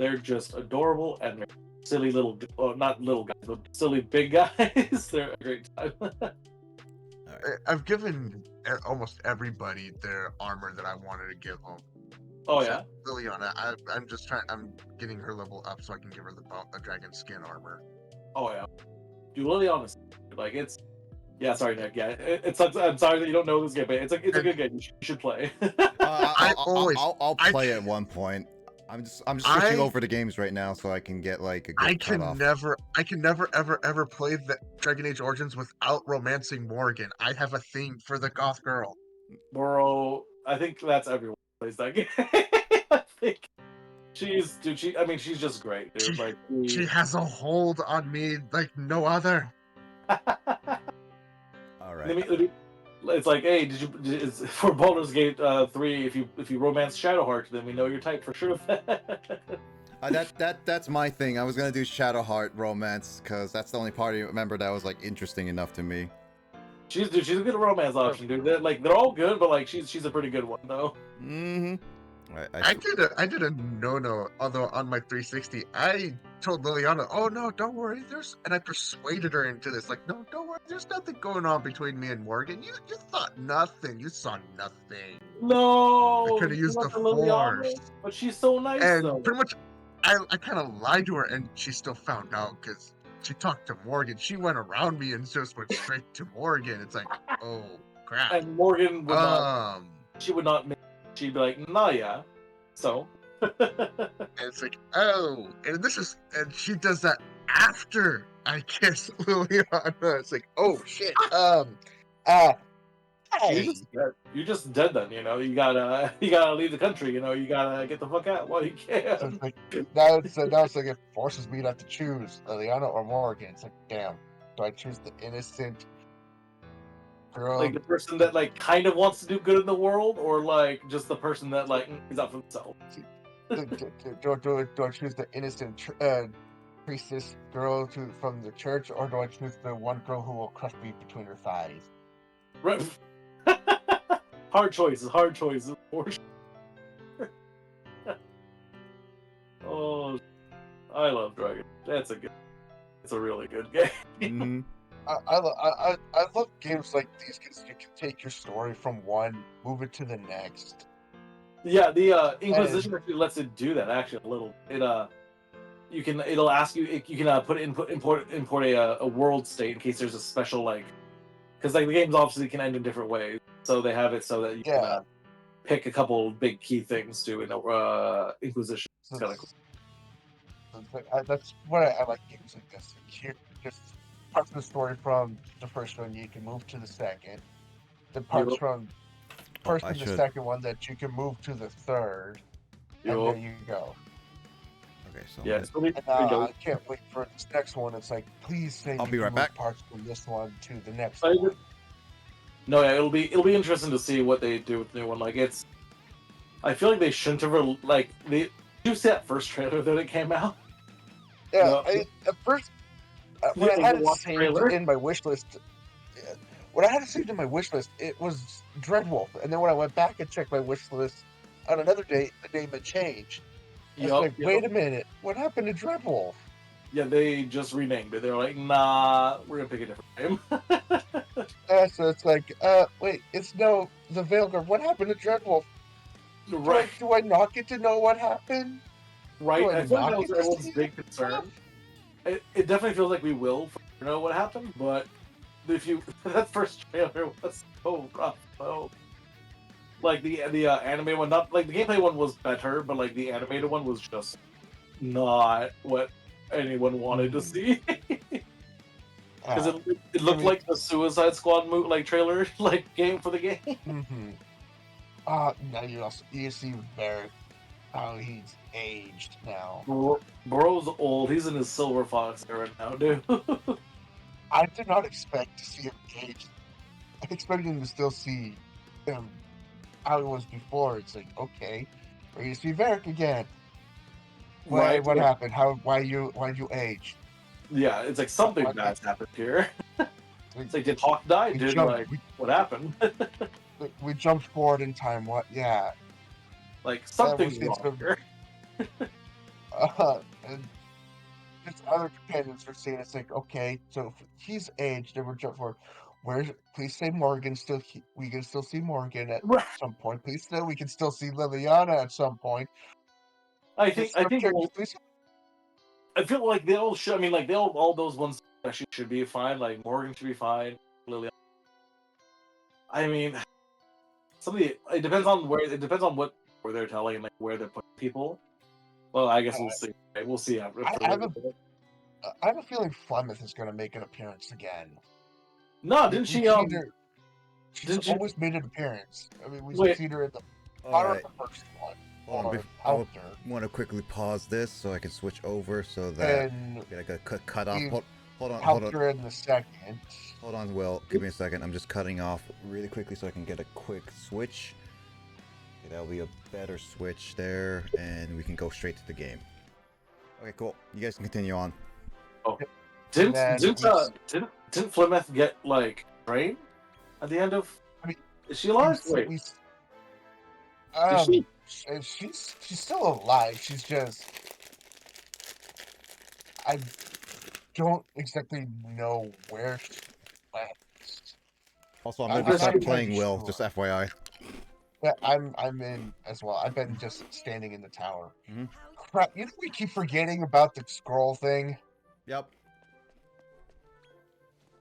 They're just adorable, and they're silly little, well, not little guys, but silly big guys. They're a great time. I've given almost everybody their armor that I wanted to give them. Oh Except yeah. Liliana, I'm just trying. I'm getting her level up so I can give her the dragon skin armor. Oh yeah. Dude, Liliana's like it's. Yeah, sorry, Nick. Yeah, it sucks. I'm sorry that you don't know this game, but it's a good game. You should play. I'll play at one point. I'm just switching over to games right now so I can get like a good cutoff. I can never ever play the Dragon Age Origins without romancing Morgan. I have a thing for the goth girl. Bro, I think that's everyone who plays that game. I think she's just great, dude. She has a hold on me like no other. All right. It's like, hey, it's for Baldur's Gate 3? If you romance Shadowheart, then we know your type for sure. That's my thing. I was gonna do Shadowheart romance because that's the only party member that was like interesting enough to me. She's a good romance option, dude. They're all good, but like she's a pretty good one though. Mm-hmm. I did a no, although on my 360 I told Liliana, oh no, don't worry, and I persuaded her into this, like, no, don't worry, there's nothing going on between me and Morgan. You thought nothing, you saw nothing. No, I could have used the Force. Liliana, but she's so nice and though. Pretty much I kind of lied to her, and she still found out because she talked to Morgan. She went around me and just went straight to Morgan. It's like, oh crap. And Morgan would not. She would not. She'd be like, nah, yeah. So. And it's like, oh, and she does that after I kiss Liliana. It's like, oh shit. Hey. You're just dead then, you know. You gotta leave the country, you know. You gotta get the fuck out while you can. So it's like, now it's like it forces me to have to choose Liliana or Morgan. It's like, damn, do I choose the innocent girl, like the person that like kind of wants to do good in the world, or like just the person that like is out for themselves? do I choose the innocent priestess girl from the church, or do I choose the one girl who will crush me between her thighs? Right. Hard choices for sure. Oh, I love Dragon. It's a really good game. Mm-hmm. I love games like these because you can take your story from one, move it to the next. Yeah, the Inquisition actually lets it do that. Actually, a little. It'll ask you. You can import a world state in case there's a special like, because like the games obviously can end in different ways. So they have it so that you can pick a couple big key things to in Inquisition. It's kind of cool. That's what I like games like this. Here, just parts of the story from the first one you can move to the second. The parts from first and the second one that you can move to the third. And there you go. Okay, so yeah, I can't wait for this next one. It's like, please say I'll be right back. Parts from this one to the next one. No, yeah, it'll be interesting to see what they do with the new one. Like I feel like they shouldn't have like did you see that first trailer that it came out? Yeah, no. At first when I had it saved in my wish list, it was Dreadwolf, and then when I went back and checked my wish list on another day, the name had changed. Wait a minute, what happened to Dreadwolf? Yeah, they just renamed it. They're like, nah, we're gonna pick a different name. So it's like, wait, it's the Veilguard. What happened to Dreadwolf? Right. Do I not get to know what happened? Right, I feel like that was everyone's big concern. It definitely feels like we will know what happened, but that first trailer was so rough though. Like the animated one, not like the gameplay one was better, but like the animated one was just not what anyone wanted to see. Because it looked like the Suicide Squad trailer game for the game. Mm-hmm. Now you see Barrett, how he's aged now. Bro's old. He's in his Silver Fox era now, dude. I did not expect to see him aged. I expected him to still see him how he was before. It's like, okay, where you see Varric again? Right? What happened? Why you aged? Yeah, it's like something bad's happened here. It's like, did Hawk die? What happened? We jumped forward in time. What? Yeah. Like something's wrong here. And his other companions are saying, it's like, okay, so if he's aged, and we're jumping for, please say Morgan still, we can still see Morgan at Right. some point. We can still see Liliana at some point. I Just think please. I feel like they all should. I mean, like they all those ones actually should be fine. Like Morgan should be fine. Lily. I mean, it depends on where they're telling and like where they're putting people. Well, I guess we'll see. Right? We'll see after. I have a feeling Flemeth is going to make an appearance again. No, didn't she? She's always made an appearance. I mean, we've seen her in the Alright. the first one. I want to quickly pause this so I can switch over so that I got cut off. Hold on. Helped her in the second. Hold on, Will. Give me a second. I'm just cutting off really quickly so I can get a quick switch. Okay, that'll be a better switch there, and we can go straight to the game. Okay, cool. You guys can continue on. Oh, didn't Flemeth get like trained at the end of? I mean, is she alive? Wait, is she? She's still alive. She's just I don't exactly know where she went. Also, I'm gonna start playing Will, just FYI. Yeah, I'm in as well. I've been just standing in the tower. Mm-hmm. Crap, you know we keep forgetting about the scroll thing. Yep.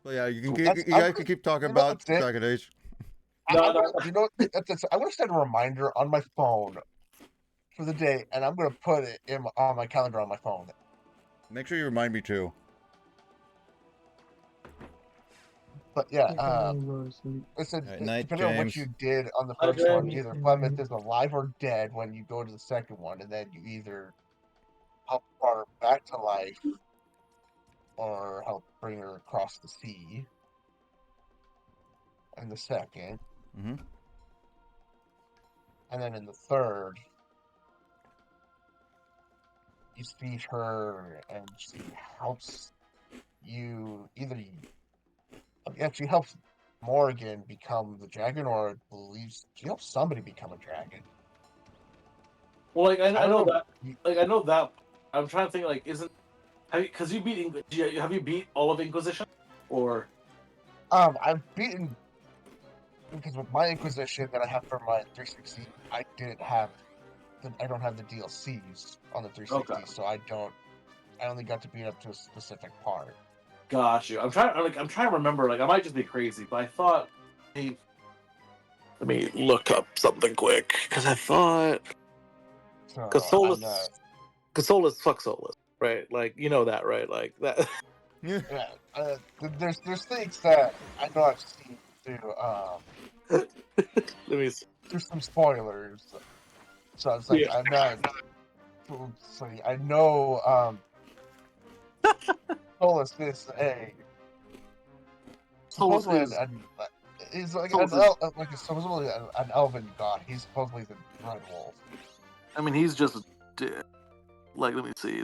Well, yeah, you guys can keep talking about Dragon Age. You know, I want to set a reminder on my phone for the day, and I'm going to put it on my calendar on my phone. Make sure you remind me too. But yeah, listen, depending on what you did on the first one, either Flemeth is alive or dead when you go to the second one, and then you either help her back to life or help bring her across the sea. In the second. Mm-hmm. And then in the third, you see her and she helps you she helps Morgan become the dragon, or believes she helps somebody become a dragon. Well, like I know that. Like I know that. I'm trying to think. Like, because you beat have you beat all of Inquisition, or? I've beaten, because with my Inquisition that I have for my 360, I don't have the DLCs on the 360, okay. So I only got to beat up to a specific part. Got you. I'm trying to remember. Like, I might just be crazy, but I thought. Hey, let me look up something quick, because I thought. Because Solus, fuck Solus, right? Like, you know that, right? Like that. Yeah. There's things that I know I've seen through. Let me see. There's some spoilers, so it's like, yeah. I'm not. So I know. Solus is supposedly he's like supposedly an elven god. He's supposedly the Red Wolf. I mean, he's just dead. Like, let me see.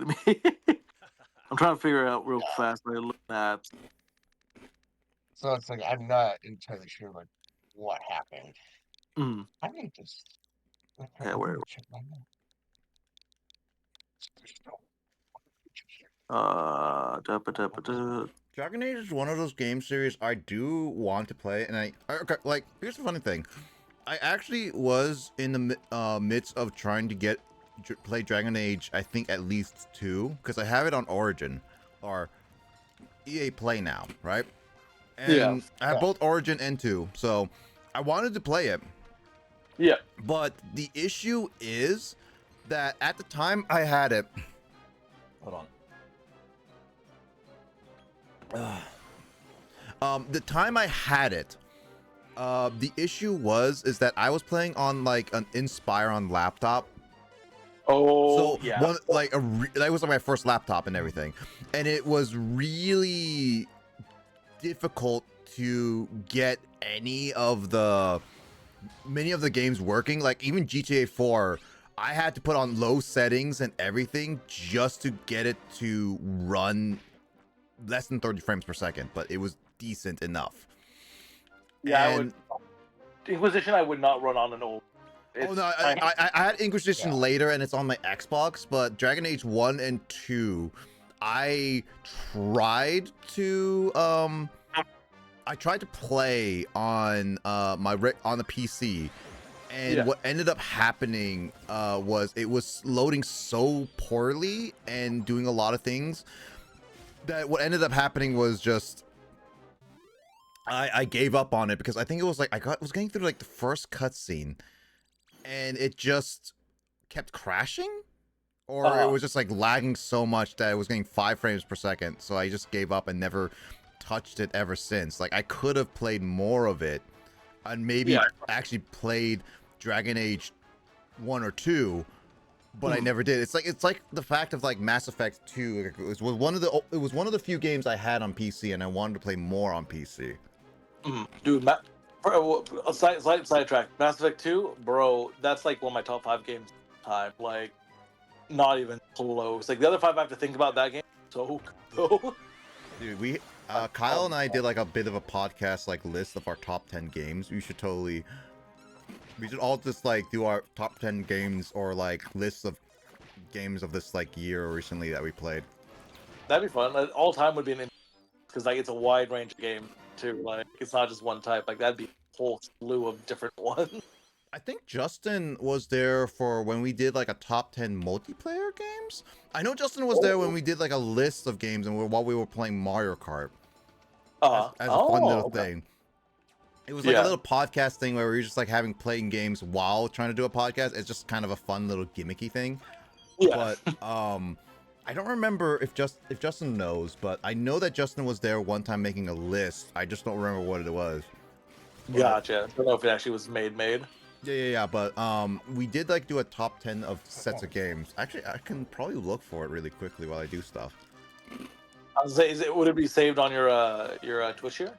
I'm trying to figure out real fast. What I look at. So it's like, I'm not entirely sure like what happened. Mm. I need to. Yeah, where? Check my notes. Dragon Age is one of those game series I do want to play, and like, here's the funny thing. I actually was in the midst of trying to play Dragon Age, I think at least 2, because I have it on Origin, or EA Play now, right? And yeah. I have both Origin and 2, so I wanted to play it. Yeah. But the issue is that at the time I had it... Hold on. The time I had it, the issue is that I was playing on like an Inspiron laptop. Oh, so, yeah. That was like my first laptop and everything, and it was really difficult to get many of the games working. Like even GTA 4, I had to put on low settings and everything just to get it to run less than 30 frames per second, but it was decent enough. Yeah, Inquisition I would not run on an old. Oh no, I had Inquisition later, and it's on my Xbox. But Dragon Age 1 and 2, I tried to play on on the PC, and what ended up happening was it was loading so poorly and doing a lot of things that what ended up happening was just I gave up on it, because I think it was like was getting through like the first cutscene, and it just kept crashing, or it was just like lagging so much that it was getting 5 frames per second. So I just gave up and never touched it ever since. Like, I could have played more of it and maybe actually played Dragon Age 1 or 2, but I never did. It's like the fact of like Mass Effect 2. It was one of the few games I had on PC, and I wanted to play more on PC. Dude, sidetrack. Mass Effect 2, bro, that's like one of my top 5 games of time. Like, not even close. Like, the other 5 I have to think about that game. So good. Dude, we Kyle and I did like a bit of a podcast like list of our top 10 games. We should all just like do our top 10 games, or like lists of games of this like year recently that we played. That'd be fun. All time would be an because like it's a wide range of games too. Like, it's not just one type. Like, that'd be a whole slew of different ones. I think Justin was there for when we did like a top 10 multiplayer games. I know Justin was there when we did like a list of games, and while we were playing Mario Kart as a fun little thing. It was like a little podcast thing where we were just like playing games while trying to do a podcast. It's just kind of a fun little gimmicky thing. But I don't remember if Justin knows, but I know that Justin was there one time making a list. I just don't remember what it was. But, gotcha. I don't know if it actually was made. Yeah. But we did like do a top 10 of sets of games. Actually, I can probably look for it really quickly while I do stuff. I was say, would it be saved on your Twitch here?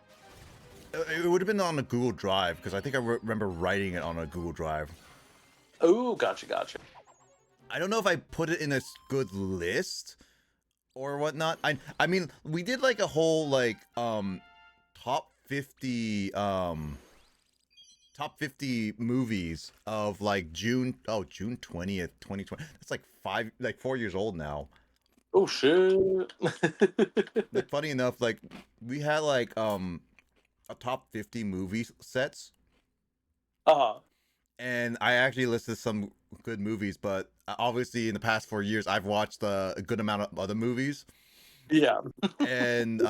It would have been on a Google Drive, because I think I remember writing it on a Google Drive. Oh, gotcha. I don't know if I put it in a good list or whatnot. I mean, we did like a whole like top 50 movies of like June 20th 2020. That's like 4 years old now. Oh shit. Like, funny enough, like we had like a top 50 movie sets. And I actually listed some good movies, but obviously in the past 4 years I've watched a good amount of other movies. Yeah. And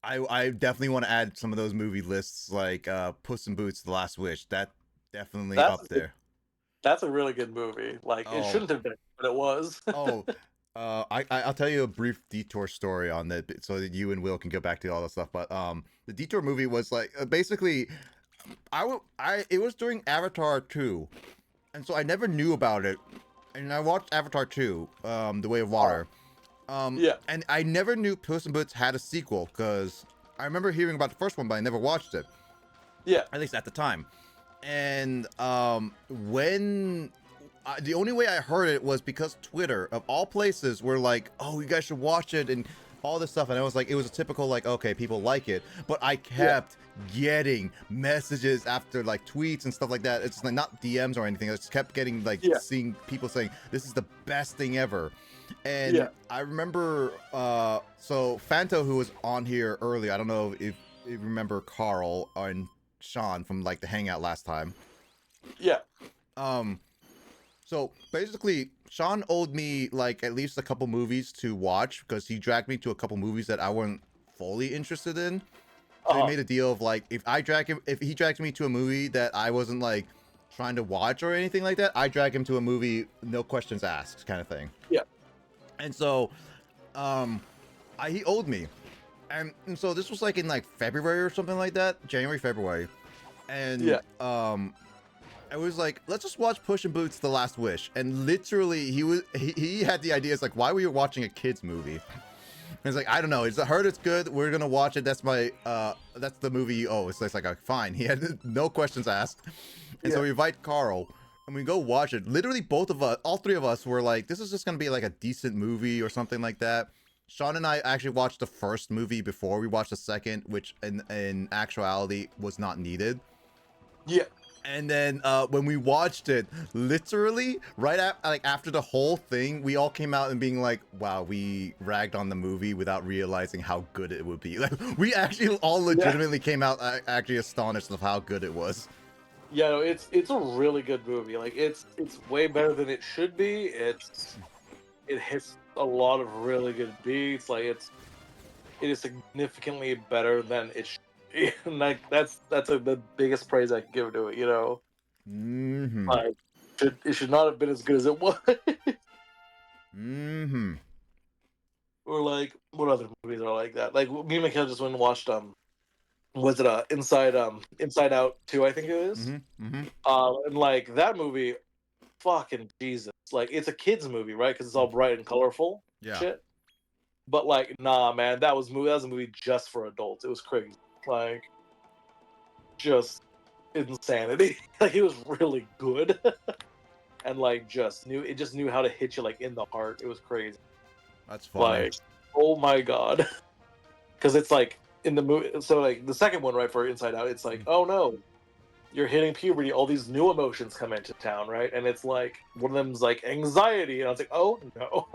I definitely want to add some of those movie lists, like Puss in Boots: The Last Wish. That definitely up there. That's a really good movie. Like, it shouldn't have been, but it was. I'll tell you a brief detour story on that, so that you and Will can go back to all that stuff. But the detour movie was like basically, it was during Avatar 2, and so I never knew about it, and I watched Avatar 2, The Way of Water. And I never knew Puss in Boots had a sequel, because I remember hearing about the first one, but I never watched it. Yeah. At least at the time. And when the only way I heard it was because Twitter, of all places, were like, "Oh, you guys should watch it," and all this stuff. And I was like, it was a typical like, okay, people like it, but I kept getting messages after like tweets and stuff like that. It's like not DMs or anything. I just kept getting like seeing people saying this is the best thing ever. And I remember so Fanto, who was on here early, I don't know if you remember Carl and Sean from like the hangout last time. So basically Sean owed me like at least a couple movies to watch, because he dragged me to a couple movies that I wasn't fully interested in. So he made a deal of like, if he dragged me to a movie that I wasn't like trying to watch or anything like that, I drag him to a movie, no questions asked, kind of thing. And so he owed me, and so this was like in like February or something like that, January, February. And I was like, let's just watch Puss in Boots: The Last Wish. And literally he had the idea, it's like, why were you watching a kids movie? And it's like, I don't know, I heard it's good, we're gonna watch it, that's my that's the movie you owe. It's like fine. He had no questions asked. And so we invite Carl and we go watch it. Literally all three of us were like, this is just gonna be like a decent movie or something like that. Sean and I actually watched the first movie before we watched the second, which in actuality was not needed. And then when we watched it, literally right after the whole thing, we all came out and being like, "Wow, we ragged on the movie without realizing how good it would be." Like we actually all legitimately came out actually astonished of how good it was. Yeah, no, it's a really good movie. Like it's way better than it should be. It hits a lot of really good beats. Like it is significantly better than it should be. And like the biggest praise I can give to it. You know, Mm-hmm. like it should not have been as good as it was. Mm-hmm. Or like what other movies are like that? Like me and Mikhail just went and watched was it Inside Out 2, I think it is. Mm-hmm. Mm-hmm. And like that movie, fucking Jesus, like it's a kids movie, right? Because it's all bright and colorful Yeah. shit. But like, nah, man, that was a movie just for adults. It was crazy, like just insanity. Like it was really good, and like just knew how to hit you like in the heart. It was crazy. That's funny. Like, oh my god, because it's like in the movie. So like the second one, right, for Inside Out, it's like, oh no, you're hitting puberty, all these new emotions come into town, right? And it's like one of them's like anxiety, and I was like, oh no.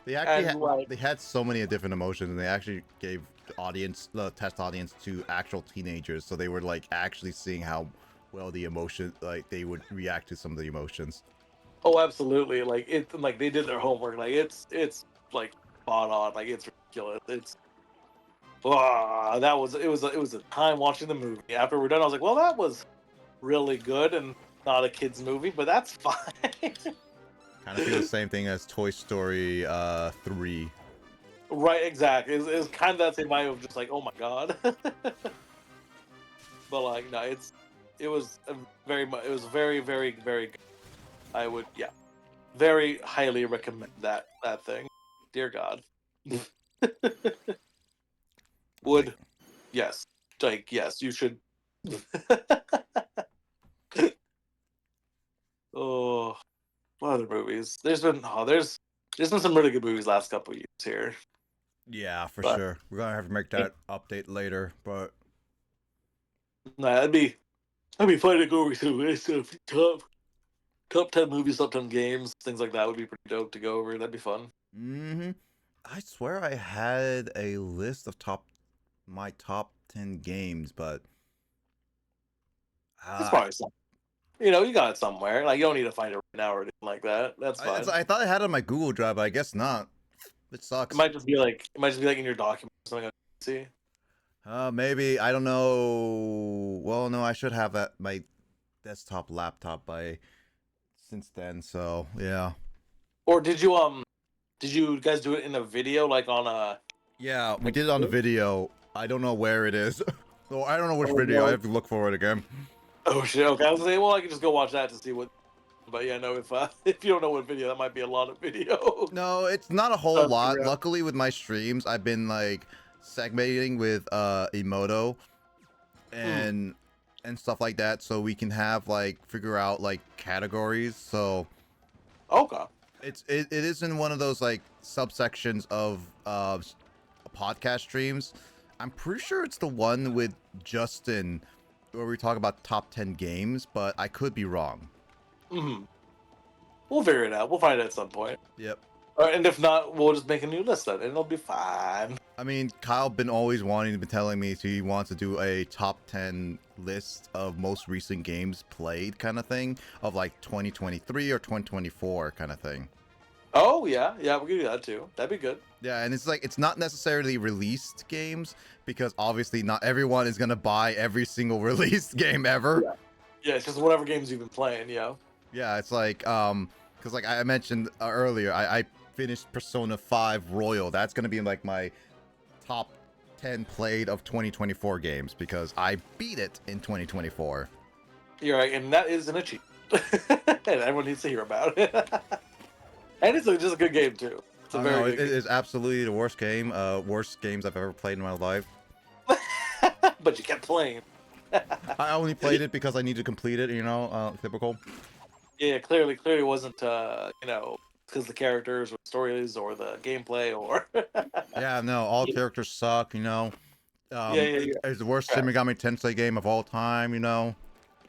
They actually And like, they had so many different emotions, and they actually gave the test audience to actual teenagers, so they were like actually seeing how well the emotion, like they would react to some of the emotions. oh absolutely, like like they did their homework, like it's like spot on, like it's ridiculous. It's it was a time watching the movie. After we're done, I was like, well, that was really good and not a kids movie, but that's fine. Kind of feel the same thing as Toy Story 3. Right, exactly. It's kind of that same vibe of just like, oh my god. But like, no, it was a it was very, very, very good. I would, yeah, very highly recommend that thing. Dear God, Like, would yes, like yes, you should. Oh, what other movies? There's been some really good movies last couple of years here, yeah, for but sure. We're gonna have to make that update later, but nah, that'd be fun to go over some list of top 10 movies, top 10 games, things like that would be pretty dope to go over. That'd be fun. mm-hmm. I swear I had a list of my top 10 games, but It's uh, probably something. You know, you got it somewhere. Like you don't need to find it right now or anything like that. That's fine. I thought I had it on my Google Drive, but I guess not. It sucks. It might just be like in your documents or something. See, Maybe I don't know. Well, no, I should have that my desktop laptop by since then. So yeah, or did you guys do it in a video like on a yeah, we like? did it on the video. I don't know where it is. So I don't know which Oh video. I no! have to look for it again. Oh shit! Okay, I was saying, well, I can just go watch that to see what. But yeah, no, if if you don't know what video, that might be a lot of video. No, it's not a whole Stuff to lot. figure out. Luckily, with my streams, I've been like segmenting with Emoto Hmm. and stuff like that, so we can have like figure out like categories. So Okay. it is in one of those like subsections of podcast streams. I'm pretty sure it's the one with Justin where we talk about top 10 games, but I could be wrong. Hmm. We'll figure it out. We'll find it at some point. Yep. And if not, we'll just make a new list then, and it'll be fine. I mean, Kyle been always wanting to be telling me he wants to do a top 10 list of most recent games played kind of thing of like 2023 or 2024 kind of thing. Oh yeah, yeah, we can do that too. That'd be good. Yeah, and it's like it's not necessarily released games because obviously not everyone is gonna buy every single released game ever. Yeah. Yeah, it's just whatever games you've been playing. Yeah. Yeah, it's like because like I mentioned earlier, I finished Persona 5 Royal. That's gonna be like my top 10 played of 2024 games because I beat it in 2024. You're right, and that is an achievement, and everyone needs to hear about it. And it's just a good game too. It's a I don't very know, it good is absolutely the worst game, worst games I've ever played in my life. game. But you kept playing. I only played it because I need to complete it, you know, typical. Yeah, clearly wasn't you know, because the characters or stories or the gameplay or Yeah, no, all characters suck, you know. Yeah, yeah, yeah. It's the worst Correct. Shin Megami Tensei game of all time, you know.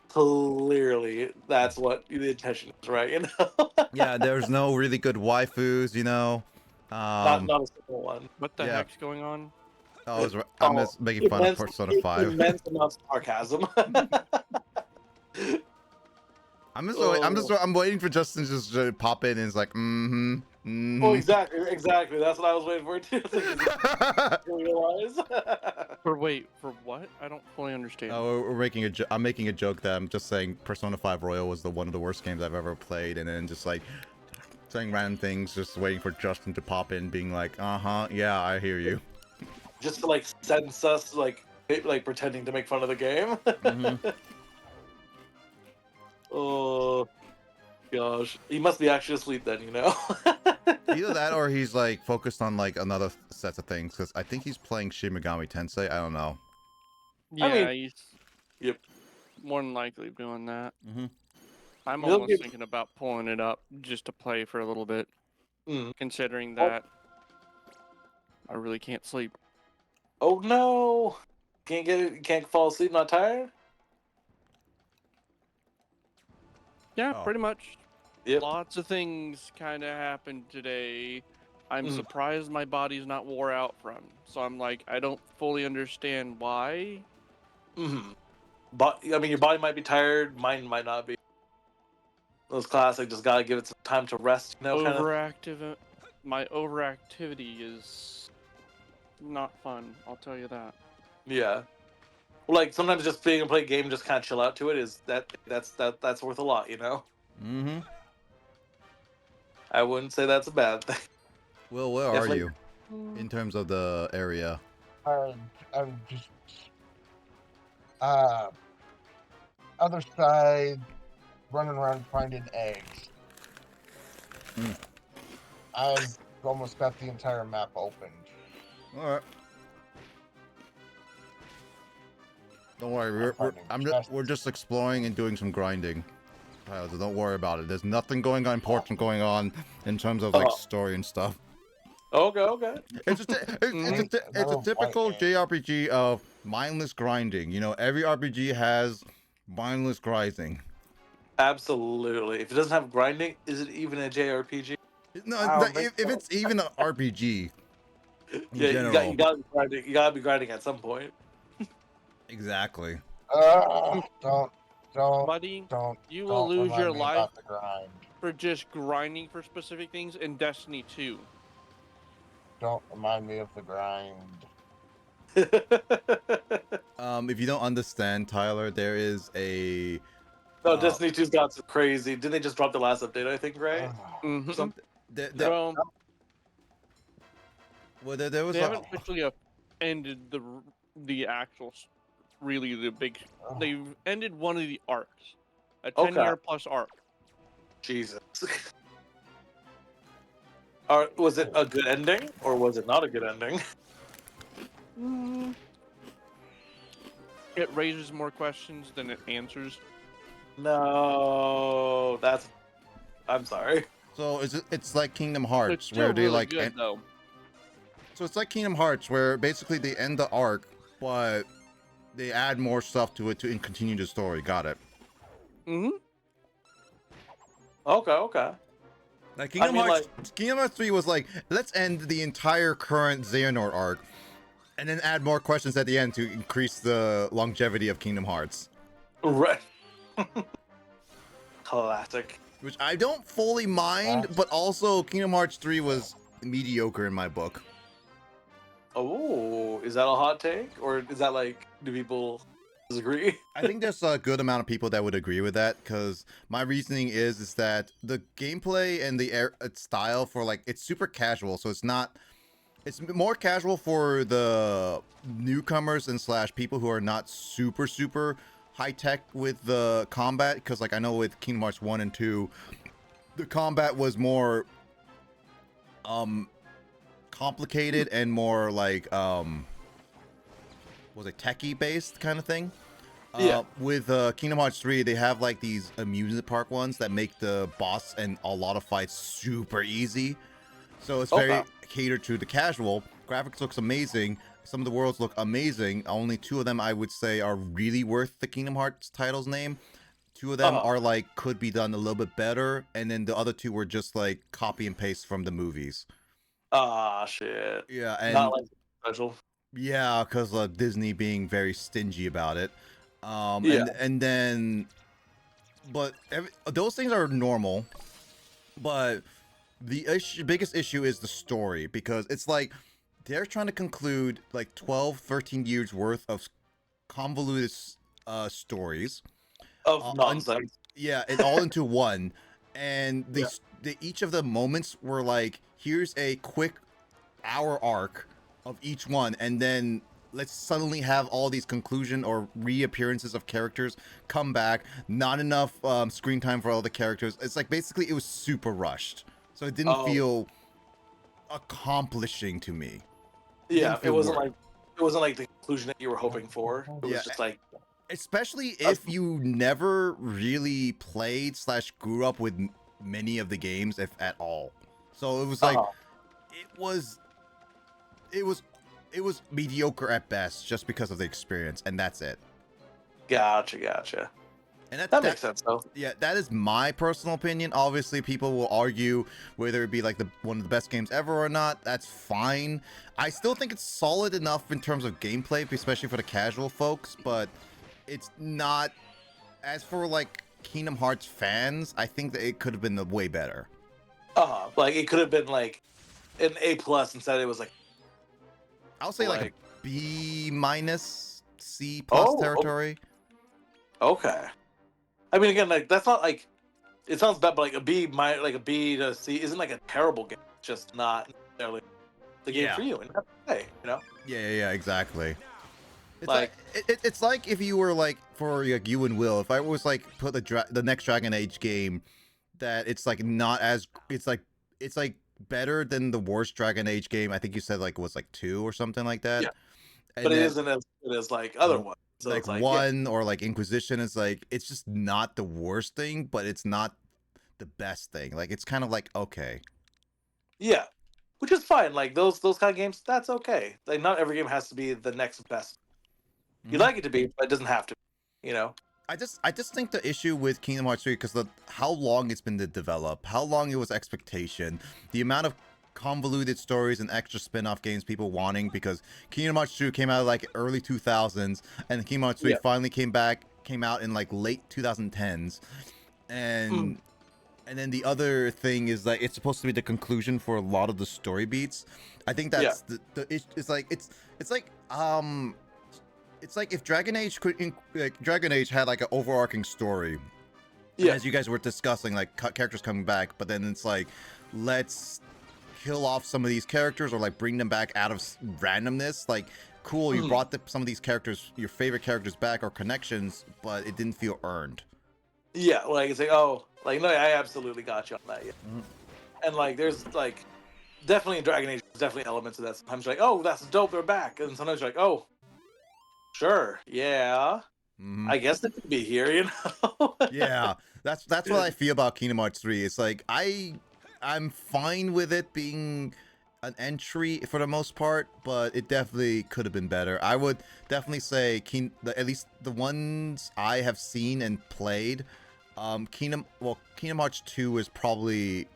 Clearly, that's what the intention is, right? You know, Yeah, there's no really good waifus, you know. Um, not a single one. What the yeah, heck's going on? I'm Oh, just making fun of Persona 5. immense amount of sarcasm. Oh, I'm waiting for Justin just to pop in and it's like, mm-hmm, oh, mm-hmm. exactly. That's what I was waiting for too. It's like, is he realize? For what? I don't fully understand. Oh, we're making I'm making a joke that I'm just saying Persona 5 Royal was one of the worst games I've ever played, and then just like saying random things, just waiting for Justin to pop in, being like, yeah, I hear you. Just to like sense us, like pretending to make fun of the game. Mm-hmm. Oh gosh, he must be actually asleep then, you know. Either that or he's like focused on like another set of things, because I think he's playing Shin Megami Tensei. I don't know. Yeah, I mean, he's yep. more than likely doing that. Mm-hmm. I'm He'll almost give- thinking about pulling it up just to play for a little bit, Mm. considering that I really can't sleep. Oh no! Can't get it. Can't fall asleep. Not tired. Yeah, Oh. pretty much. Yep. Lots of things kind of happened today. I'm Mm. surprised my body's not wore out from. So I'm like, I don't fully understand why. Mm-hmm. But I mean, your body might be tired. Mine might not be. Those classic. Just gotta give it some time to rest. You know, kind of. Overactive. My overactivity is not fun. I'll tell you that. Yeah. Well, like sometimes just being and play a game, just kind of chill out to it. That's worth a lot. You know. Mm-hmm. I wouldn't say that's a bad thing. Will, where are Definitely. you in terms of the area? I'm just other side, running around finding eggs. Hmm. I've almost got the entire map opened. All right. Don't worry, we're just exploring and doing some grinding. So don't worry about it. There's nothing important going on in terms of like story and stuff. Okay. It's a typical JRPG of mindless grinding. You know, every RPG has mindless grinding. Absolutely. If it doesn't have grinding, is it even a JRPG? No, I don't think if so. it's even an RPG in Yeah, general. you gotta be grinding. You gotta be grinding at some point. Exactly. Don't Buddy, you will don't lose your remind me life about the grind. for just grinding for specific things in Destiny 2. Don't remind me of the grind. If you don't understand, Tyler, there is a No, Destiny 2's got some crazy. Didn't they just drop the last update? I think, right? Mm-hmm. Some- Well, there was They haven't officially ended the actual, really the big. They've ended one of the arcs, a 10-year plus arc. Jesus. Was it a good ending or was it not a good ending? It raises more questions than it answers. No, I'm sorry. So it's like Kingdom Hearts, It's still where they really like good, though. So it's like Kingdom Hearts, where basically they end the arc, but they add more stuff to it to continue the story. Got it. Mm-hmm. Okay. Like Kingdom Hearts 3 was like, let's end the entire current Xehanort arc, and then add more questions at the end to increase the longevity of Kingdom Hearts. Right. Classic. Which I don't fully mind, but also Kingdom Hearts 3 was mediocre in my book. Oh, is that a hot take? Or is that like, do people disagree? I think there's a good amount of people that would agree with that, because my reasoning is that the gameplay and the style for like, it's super casual, so it's more casual for the newcomers and / people who are not super high tech with the combat, because like I know with Kingdom Hearts 1 and 2, the combat was more complicated and more like was it techie based kind of thing. Yeah. With Kingdom Hearts 3, they have like these amusement park ones that make the boss and a lot of fights super easy. So it's very catered to the casual. Graphics looks amazing. some of the worlds look amazing. Only 2 of them I would say are really worth the Kingdom Hearts title's name. 2 of them are like could be done a little bit better, and then the other 2 were just like copy and paste from the movies. Ah, shit. Yeah, and Not like special. yeah, because Disney being very stingy about it. Yeah. And then, but those things are normal. But the biggest issue is the story, because it's like they're trying to conclude like 12, 13 years worth of convoluted stories. Of nonsense. Yeah, and all into one. And each of the moments were like, here's a quick hour arc of each one, and then let's suddenly have all these conclusion or reappearances of characters come back. Not enough screen time for all the characters. It's like basically it was super rushed, so it didn't feel accomplishing to me. Yeah, it wasn't like the conclusion that you were hoping for. It was just like, especially if you never really played / grew up with many of the games, if at all. So it was like it was mediocre at best, just because of the experience, and that's it. Gotcha. And that makes sense, though. Yeah, that is my personal opinion. Obviously, people will argue whether it be like one of the best games ever or not. That's fine. I still think it's solid enough in terms of gameplay, especially for the casual folks, but it's not. As for like Kingdom Hearts fans, I think that it could have been way better. Like it could have been like an A+, instead it was like, I'll say like a B-, C+ territory. Okay. I mean, again, like that's not like, it sounds bad, but like a B, like a B to C isn't like a terrible game. It's just not necessarily the game for you. And that's okay, you know? Yeah, exactly. It's like it's like if you were like, for like you and Will, if I was like put the next Dragon Age game, that it's like not as it's like better than the worst Dragon Age game. I think you said like it was like 2 or something like that. Yeah. And but it isn't as good as like other ones. So like, it's like 1 or like Inquisition is like, it's just not the worst thing, but it's not the best thing. Like it's kind of like okay. Yeah. Which is fine. Like those kind of games, that's okay. Like not every game has to be the next best. You'd like it to be, but it doesn't have to. You know. I just think the issue with Kingdom Hearts 3, because how long it's been to develop, how long it was expectation, the amount of convoluted stories and extra spin-off games people wanting, because Kingdom Hearts 2 came out like early 2000s, and Kingdom Hearts 3 finally came out in like late 2010s, and then the other thing is like it's supposed to be the conclusion for a lot of the story beats. I think that's it's like if Dragon Age Dragon Age had like an overarching story. Yeah. As you guys were discussing, like characters coming back, but then it's like, let's kill off some of these characters or like bring them back out of randomness. Like, cool, you brought some of these characters, your favorite characters back or connections, but it didn't feel earned. Yeah, like it's like, no, I absolutely got you on that. Yeah. And like, there's like, definitely in Dragon Age, there's definitely elements of that. Sometimes you're like, oh, that's dope, they're back, and sometimes you're like, oh. Sure. Yeah. I guess it could be here, you know. Yeah, that's what I feel about Kingdom Hearts 3. It's like I'm fine with it being an entry for the most part, but it definitely could have been better. I would definitely say at least the ones I have seen and played, Kingdom Hearts 2 is probably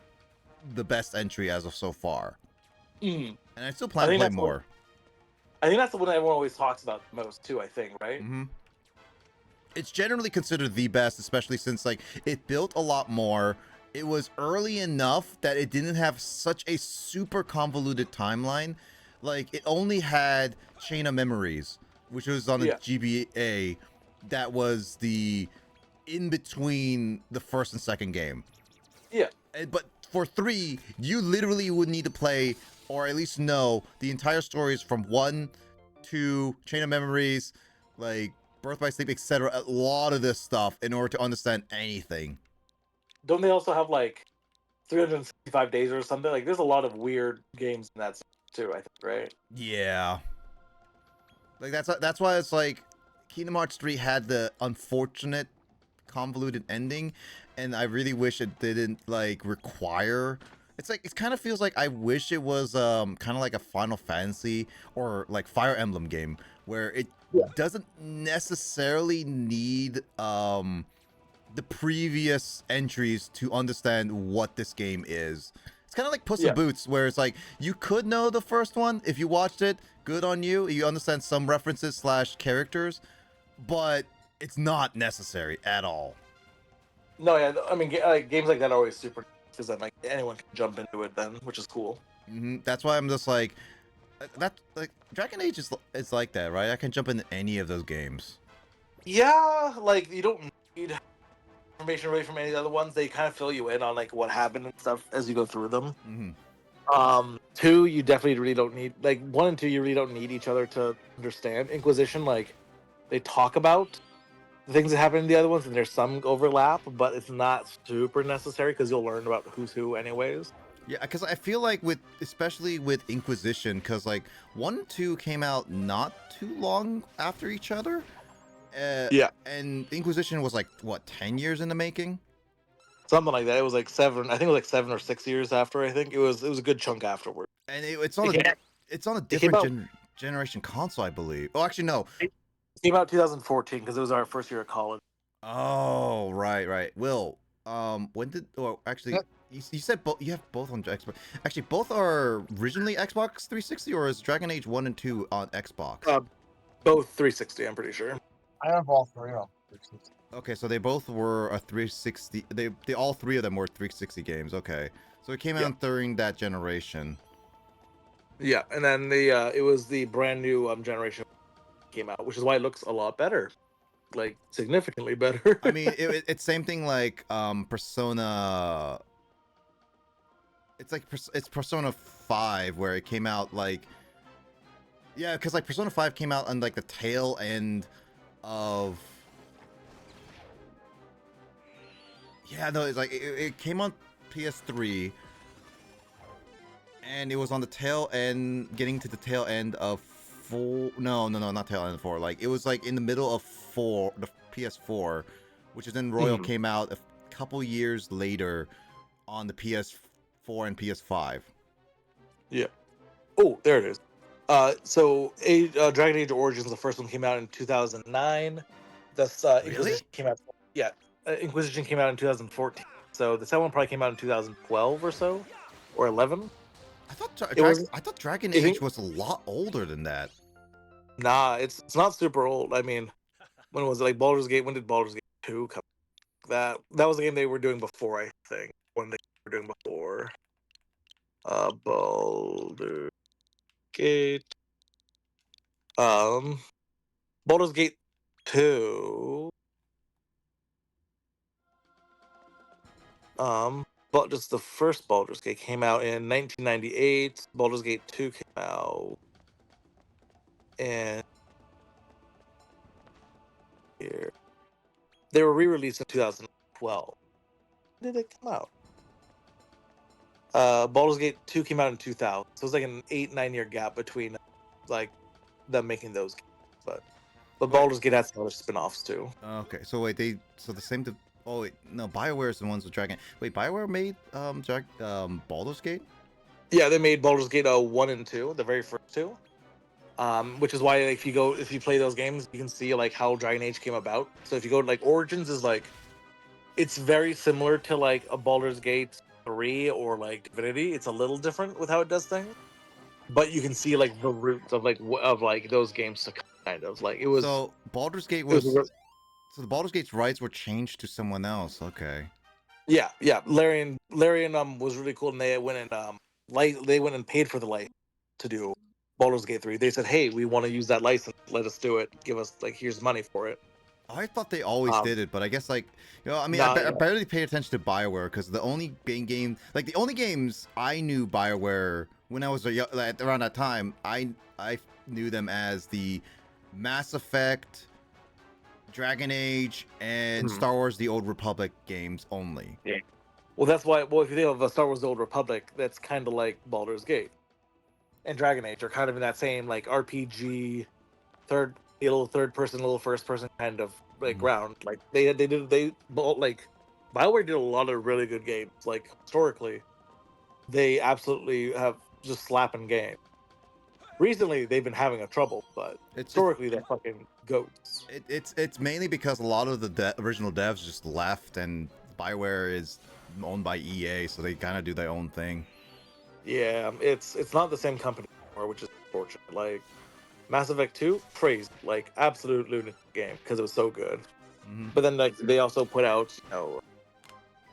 the best entry as of so far. And I still plan to play more. I think that's the one everyone always talks about the most too, I think, right? It's generally considered the best, especially since like it built a lot more. It was early enough that it didn't have such a super convoluted timeline. Like it only had Chain of Memories, which was on the GBA, that was the in between the first and second game. Yeah. But for 3, you literally would need to play, or at least know, the entire stories from 1 to Chain of Memories, like Birth by Sleep, etc. A lot of this stuff in order to understand anything. Don't they also have like 365 days or something? Like there's a lot of weird games in that too, I think, right? Yeah. Like that's why it's like Kingdom Hearts 3 had the unfortunate convoluted ending, and I really wish it didn't like require. It's like it kind of feels like I wish it was kind of like a Final Fantasy or like Fire Emblem game where it Yeah. doesn't necessarily need the previous entries to understand what this game is. It's kind of like Puss in Yeah. Boots, where it's like you could know the first one if you watched it. Good on you. You understand some references slash characters, but it's not necessary at all. No, yeah, I mean, games like that are always super because then like anyone can jump into it then, which is cool. That's why I'm just like that. Like Dragon Age is like that, right? I can jump into any of those games. Yeah, like you don't need information really from any of the other ones. They kind of fill you in on like what happened and stuff as you go through them. Two, you definitely really don't need like one and two. You really don't need each other to understand. Inquisition, like they talk about the things that happen in the other ones, and there's some overlap, but it's not super necessary because you'll learn about who's who anyways. Yeah, because I feel like especially with Inquisition, because like 1 and 2 came out not too long after each other. Yeah. And Inquisition was like what 10 years in the making. Something like that. It was like 7. I think it was like 7 or 6 years after. I think it was a good chunk afterward. And it's on a came different generation console, I believe. Oh, actually, no. It came out 2014 because it was our first year of college. Oh, right. Will, when did? Oh, actually, you said you have both on Xbox. Actually, both are originally Xbox 360, or is Dragon Age 1 and 2 on Xbox? Both 360, I'm pretty sure. I have all three on 360. Okay, so they both were a 360. They all three of them were 360 games. Okay, so it came out during that generation. Yeah, and then it was the brand new generation came out, which is why it looks a lot better, like significantly better. I mean, it's same thing like Persona. It's like it's Persona 5 where it came out like, yeah, because like Persona 5 came out on like the tail end of. Yeah, no, it's like it came on PS3, and it was on the tail end, getting to the tail end of 4. No, not tail end of 4. Like it was like in the middle of 4, the PS4, which is then Royal came out a couple years later on the PS4 and PS5. Yeah. Oh, there it is. So Dragon Age Origins, the first one came out in 2009. That's Really? Inquisition came out. Yeah, Inquisition came out in 2014. So the second one probably came out in 2012 or so, or 11. I thought Dragon Age was a lot older than that. Nah, it's not super old. I mean, when was it like Baldur's Gate? When did Baldur's Gate 2 come? That was the game they were doing before, I think. When they were doing before. Baldur's Gate. Baldur's Gate 2. But just the first Baldur's Gate came out in 1998. Baldur's Gate 2 came out in here. They were re-released in 2012. When did it come out? Baldur's Gate 2 came out in 2000. So it was like an 8-9 year gap between like them making those games. But Baldur's Gate has some other spin-offs too. Okay, so wait, the same. Oh wait, no, BioWare is the ones with Dragon. Wait, BioWare made Baldur's Gate? Yeah, they made Baldur's Gate 1 and 2, the very first two. Which is why if you play those games, you can see like how Dragon Age came about. So if you go to like Origins is like, it's very similar to like a Baldur's Gate 3 or like Divinity. It's a little different with how it does things, but you can see like the roots of like those games to kind of like it was. So Baldur's Gate was. So the Baldur's Gate's rights were changed to someone else. Okay. Yeah. Larian was really cool, and they went and paid for the license to do Baldur's Gate 3. They said, "Hey, we want to use that license. Let us do it. Give us like here's money for it." I thought they always did it, but I guess like I mean, Nah, I barely paid attention to BioWare because the only games I knew BioWare when I was around that time, I knew them as the Mass Effect, Dragon Age, and Star Wars: The Old Republic games only. Yeah. Well, that's why. Well, if you think of Star Wars: The Old Republic, that's kind of like Baldur's Gate and Dragon Age are kind of in that same like RPG, little third person, little first person kind of like round. Like BioWare did a lot of really good games, like historically. they absolutely have just slapping game. Recently, they've been having a trouble, but It's historically, they're fucking goats. it's mainly because a lot of the original devs just left, and BioWare is owned by EA, so they kind of do their own thing. Yeah, it's not the same company anymore, which is unfortunate. Like Mass Effect 2, praised, like absolute lunatic game because it was so good. Hmm. But then like they also put out,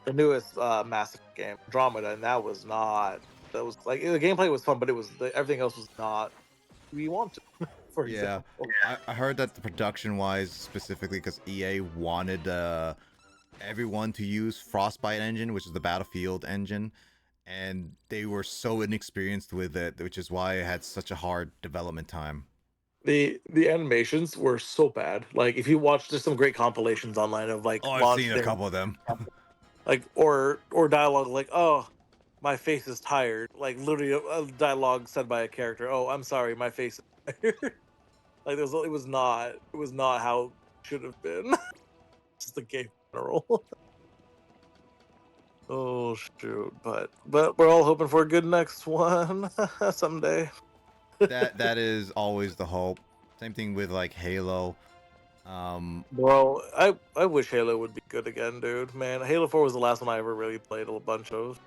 the newest Mass Effect game, Andromeda, and that was not. That was like the gameplay was fun, but everything else was not we wanted. For Yeah, example, I heard that the production wise, specifically because EA wanted everyone to use Frostbite engine, which is the Battlefield engine, and they were so inexperienced with it, which is why it had such a hard development time. the animations were so bad. Like if you watch, there's some great compilations online of like Oh, I've launch seen a things, couple of them. like or dialogue like, oh, my face is tired, like literally a dialogue said by a character, oh, I'm sorry, my face is tired. Like it was not how it should have been. Just the game in general. Oh shoot, but we're all hoping for a good next one someday. That is always the hope. Same thing with like Halo. Bro, I wish Halo would be good again, dude. Man, Halo 4 was the last one I ever really played a bunch of.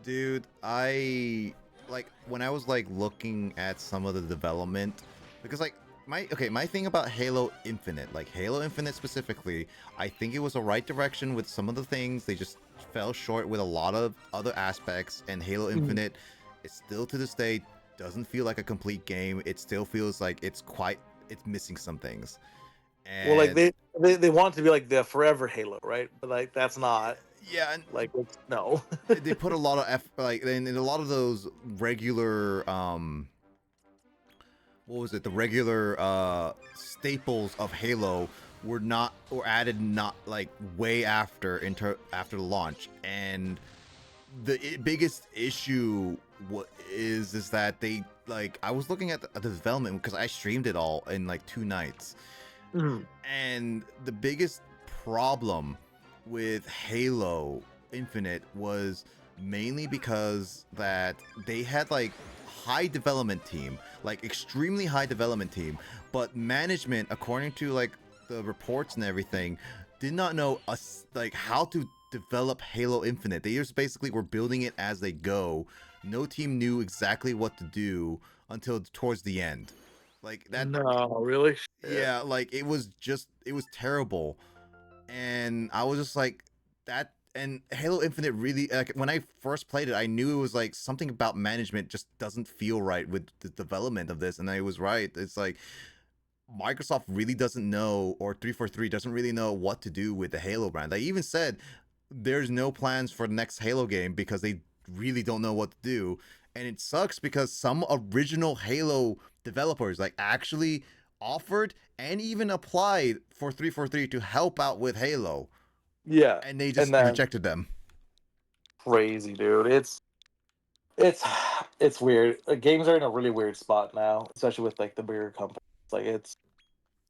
Dude, I like when I was like looking at some of the development, because like my thing about Halo Infinite, like Halo Infinite specifically, I think it was the right direction with some of the things. They just fell short with a lot of other aspects, and Halo Mhm. Infinite is still to this day doesn't feel like a complete game. It still feels like it's missing some things. Well, like And they want to be like the forever Halo, right? But like that's not yeah, and like no. they put a lot of effort, like in a lot of those regular what was it, the regular staples of Halo were not, or added not like way after the launch. And the biggest issue is that they, like, I was looking at the development because I streamed it all in like 2 nights, Mhm. and the biggest problem with Halo Infinite was mainly because that they had like high development team, like extremely high development team, but management, according to like the reports and everything, did not know us like how to develop Halo Infinite. They just basically were building it as they go. No team knew exactly what to do until towards the end. Like that. No, really? Shit. Yeah, like it was terrible. And I was just like that. And Halo Infinite really, like, when I first played it, I knew it was like something about management just doesn't feel right with the development of this. And I was right. It's like Microsoft really doesn't know, or 343 doesn't really know what to do with the Halo brand. They even said there's no plans for the next Halo game because they really don't know what to do. And it sucks because some original Halo developers like actually offered and even applied for 343 to help out with Halo, Yeah, and they and just then rejected them. crazy, dude. It's it's weird. Games are in a really weird spot now, especially with like the bigger companies. Like It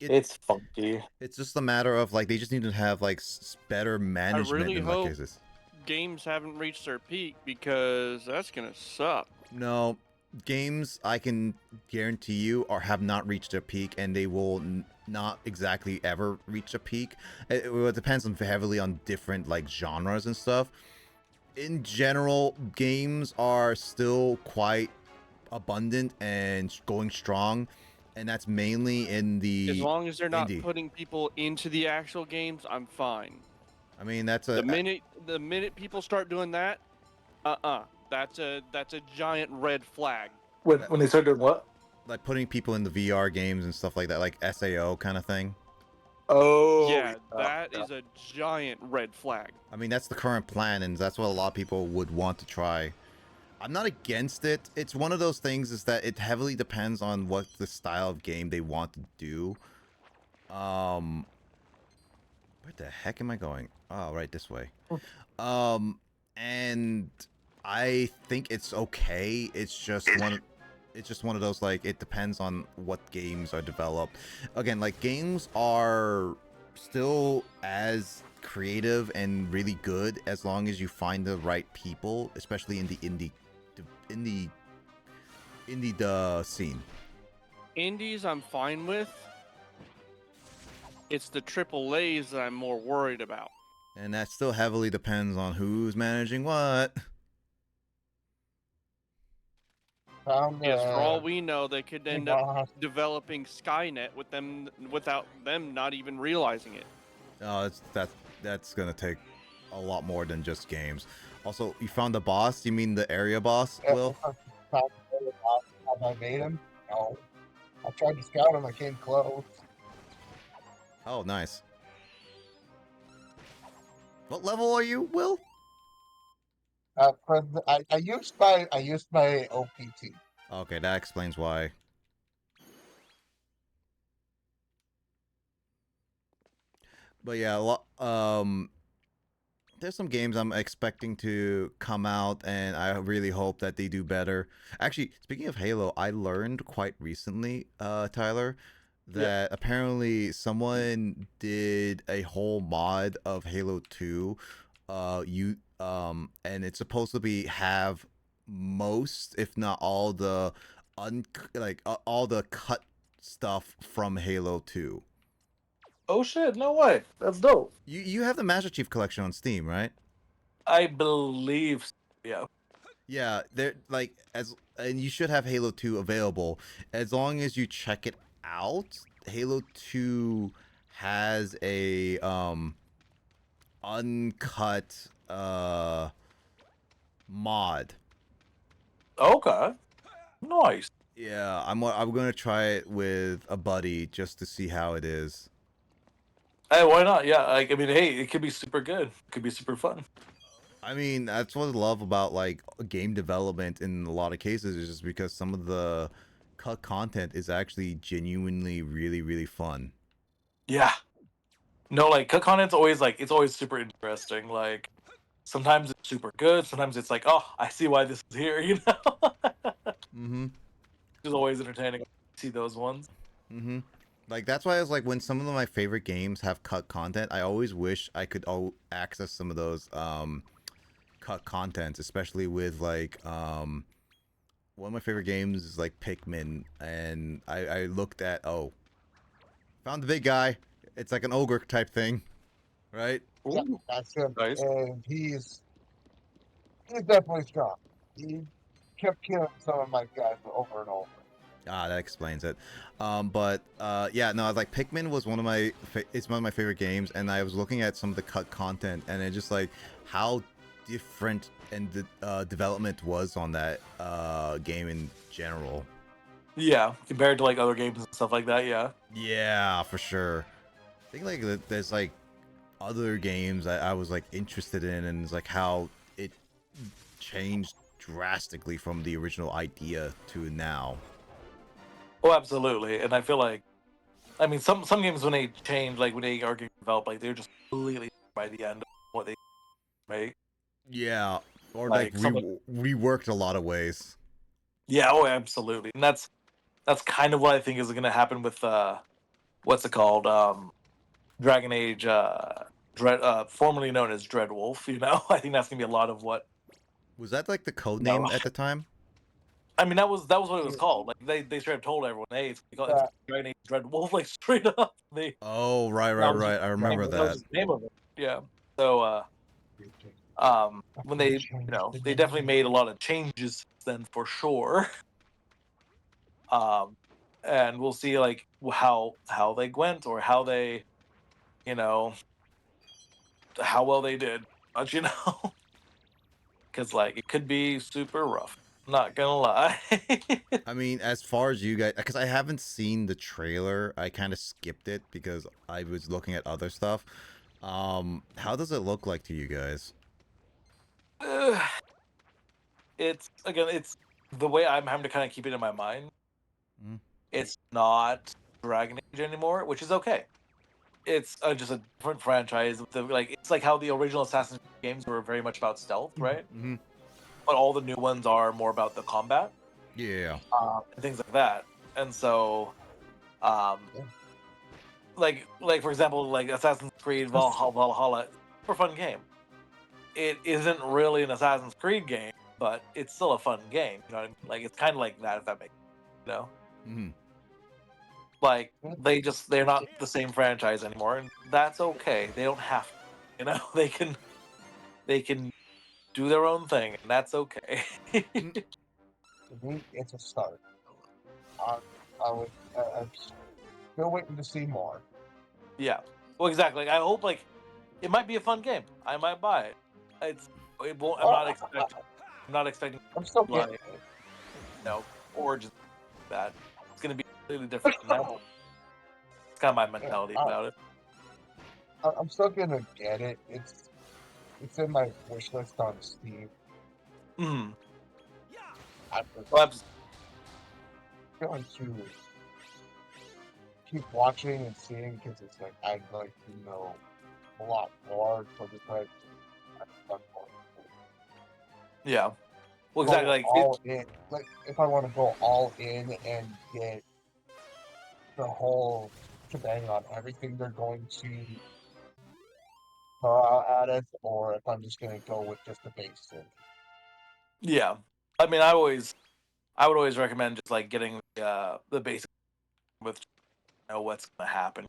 it's funky. it's just a matter of like they just need to have like better I management really in like hope cases. games haven't reached their peak because that's gonna suck. No, games I can guarantee you are have not reached their peak, and they will not exactly ever reach a peak. It depends on heavily on different like genres and stuff. In general, games are still quite abundant and going strong, and that's mainly in As the long as they're not indie. putting people into the actual games, I'm fine. I mean, that's The minute people start doing that, that's a giant red flag. When they start doing what? like putting people in the VR games and stuff like that, like SAO kind of thing. Oh, Yeah, that is a giant red flag. I mean, that's the current plan, and that's what a lot of people would want to try. I'm not against it. It's one of those things is that it heavily depends on what the style of game they want to do. Um, where the heck am I going? Oh, right, this way. Um, and I think it's okay. It's just one of those, like, it depends on what games are developed. Again, like, games are still as creative and really good as long as you find the right people, especially in the indie scene. Indies, I'm fine with. It's the triple A's that I'm more worried about. And that still heavily depends on who's managing what. Because for all we know, they could end up boss. developing Skynet without them not even realizing it. Oh, that's gonna take a lot more than just games. Also, you found the boss? You mean the area boss, Will? Have I made him? No. I tried to scout him. I came close. Oh, nice. What level are you, Will? I used my OPT. Okay, that explains why. But yeah, there's some games I'm expecting to come out, and I really hope that they do better. Actually, speaking of Halo, I learned quite recently, Tyler, that apparently someone did a whole mod of Halo 2, and it's supposed to be have most, if not all, the all the cut stuff from Halo 2. Oh shit! No way. That's dope. You have the Master Chief Collection on Steam, right? I believe. So, yeah. Yeah, and you should have Halo 2 available as long as you check it out. Halo 2 has a uncut mod. Okay. Nice. Yeah, I'm going to try it with a buddy just to see how it is. Hey, why not? Yeah. Like, I mean, hey, it could be super good. It could be super fun. I mean, that's what I love about like game development in a lot of cases is just because some of the cut content is actually genuinely really fun. Yeah. No, like cut content's always like it's always super interesting. Like sometimes it's super good. Sometimes it's like, oh, I see why this is here. You know. Mm-hmm. It's always entertaining to see those ones. Mm-hmm. Like that's why I was like when some of my favorite games have cut content, I always wish I could access some of those cut contents, especially with like one of my favorite games is like Pikmin, and I looked at found the big guy. It's like an ogre type thing, right? Yeah, Ooh, that's him. nice. And he's definitely strong. He kept killing some of my guys over and over. Ah, that explains it. Yeah, no, like Pikmin was it's one of my favorite games, and I was looking at some of the cut content, and it just like how different and the development was on that game in general. Yeah, compared to like other games and stuff like that. Yeah. Yeah, for sure. I think like there's like other games I was like interested in, and it's like how it changed drastically from the original idea to now. Oh, absolutely. And I feel like, I mean, some games when they change, like when they are getting developed, like they're just completely by the end of what they make. Yeah, or like Like some, reworked a lot of ways. yeah, oh, absolutely. And that's kind of what I think is going to happen with what's it called, Dragon Age, formerly known as Dreadwolf. You know, I think that's going to be a lot of what. Was that like the code No, name at the time? I mean that was what it was called. Like they straight up told everyone, hey, it's Dragon Age Dreadwolf, like straight up. They Oh, right, that right, was just right. I the name, remember that was that. just the name of it. Yeah. So when they they definitely made a lot of changes then for sure. um and we'll see like how they went or how they you know how well they did, but because like it could be super rough, not gonna lie. I mean, as far as you guys, because I haven't seen the trailer, I kind of skipped it because I was looking at other stuff. How does it look like to you guys? It's again it's the way I'm having to kind of keep it in my mind. Mm. It's not Dragon Age anymore, which is okay. It's just a different franchise. Like it's like how the original Assassin's Creed games were very much about stealth, right? Mm-hmm. But all the new ones are more about the combat, Yeah. and things like that. And so, um, for example, like Assassin's Creed Valhalla, super fun game. It isn't really an Assassin's Creed game, but it's still a fun game. You know what I mean? Like it's kind of like that, if that makes you know. Mm-hmm. Like they're not the same franchise anymore, and that's okay. They don't have to, you know. They can do their own thing, and that's okay. To me, it's a start. I, I'm still waiting to see more. Yeah. Well, exactly. Like, I hope like it might be a fun game. I might buy it. It won't. I'm not expecting I'm still like getting it. Origins that. It's gonna be completely different. And it's kind of my Yeah, mentality about it. I'm still gonna get it. It's in my wish list on Steam. Mm. I'm just Well, going to keep watching and seeing because it's like I'd like to know a lot more. So just like I'm yeah. Well, going exactly. Like all in. Like if I want to go all in and get the whole shebang on everything they're going to throw out at it, or if I'm just gonna go with just the basic. yeah. I mean, I would always recommend just like getting the basic with what's gonna happen.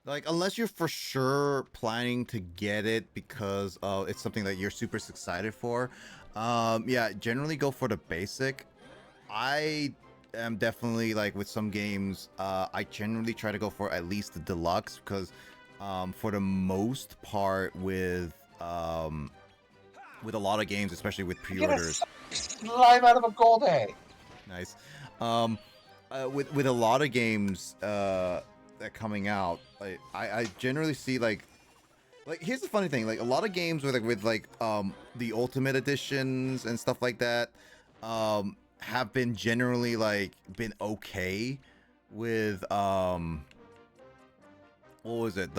Like, unless you're for sure planning to get it because it's something that you're super excited for, yeah, generally go for the basic. I am definitely like with some games, I generally try to go for at least the deluxe because, for the most part, with a lot of games, especially with Get a pre-orders, slime out of a gold egg. nice. Um, with a lot of games that coming out, I generally see like here's the funny thing, like a lot of games with the ultimate editions and stuff like that have been generally like been okay with what was it,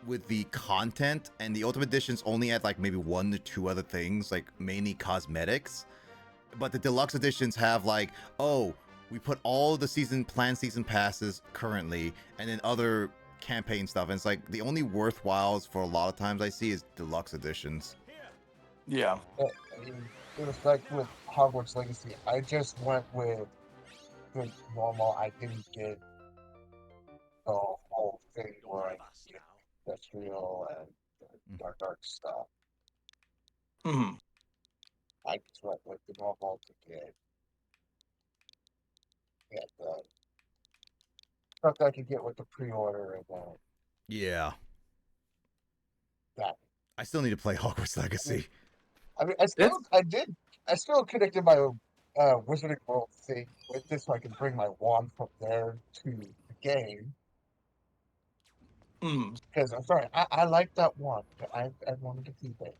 with the content, and the ultimate editions only had like maybe one or two other things, like mainly cosmetics. But the deluxe editions have like, oh, we put all the planned season passes currently, and then other campaign stuff. And it's like the only worthwhiles for a lot of times I see is deluxe editions. Yeah. I mean, it was like with Hogwarts Legacy. I just went with the normal. I didn't get the whole thing where I get industrial and dark stuff. Mm. I just went with the normal to get the stuff that I could get with the pre-order and Yeah, that. I still need to play Hogwarts I mean, Legacy. It's I still connected my Wizarding World thing with this so I can bring my wand from there to the game. mm. Because I'm sorry, I like that wand. I wanted to keep it.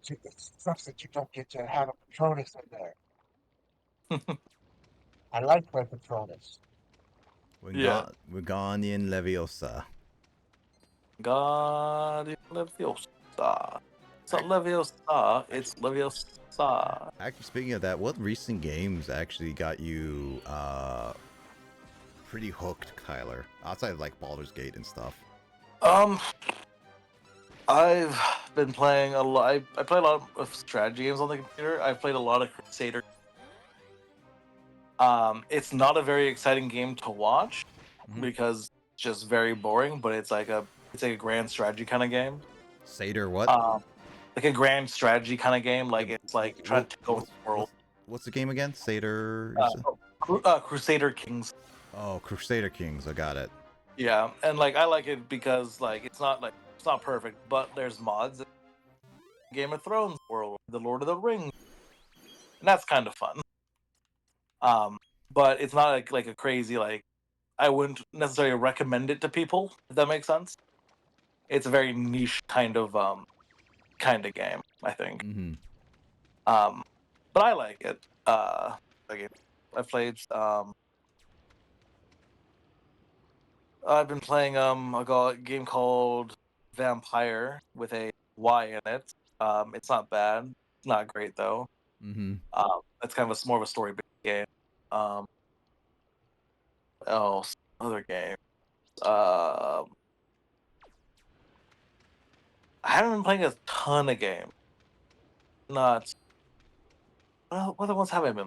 It sucks that you don't get to have a Patronus in there. I like my Patronus. Yeah. Wingardium Leviosa. God Leviosa. It's not Leviosa, it's Leviosa. Actually, speaking of that, what recent games actually got you pretty hooked, Tyler? Outside of like Baldur's Gate and stuff. Um, I've been playing a lot. I play a lot of strategy games on the computer. I've played a lot of Crusader. It's not a very exciting game to watch Mhm. because it's just very boring. But it's like a grand strategy kind of game. Seder, what? Like a grand strategy kind of game. Like it's like trying to take over the world. What's the game again? Seder. You said? Crusader Kings. Oh, Crusader Kings. I got it. Yeah, and like I like it because like it's not perfect, but there's mods. Game of Thrones world, the Lord of the Rings, and that's kind of fun. But it's not like a crazy like I wouldn't necessarily recommend it to people if that makes sense. It's a very niche kind of game, I think. Mm-hmm. But I like it. Like I played I've been playing a game called Vampire with a Y in it. It's not bad. It's not great though. Mm-hmm. It's kind of more of a story based game. Um, what else? Other game. I haven't been playing a ton of games. Not. Well, what other ones have I been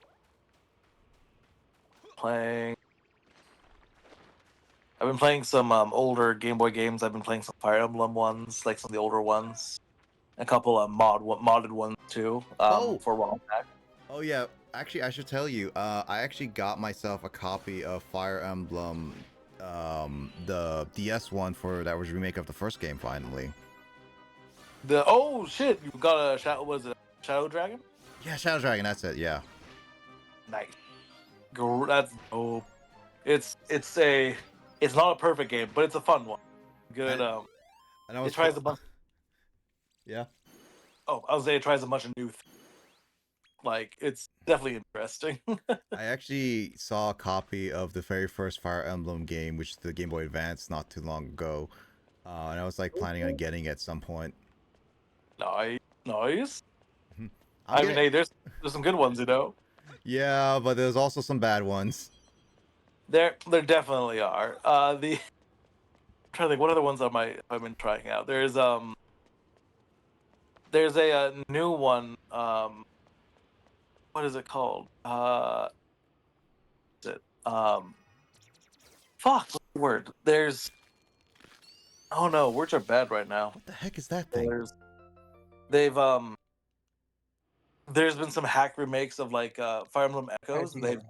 playing? I've been playing some older Game Boy games. I've been playing some Fire Emblem ones, like some of the older ones. A couple of modded ones too. Oh, For a while back. oh yeah. Actually, I should tell you. I actually got myself a copy of Fire Emblem, the DS one for that was a remake of the first game. Finally. Oh shit! You got a shadow? Was it Shadow Dragon? Yeah, Shadow Dragon. That's it. Yeah. Nice. That's dope. It's not a perfect game, but it's a fun one. Good. And I It was. tries a bunch. Yeah. Oh, I was saying it tries a bunch of new things. Like it's definitely interesting. I actually saw a copy of the very first Fire Emblem game, which is the Game Boy Advance, not too long ago, and I was like planning on getting it at some point. Nice, nice. I'll I get mean, it. hey, there's some good ones, you know. Yeah, but there's also some bad ones. There definitely are. I'm trying to think what other ones I've been trying out. There's a new one. What is it called? Is it fuck what's the word? There's oh no, words are bad right now. What the heck is that thing? They've there's been some hack remakes of like Fire Emblem Echoes. They've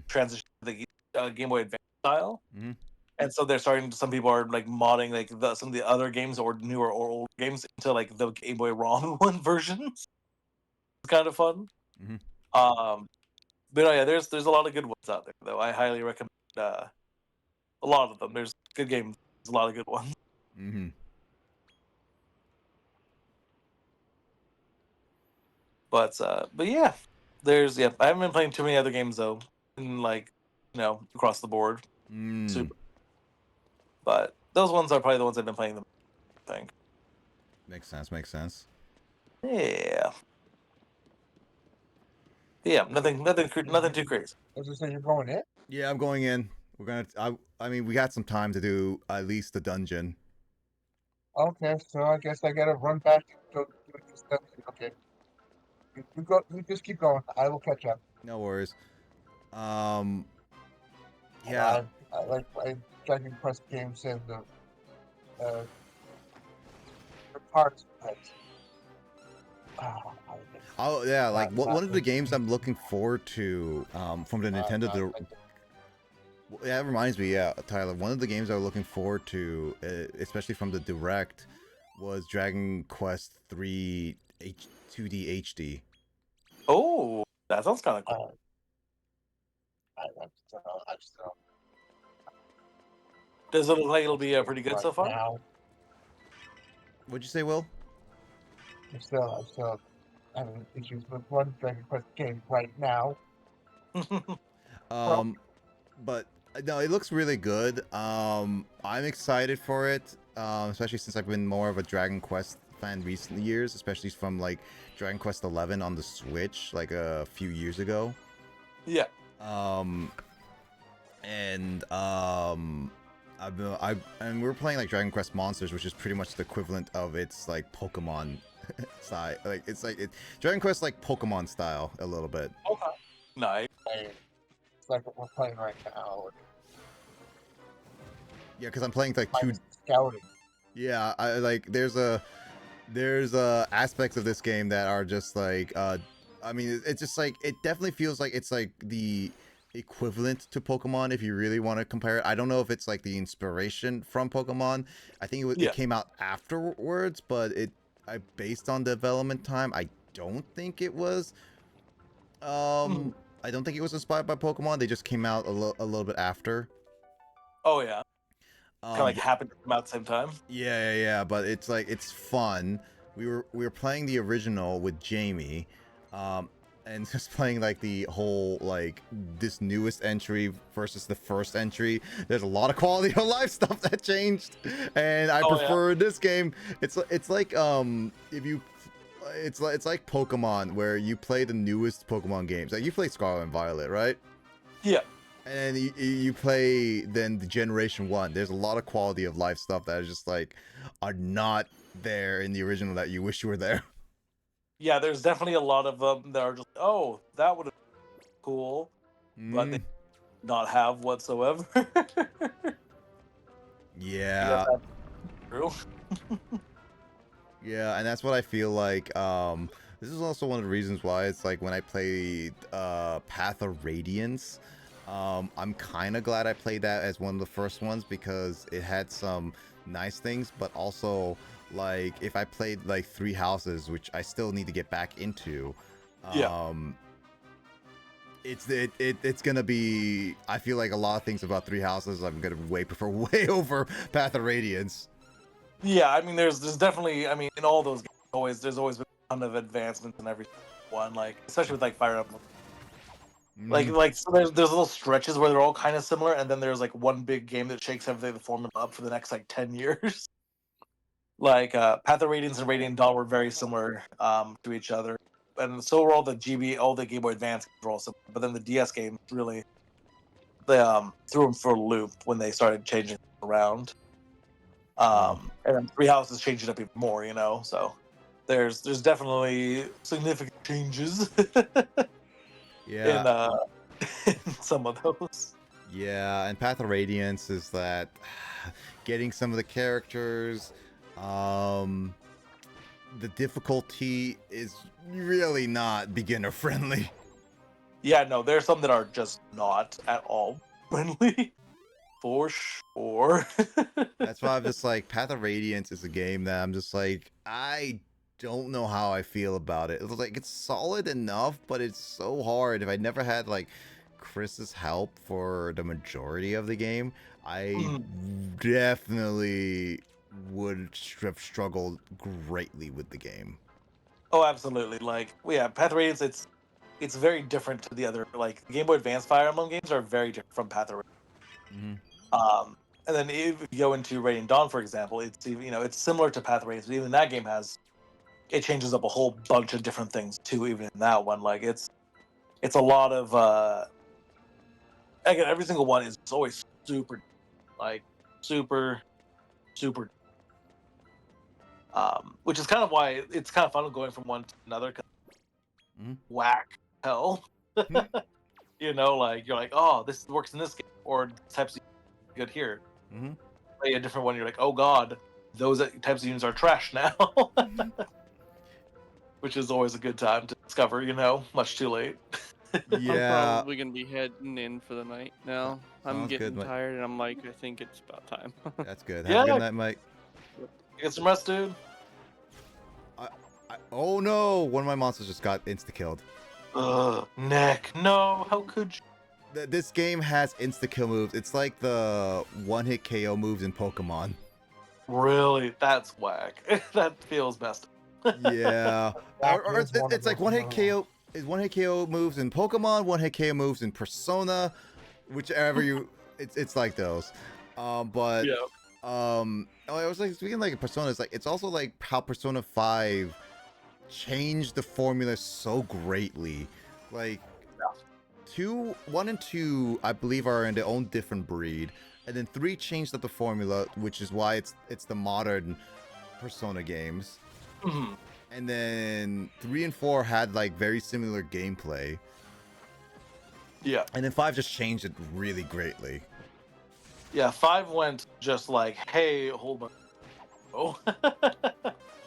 transitioned to the Game Boy Advance style. Mhm. And so they're starting to, some people are like modding like some of the other games or newer or old games into like the Game Boy ROM one versions. It's kind of fun. Mhm. But oh yeah, there's a lot of good ones out there though. I highly recommend a lot of them. There's good games. There's a lot of good ones. Mhm. But yeah, I haven't been playing too many other games though, in like across the board. Mm. Super. But those ones are probably the ones I've been playing the most, I think. Makes sense. Makes sense. Yeah. Yeah, nothing too crazy. As I say, you're going in? Yeah, I'm going in. We're gonna. I mean, we got some time to do at least the dungeon. Okay, so I guess I gotta run back and go do this stuff. Okay, you go. You just keep going. I will catch up. No worries. Um. And Yeah. I like my Dragon Quest games and the parts. But, I guess Oh yeah. Like one of the games I'm interesting. looking forward to. From the Nintendo. Yeah, that reminds me. Yeah, Tyler. One of the games I was looking forward to, especially from the Direct, was Dragon Quest 3 2D HD. Oh, that sounds kind of cool. I still Does it look like it'll be pretty good right so far? now. What'd you say, Will? I'm still having issues with one Dragon Quest game right now. Well, But no, it looks really good. I'm excited for it, especially since I've been more of a Dragon Quest fan recent years, especially from like Dragon Quest 11 on the Switch, like a few years ago. Yeah. And and we're playing like Dragon Quest Monsters, which is pretty much the equivalent of its like Pokemon style. Like it's Dragon Quest like Pokemon style a little bit. Okay. Nice. it's like what we're playing right now. Yeah, because I'm playing like two. Minus scouting. Yeah, I like there's aspects of this game that are just like I mean it's just like it definitely feels like it's like the equivalent to Pokemon if you really want to compare it. I don't know if it's like the inspiration from Pokemon. I think it came out afterwards, but based on development time, I don't think it was I don't think it was inspired by Pokemon. They just came out a little bit after. Oh yeah. Kind of like But- happened to come out at the same time. Yeah. But it's like it's fun. We were playing the original with Jamie, and just playing like the whole like this newest entry versus the first entry. There's a lot of quality of life stuff that changed, and I prefer this game. It's like if you. It's like Pokemon, where you play the newest Pokemon games. Like you played Scarlet and Violet, right? Yeah. And then you play then the Generation 1. There's a lot of quality of life stuff that is just like are not there in the original that you wish you were there. Yeah, there's definitely a lot of them that are just, oh, that would have been cool, but they Mm, not have whatsoever. Yes, yeah. that's true. Yeah, and that's what I feel like. This is also one of the reasons why it's like when I played Path of Radiance, I'm kind of glad I played that as one of the first ones because it had some nice things, but also like if I played like Three Houses, which I still need to get back into, Yeah. um, it's gonna be. I feel like a lot of things about Three Houses I'm gonna way prefer way over Path of Radiance. Yeah, I mean, there's definitely, I mean, in all those games, there's always been a ton of advancements in every one, like especially with like Fire Emblem. Mhm. Like so there's little stretches where they're all kind of similar, and then there's like one big game that shakes everything the formula up for the next like 10 years. Like Path of Radiance and Radiant Dawn were very similar to each other, and so were all the all the Game Boy Advance games were all similar. But then the DS games really they threw them for a loop when they started changing around. Oh, And then Three Houses changed it up even more, you know. So there's definitely significant changes yeah. in in some of those. Yeah, and Path of Radiance is that getting some of the characters, um, the difficulty is really not beginner friendly. Yeah, no, there's some that are just not at all friendly, for sure. That's why I'm just like, Path of Radiance is a game that I'm just like, I don't know how I feel about it. It's like, it's solid enough, but it's so hard. If I never had like Chris's help for the majority of the game, I Mhm. definitely would have struggled greatly with the game. Oh, absolutely. Like, well, yeah, Path of Radiance, it's very different to the other. Like, Game Boy Advance Fire Emblem games are very different from Path of Radiance. Hmm. And then if you go into Radiant Dawn, for example, it's even, it's similar to Path of Radiance, but even that game has it changes up a whole bunch of different things too. Even in that one, like it's a lot of again, every single one is always super like super super which is kind of why it's kind of fun going from one to another. 'Cause Hmm. whack hell, you know, like you're like, oh, this works in this game, or this types of good here. Hmm. Play a different one, you're like, oh god, those types of units are trash now. Which is always a good time to discover, much too late. I'm Yeah, probably gonna be heading in for the night now. I'm sounds good, getting Mike. tired, and I'm like, I think it's about time. That's good. Have a good Yeah, night, Mike. get some rest, dude. I, oh no, one of my monsters just got insta killed. Ugh, neck. No, how could you? This game has insta kill moves. It's like the one hit KO moves in Pokemon. Really? That's whack. That feels messed up. Yeah, That or is one of it's like those. one hit KO is one hit KO moves in Pokemon, one hit KO moves in Persona, whichever you. It's like those. But Yeah. oh, I was like speaking like Persona. It's like it's also like how Persona 5 changed the formula so greatly. Like one and two, I believe, are in their own different breed, and then three changed up the formula, which is why it's the modern Persona games. Mhm. And then 3 and 4 had like very similar gameplay, Yeah. and then 5 just changed it really greatly. Yeah. Five went just like, hey, hold on. Oh.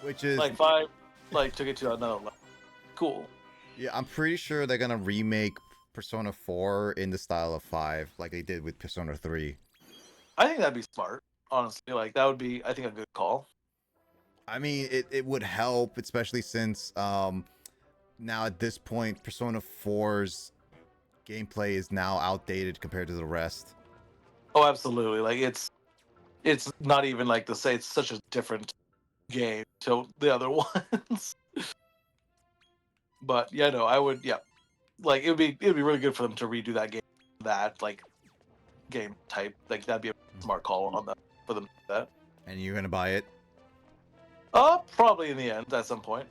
Which is, Like five, like took it to another level. Cool. yeah, I'm pretty sure they're gonna remake Persona 4 in the style of 5, like they did with Persona 3. I think that'd be smart. Honestly, like that would be, I think, a good call. I mean, it would help, especially since now at this point, Persona 4's gameplay is now outdated compared to the rest. Oh, absolutely. Like it's not even like to say it's such a different game to the other ones. But yeah, no, I would. Yeah, like it'd be really good for them to redo that game, that like game type. Like that'd be a smart call on that for them to do that. And you're gonna buy it? Probably in the end at some point.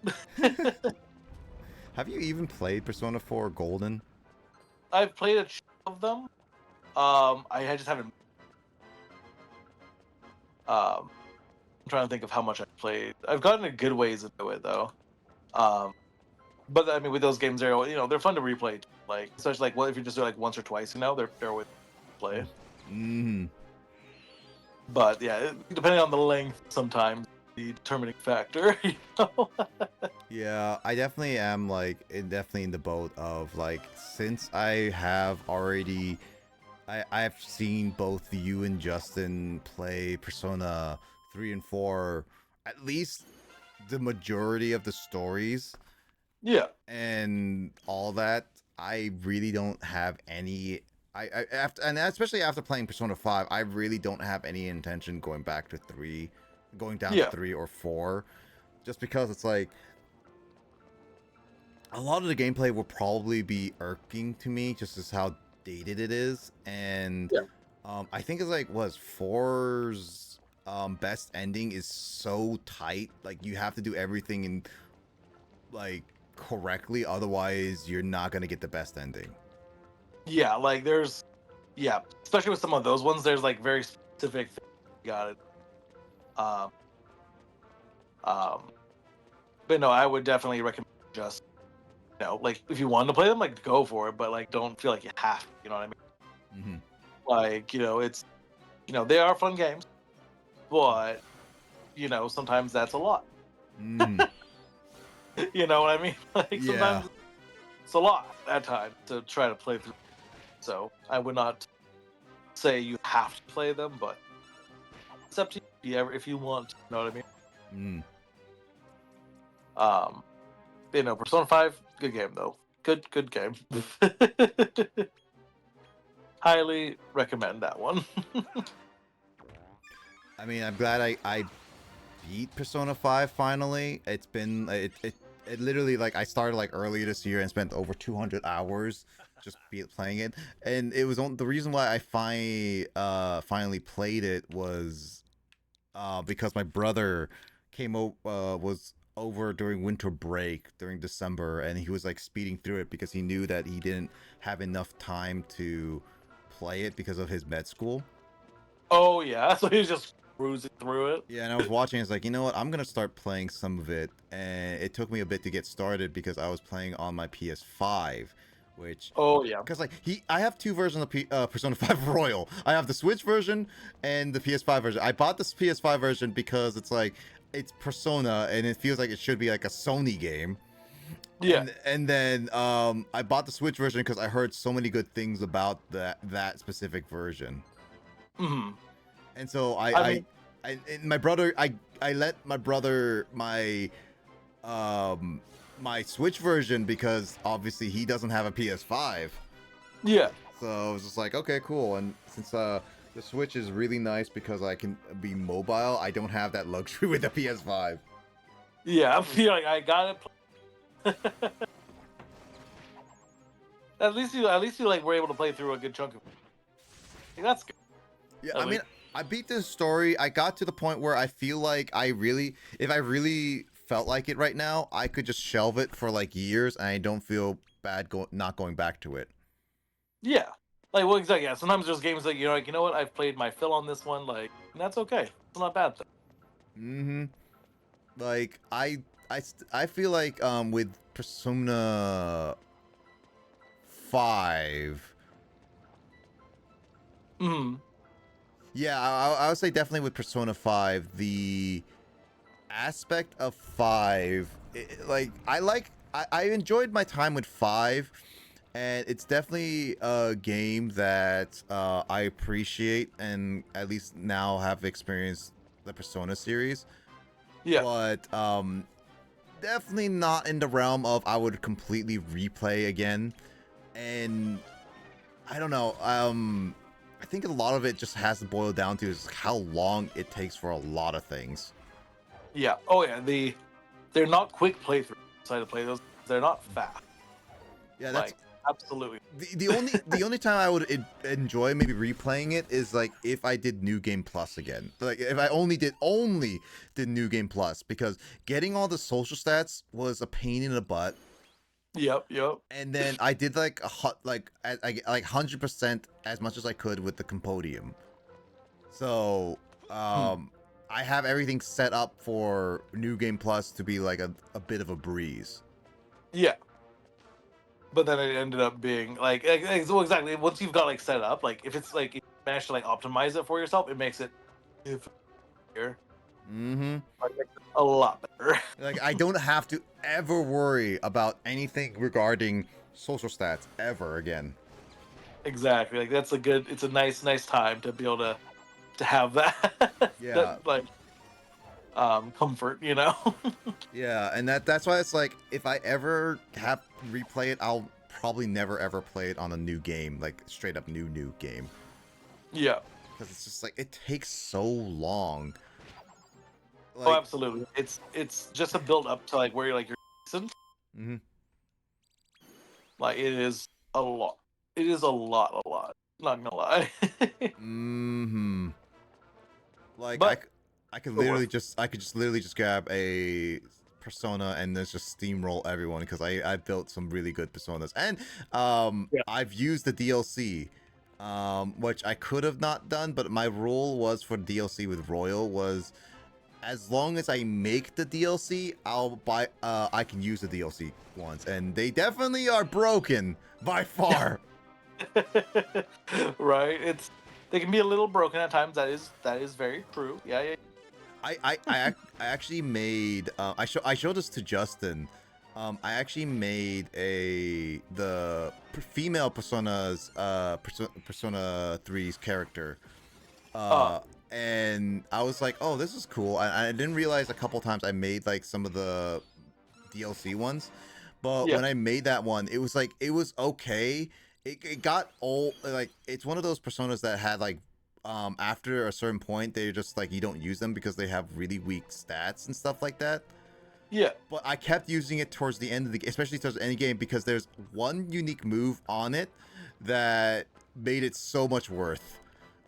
Have you even played Persona 4 Golden? I've played a chunk of them. I just haven't. I'm trying to think of how much I played. I've gotten a good ways into it though. Um, but I mean, with those games, they're fun to replay. Like, especially like, what if you just do it like once or twice? They're always play. Mm. But yeah, depending on the length, sometimes the determining factor. You know? Yeah, I definitely am definitely in the boat of like, since I have already I've seen both you and Justin play Persona 3 and 4, at least the majority of the stories Yeah. and all that. I really don't have any. I after, and especially after playing Persona 5, I really don't have any intention going back to 3, going down to Yeah. 3 or 4, just because it's like a lot of the gameplay will probably be irking to me, just as how dated it is. And Yeah. I think it's like, was 4's best ending is so tight, like you have to do everything in like correctly, otherwise you're not gonna get the best ending. Yeah, like especially with some of those ones, there's like very specific things you got it. Um, but no, I would definitely recommend just like if you want to play them, like go for it, but like don't feel like you have to. You know what I mean? Mm-hmm. Like it's they are fun games, but sometimes that's a lot. Mm-hmm. You know what I mean? Like Yeah. sometimes it's a lot at times to try to play through. So I would not say you have to play them, but it's up to you if you want. You know what I mean? Mm. Persona 5, good game though. Good game. Highly recommend that one. I mean, I'm glad I beat Persona 5 finally. It's been it literally, like, I started like earlier this year and spent over 200 hours just playing it. And it was the reason why I finally played it was because my brother was over during winter break during December, and he was like speeding through it because he knew that he didn't have enough time to play it because of his med school. Oh yeah, so he's just cruising through it. Yeah, and I was watching. It's like, you know what? I'm gonna start playing some of it, and it took me a bit to get started because I was playing on my PS5, which, Oh yeah. because like I have two versions of Persona 5 Royal. I have the Switch version and the PS5 version. I bought this PS5 version because it's like it's Persona, and it feels like it should be like a Sony game. Yeah. And then I bought the Switch version because I heard so many good things about that specific version. Hmm. And so I mean, and my brother, I let my brother my Switch version because obviously he doesn't have a PS5. yeah. So I was just like, okay, cool. And since the Switch is really nice because I can be mobile, I don't have that luxury with the PS5. Yeah, I feel like I got it. At least you like were able to play through a good chunk of it. Like, that's good. Yeah, At I mean, least. I beat this story. I got to the point where I feel like if I really felt like it right now, I could just shelve it for like years, and I don't feel bad not going back to it. Yeah. Like, well, exactly. Yeah. Sometimes there's games that like, you know what? I've played my fill on this one. Like, and that's okay. It's not a bad thing. Mm-hmm. Like I feel like with Persona 5. Hmm. Yeah, I would say definitely with Persona 5, the aspect of 5, I enjoyed my time with 5, and it's definitely a game that I appreciate, and at least now have experienced the Persona series. Yeah. But definitely not in the realm of I would completely replay again. And I don't know. I think a lot of it just has to boil down to is how long it takes for a lot of things. Yeah. Oh yeah. They're not quick playthroughs. Decided to play those. They're not fast. Yeah, that's Like, absolutely. the only time I would enjoy maybe replaying it is like if I did New Game Plus again. Like if I only did New Game Plus, because getting all the social stats was a pain in the butt. Yep, yep. And then I did like like 100% as much as I could with the Compodium. So I have everything set up for New Game Plus to be like a bit of a breeze. Yeah. But then it ended up being well, exactly. Once you've got like set up, like if it's like if you manage to like optimize it for yourself, it makes it here Mm-hmm. a lot better. Like I don't have to ever worry about anything regarding social stats ever again. Exactly. Like that's a good. It's a nice time to be able to have that. Yeah. that like comfort, you know. Yeah, and that's why it's like if I ever have to replay it, I'll probably never ever play it on a new game, like straight up new game. Yeah. Because it's just like it takes so long. Oh, Like, absolutely. It's just a build up to like where you're like you're decent. mm-hmm. Like it is a lot. It is a lot. Not gonna lie. Mm-hmm. Like But I could still literally worth just literally just grab a persona and then just steamroll everyone because I built some really good personas and Yeah. I've used the DLC which I could have not done, but my rule was for DLC with Royal was as long as I make the DLC, I'll buy I can use the DLC ones, and they definitely are broken by far. Right. They can be a little broken at times. That is very true. Yeah, yeah. I actually made I showed this to Justin. I actually made the female persona's Persona 3's character. And I was like, oh, this is cool. I didn't realize a couple times I made like some of the DLC ones, but Yeah. when I made that one, it was like it was okay. It got old. Like it's one of those personas that had like after a certain point they're just like you don't use them because they have really weak stats and stuff like that. Yeah. But I kept using it towards the end of the especially towards the end game because there's one unique move on it that made it so much worth.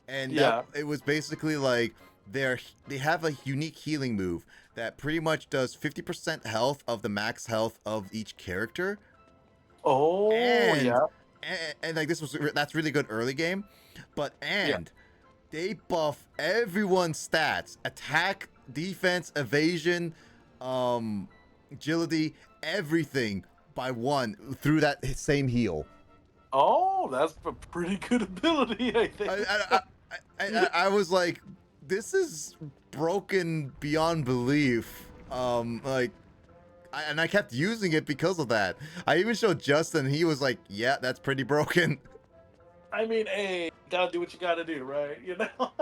And Yeah. it was basically like they have a unique healing move that pretty much does 50% health of the max health of each character. Oh, And, yeah. and like that's really good early game, but Yeah. they buff everyone's stats, attack, defense, evasion, agility, everything by 1 through that same heal. Oh, that's a pretty good ability, I think. I was like, this is broken beyond belief. And I kept using it because of that. I even showed Justin. He was like, yeah, that's pretty broken. I mean, hey, gotta do what you gotta do, right? You know.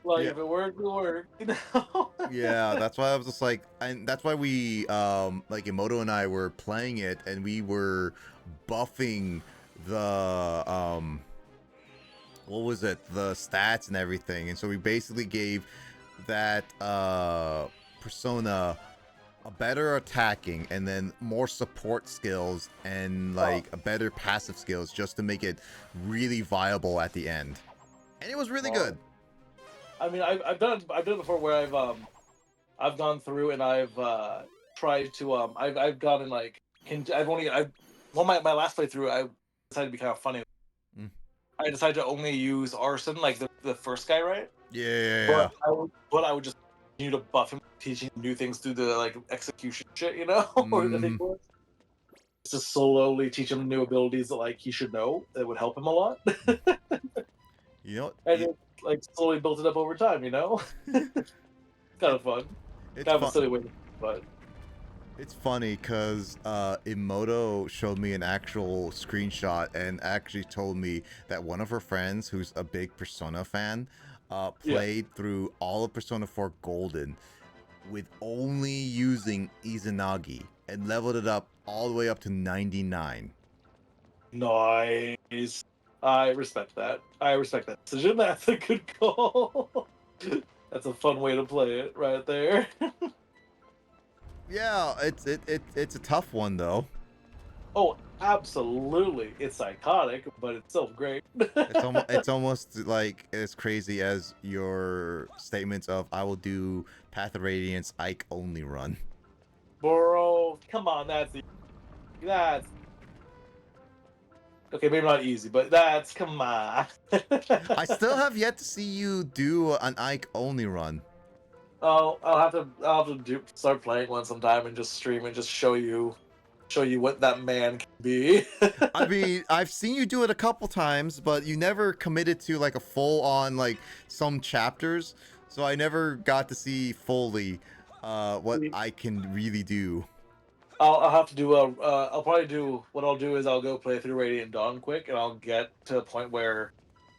Like Yeah. if it worked, it worked. You know. Yeah, that's why I was just like, and that's why we like Emoto and I were playing it, and we were buffing the what was it, the stats and everything, and so we basically gave that persona a better attacking and then more support skills and like a better passive skills just to make it really viable at the end, and it was really good. I mean, I've done it before where I've gone through and I've tried to I've gotten like my last playthrough I decided to be kind of funny. I decided to only use Arson, like the first guy, right? Yeah. But I would just continue to buff him, teaching him new things through the like execution shit, you know, or the thing was. Just slowly teach him new abilities that like he should know that would help him a lot. You know, And it like slowly built it up over time, you know. Kind of fun. It's Kind of fun. a silly way, but It's funny because Emoto showed me an actual screenshot and actually told me that one of her friends, who's a big Persona fan, played through all of Persona 4 Golden with only using Izanagi and leveled it up all the way up to 99. nice. I respect that. I respect that decision. That's a good call. That's a fun way to play it, right there. Yeah, it's a tough one though. Oh, absolutely. It's psychotic, but it's still great. It's almost like as crazy as your statements of I will do Path of Radiance Ike only run. Bro, come on, that's okay. Maybe not easy, but that's come on. I still have yet to see you do an Ike only run. Oh, I'll have to start playing one sometime and just stream and just show you what that man can be. I mean, I've seen you do it a couple times, but you never committed to like a full on like some chapters, so I never got to see fully what I can really do. I'll have to do I'll probably do what I'll do is I'll go play through Radiant Dawn quick, and I'll get to a point where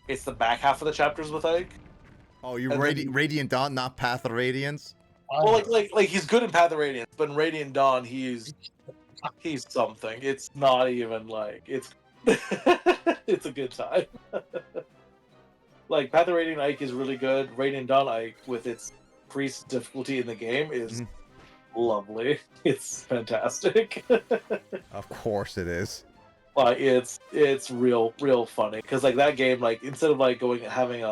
it's the back half of the chapters with Ike. Oh, you're And then- Radiant Dawn, not Path of Radiance? Well, like he's good in Path of Radiance, but in Radiant Dawn he's something. It's not even like it's it's a good time. Like Path of Radiant Ike is really good. Radiant Dawn Ike with its increased difficulty in the game is lovely. It's fantastic. Of course it is. Like it's real funny because like that game, like instead of like going having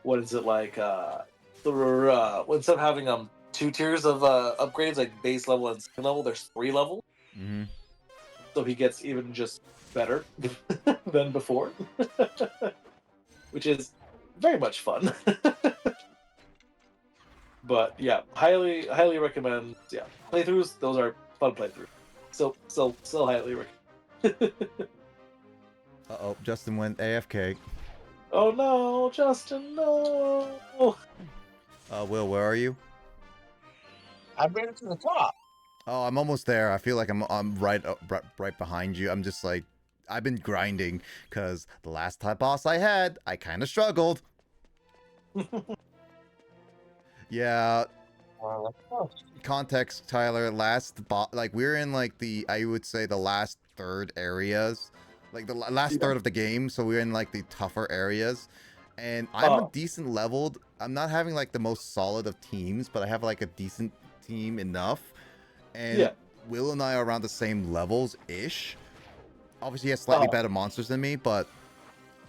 what is it like instead of having 2 tiers of upgrades like base level and second level, there's 3 levels. Mm-hmm. So he gets even just better than before, which is very much fun. But yeah, highly recommend. Yeah, playthroughs. Those are fun playthroughs. So highly recommend. Uh-oh, Justin went AFK. Oh no, Justin, no. Will, where are you? I've made it to the top. Oh, I'm almost there. I feel like I'm right behind you. I'm just like, I've been grinding because the last type boss I had, I kind of struggled. Yeah. Well, of course. Context, Tyler. Like we're in like I would say the last third areas, like the last third of the game. So we're in like the tougher areas, and I'm a decent leveled. I'm not having like the most solid of teams, but I have like a decent team enough. And Will and I are around the same levels ish. Obviously, he has slightly better monsters than me, but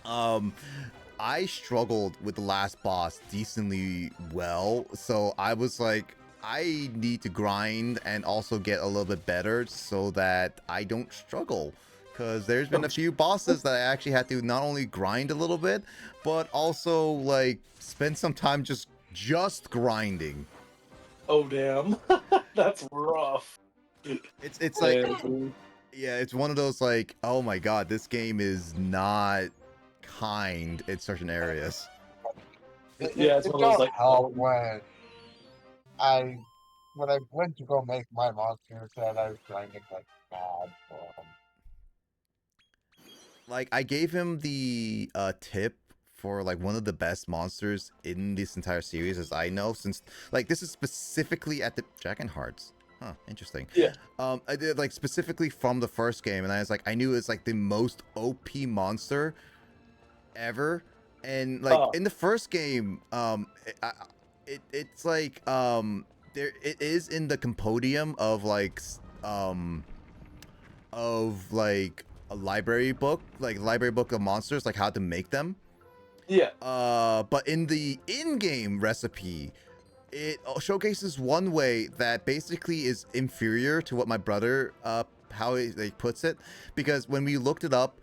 I struggled with the last boss decently well. So I was like, I need to grind and also get a little bit better so that I don't struggle. Because there's been a few bosses that I actually had to not only grind a little bit, but also like spend some time just grinding. Oh damn, that's rough. It's like, yeah, it's one of those like, oh my god, this game is not kind in certain areas. It's it one of those like help when I went to go make my monster that I was grinding like bad for him. Like I gave him the tip for like one of the best monsters in this entire series as I know, since like this is specifically at the Jack and Hearts. Huh, interesting. Yeah. I did like specifically from the first game, and I was like, I knew it's like the most OP monster ever, and like in the first game, it's like there it is in the compendium of like a library book of monsters, like how to make them. Yeah. But in the in-game recipe, it showcases one way that basically is inferior to what my brother how he like puts it, because when we looked it up,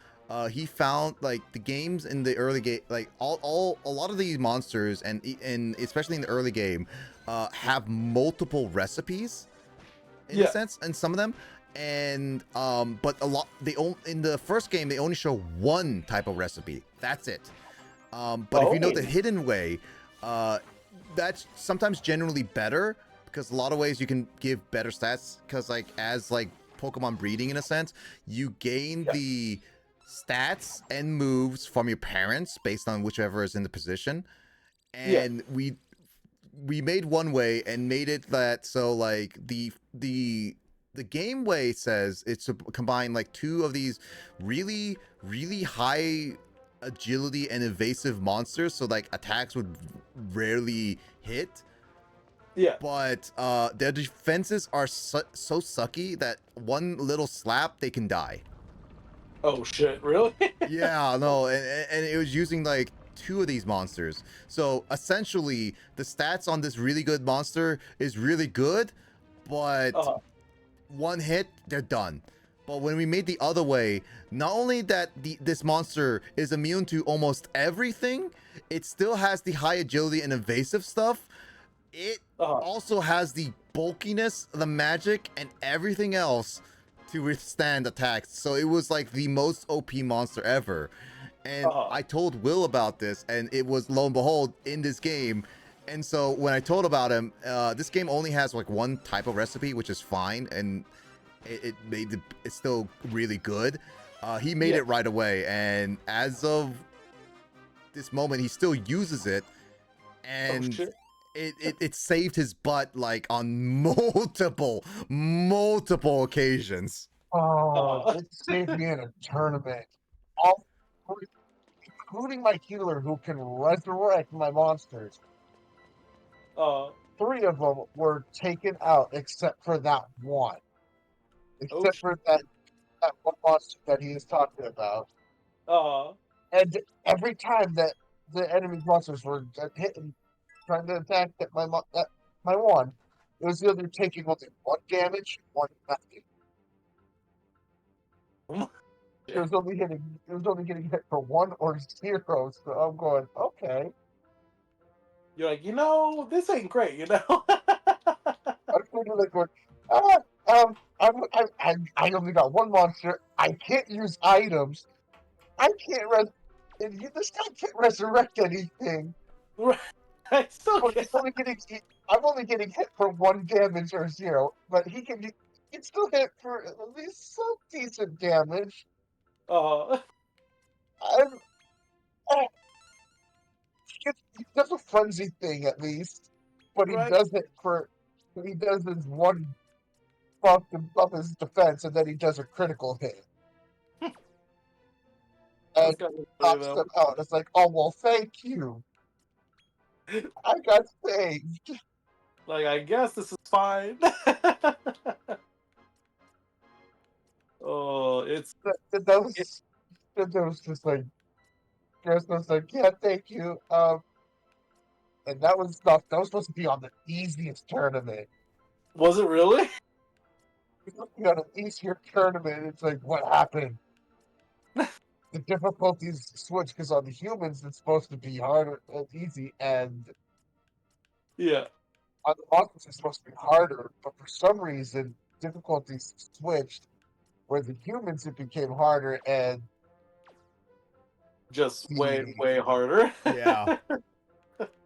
he found like the games in the early game, like a lot of these monsters and especially in the early game, have multiple recipes in a sense, and some of them. And but a lot in the first game they only show one type of recipe. That's it. But if you know the hidden way, that's sometimes generally better, because a lot of ways you can give better stats, because like as like Pokemon breeding in a sense, you gain the stats and moves from your parents based on whichever is in the position. And we made one way and made it that so like the game way says it's to combine like two of these really high agility and evasive monsters, so like attacks would rarely hit, but their defenses are so sucky that one little slap they can die. Oh shit, really? Yeah, no, and it was using like two of these monsters, so essentially the stats on this really good monster is really good, but one hit, they're done. But when we made the other way, not only that this monster is immune to almost everything, it still has the high agility and evasive stuff. It also has the bulkiness, the magic, and everything else to withstand attacks. So it was like the most OP monster ever. And I told Will about this, and it was, lo and behold, in this game. And so when I told about him, this game only has like one type of recipe, which is fine, and it's still really good. He made it right away, and as of this moment, he still uses it, and it saved his butt like on multiple occasions. Oh, it saved me in a tournament. All, including my healer who can resurrect my monsters. 3 of them were taken out except for that one. Except for that one monster that he is talking about. And every time that the enemy monsters were hitting, trying to attack my one, it was either taking only 1 damage, 1 nothing. It was only getting hit for 1 or 0. So I'm going, okay. You're like, this ain't great, I'm like going, I only got 1 monster. I can't use items. I can't this guy can't resurrect anything. I still can't. I'm only getting hit for 1 damage or 0, but he can still hit for at least some decent damage. I'm, he does a frenzy thing at least, but he does his one buff his defense, and then he does a critical hit. And knocks them out. It's like, oh well, thank you. I got saved. Like, I guess this is fine. That was just like, was like, yeah, thank you. And that was supposed to be on the easiest tournament. Was it really? It was supposed to be on an easier tournament. It's like, what happened? The difficulties switch because on the humans it's supposed to be harder and easy, and on the monsters it's supposed to be harder. But for some reason, difficulties switched. Where the humans it became harder, and just way harder. Yeah.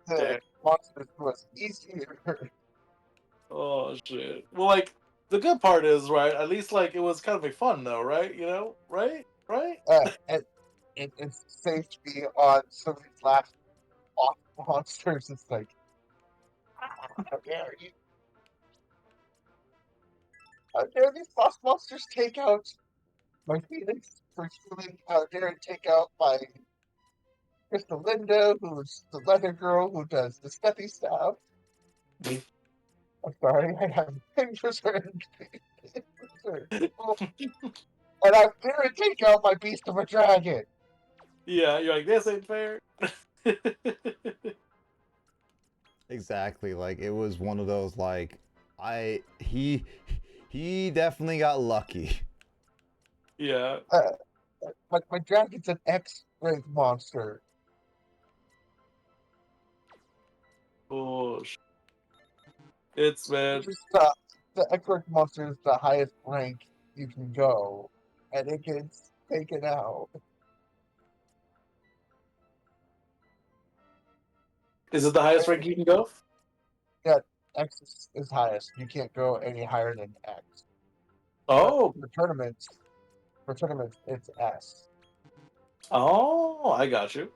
The monsters was easier. Oh shit! Well, like the good part is, right? At least like it was kind of fun though, right? Right? And it's safe to be on some of these last boss monsters. It's like, how dare you? How dare these boss monsters take out my Phoenix for healing? How dare it take out my Crystal Linda, who's the leather girl who does the steppy stuff? I'm sorry, I have things for certain. And I dare it take out my Beast of a Dragon. Yeah, you're like, this ain't fair. Exactly. Like, it was one of those, like, he definitely got lucky. Yeah. My dragon's an X-rank monster. Oh, it's man. The X-rank monster is the highest rank you can go, and it gets taken out. Is it the highest rank you can go? Yeah, X is highest. You can't go any higher than X. Oh. For tournaments, it's S. Oh, I got you.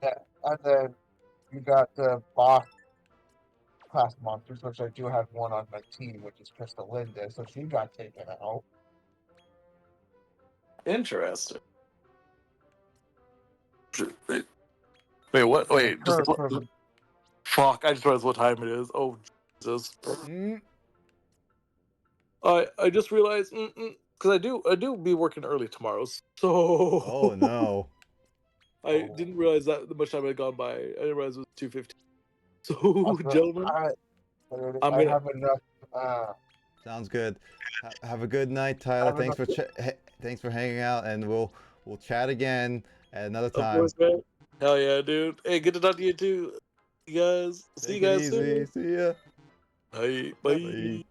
Yeah, and then you got the boss class monsters, which I do have one on my team, which is Crystal Linda, so she got taken out. Interesting. Wait, what? Wait, fuck! I just realized what time it is. Oh, Jesus! I just realized because I do be working early tomorrow. So. Oh no! I didn't realize that much time had gone by. I didn't realize it was 2:50. So, gentlemen, I have enough Sounds good. Have a good night, Tyler. Have a good- Thanks for hanging out, and we'll chat again at another Of time. course, man. Hell yeah, dude. Hey, good to talk to you too. You guys. See you Take it guys easy. soon. See ya. Bye. Bye. Bye.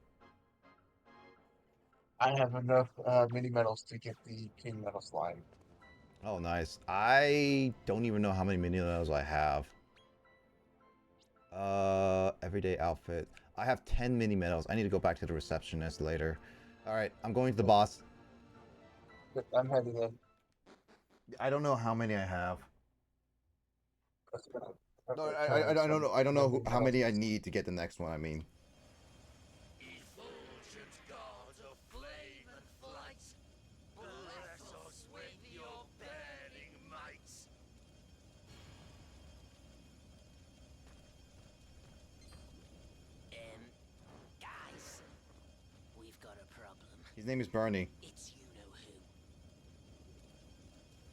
I have enough mini medals to get the king medal slime. Oh, nice. I don't even know how many mini medals I have. Everyday outfit. I have 10 mini medals. I need to go back to the receptionist later. All right, I'm going to the boss. I'm heading in. I don't know how many I have. That's gonna- No, that's I gonna don't know. I don't know mini how medals. many I need to get the next one. I mean, Effulgent god of flame and flight, bless us with your burning might. Guys, we've got a problem. his name is Bernie. It's you know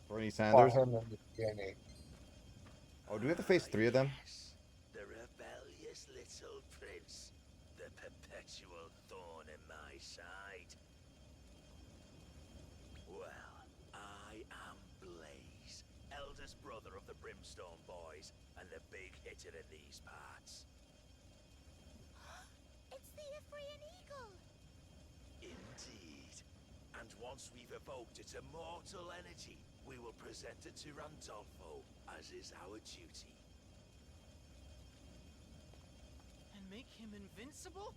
who. Bernie Fought Sanders. him in the beginning. Oh, do we have to face 3 of them? Yes, the rebellious little prince, the perpetual thorn in my side. Well, I am Blaze, eldest brother of the Brimstone Boys, and the big hitter in these parts. It's the Ephraim Eagle! Indeed. And once we've evoked its immortal energy, we will present it to Randolfo, as is our duty. And make him invincible?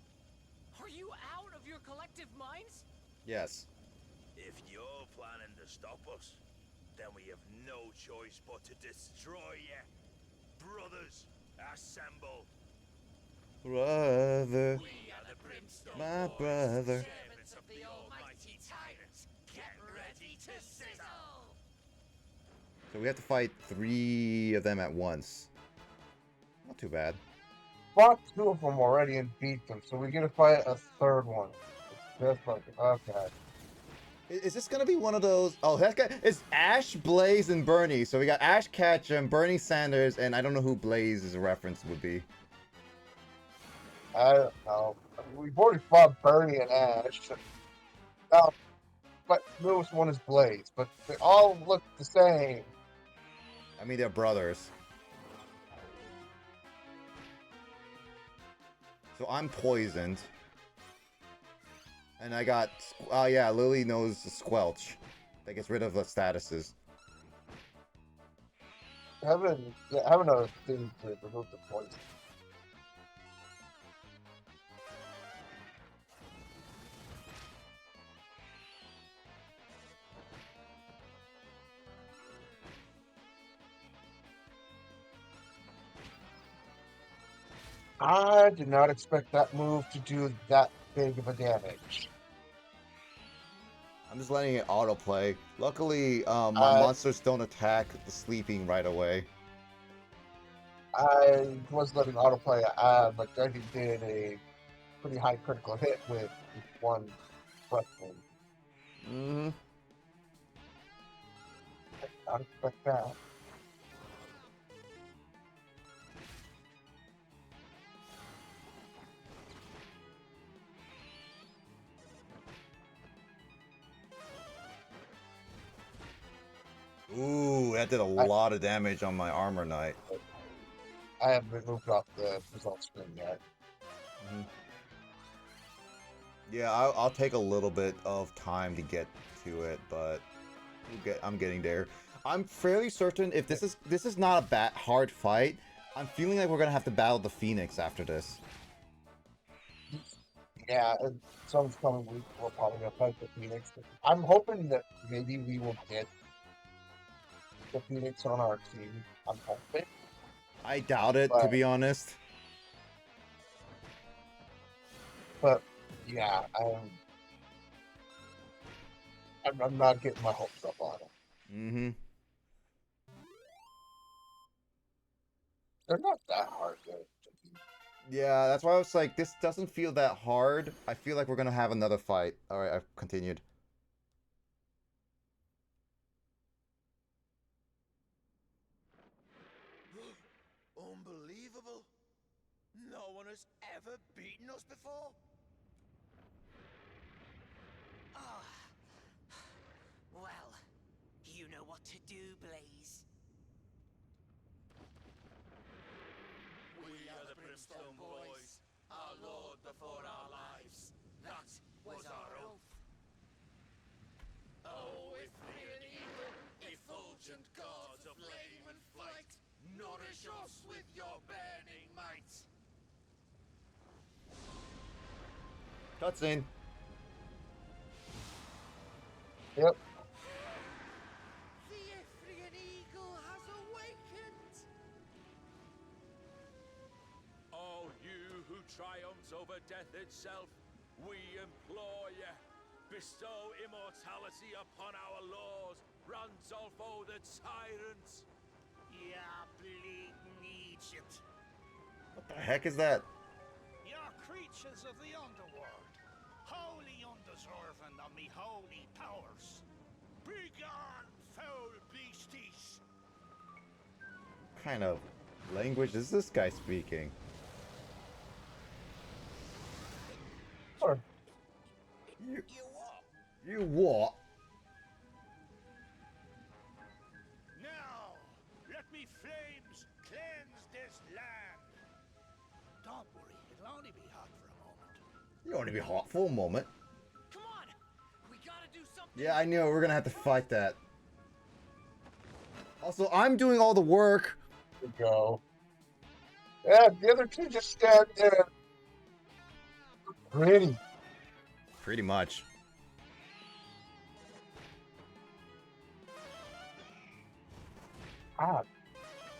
Are you out of your collective minds? Yes. If you're planning to stop us, then we have no choice but to destroy you. Brothers, assemble. Brother. We are the Brimstone My Boys, brother. servants of the almighty tyrants. Get ready to sizzle! So we have to fight 3 of them at once. Not too bad. Fought 2 of them already and beat them, so we're gonna fight a third one. It's just like, okay. Is this gonna be one of those? Oh, that guy is Ash, Blaze, and Bernie. So we got Ash Ketchum, Bernie Sanders, and I don't know who Blaze's reference would be. I don't know. We've already fought Bernie and Ash. But newest one is Blaze, but they all look the same. I mean, they're brothers. So I'm poisoned. And I got... Oh, yeah, Lily knows the Squelch. That gets rid of the statuses. I have another thing to remove the poison. I did not expect that move to do that big of a damage. I'm just letting it autoplay. Luckily, my Uh, monsters don't attack the sleeping right away. I was letting autoplay, but I did a pretty high critical hit with one question. Mm-hmm. I did not expect that. Ooh, that did a lot of damage on my armor knight. I haven't moved off the results screen yet. Mm-hmm. Yeah, I'll take a little bit of time to get to it, but I'm getting there. I'm fairly certain if this is not a hard fight, I'm feeling like we're gonna have to battle the Phoenix after this. Yeah, and some's coming week we're probably gonna fight the Phoenix. I'm hoping that maybe we will get the Phoenix on our team. I'm hoping. I doubt it, to be honest. But yeah, I'm not getting my hopes up on it. Mm-hmm. They're not that hard to beat. Yeah, that's why I was like, this doesn't feel that hard. I feel like we're gonna have another fight. Alright, I've continued. Unbelievable. No one has ever beaten us before. to do, Blaze? We are the Brimstone Boys, our lord before our lives. That was our oath. Oh, Ithrian Eagle, effulgent gods of flame and flight, nourish us with your burning might. Cutscene. Yep. The Ithrian Eagle has awakened! All you who triumphs over death itself, we implore ye, bestow immortality upon our laws, Ranzolfo the tyrant. Ya bleeding Egypt. What the heck is that? You're creatures of the underworld, wholly undeserving of me holy powers. Begone, foul beasties! What kind of language is this guy speaking? Sure. You what? you what? Now, let me flames cleanse this land. Don't worry, it'll only be hot for a moment. You want to be hot for a moment. Come on! We gotta do something! Yeah, I knew it. We're gonna have to fight that. Also, I'm doing all the work. There we go. Yeah, the other two just stand there. Pretty. Pretty much. Ah.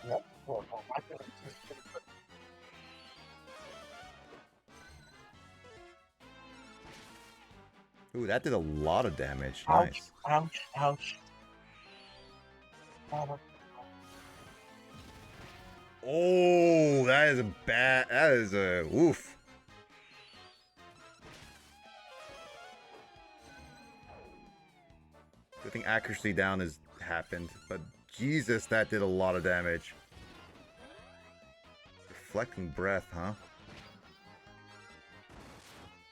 Yep. Oh, my goodness. Ooh, that did a lot of damage. Ouch. Nice. Ouch. Ouch. Oh, that is a bad. That is a oof. Good thing accuracy down has happened, but Jesus, that did a lot of damage. Reflecting breath, huh?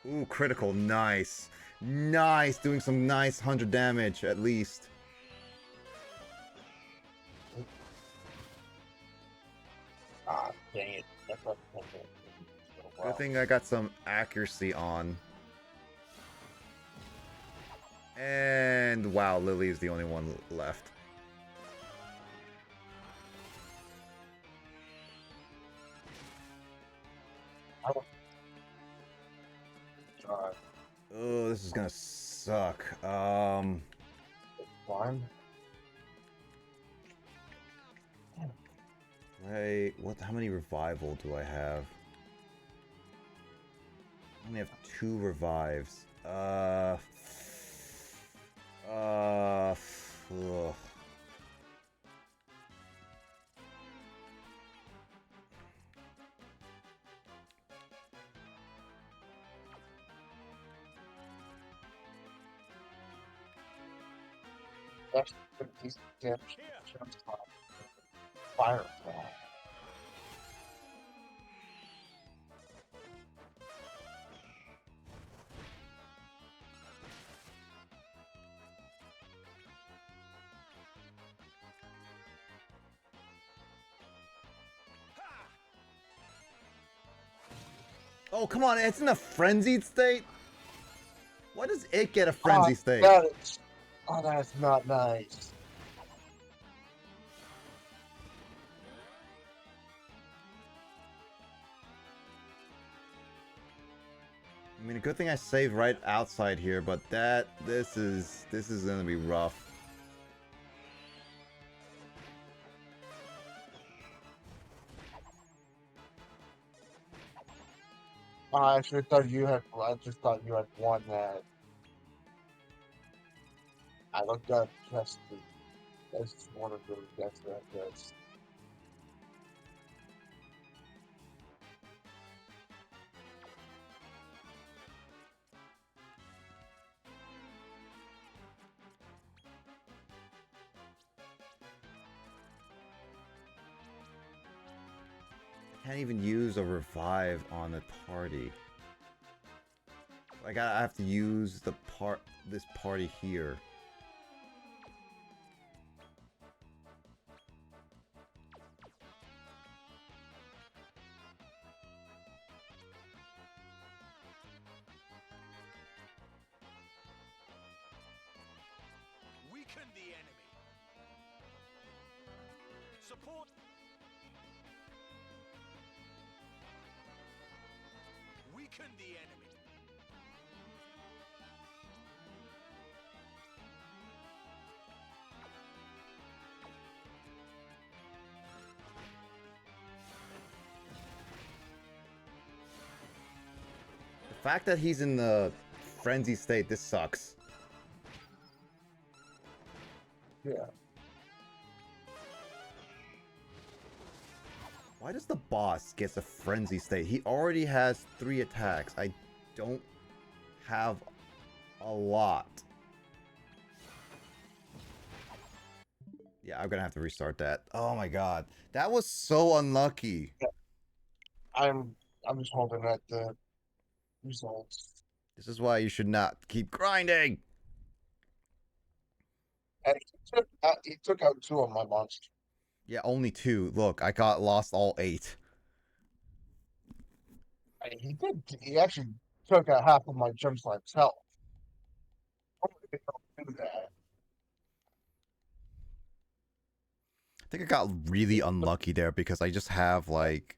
Ooh, critical, nice. Nice, doing some nice 100 damage at least. Ah, dang it. Good thing I got some accuracy on. And wow, Lily is the only one left. Oh, this is gonna suck. One. Right, what? How many revival do I have? I only have 2 revives. Ugh. That's a decent damage. Firefly. Oh, come on, it's in a frenzied state? Why does it get a frenzy state? That is, oh, that's not nice. I mean, a good thing I saved right outside here, but this is gonna be rough. I actually thought you had. I just thought you had won that. I looked up just that's one of the deaths that does. I can't even use a revive on the party. Like I have to use this party here. Weaken the enemy. Support. Weaken the enemy. The fact that he's in the frenzy state, this sucks. Yeah. Why does the boss get a frenzy state? He already has 3 attacks. I don't have a lot. Yeah, I'm gonna have to restart that. Oh my god. That was so unlucky. I'm just hoping at the results. This is why you should not keep grinding. And he took out 2 of my monsters. Yeah, only 2. Look, I got lost all 8. And he actually took out half of my gem slime's health. Hopefully they don't do that. I think I got really unlucky there because I just have like...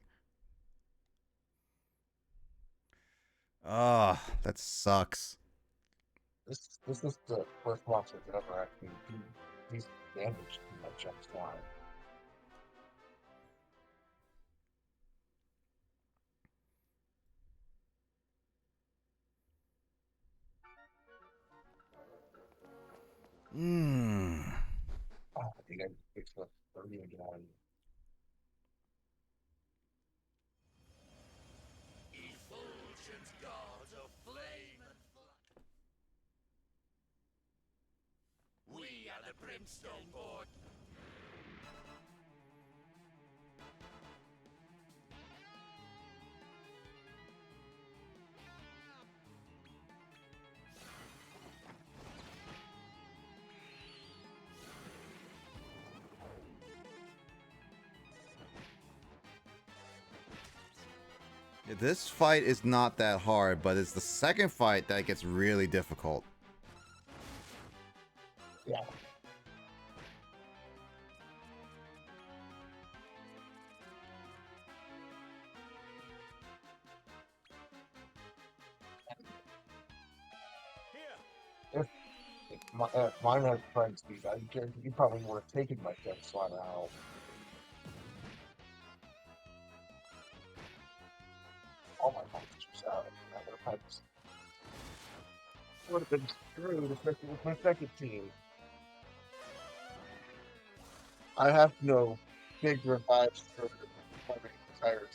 Ah, that sucks. This is the first monster that ever actually do decent damage to my gem slime. Mmm. I think I fixed the 30 again. Effulgent gods of flame and flood. We are the Brimstone Board. Yeah, this fight is not that hard, but it's the second fight that gets really difficult. Yeah. Here. If mine had friends, I guarantee you probably would have taken my gem slime out. All my monsters out. I would have been screwed, especially with my second team. I have no big revives for my entire team.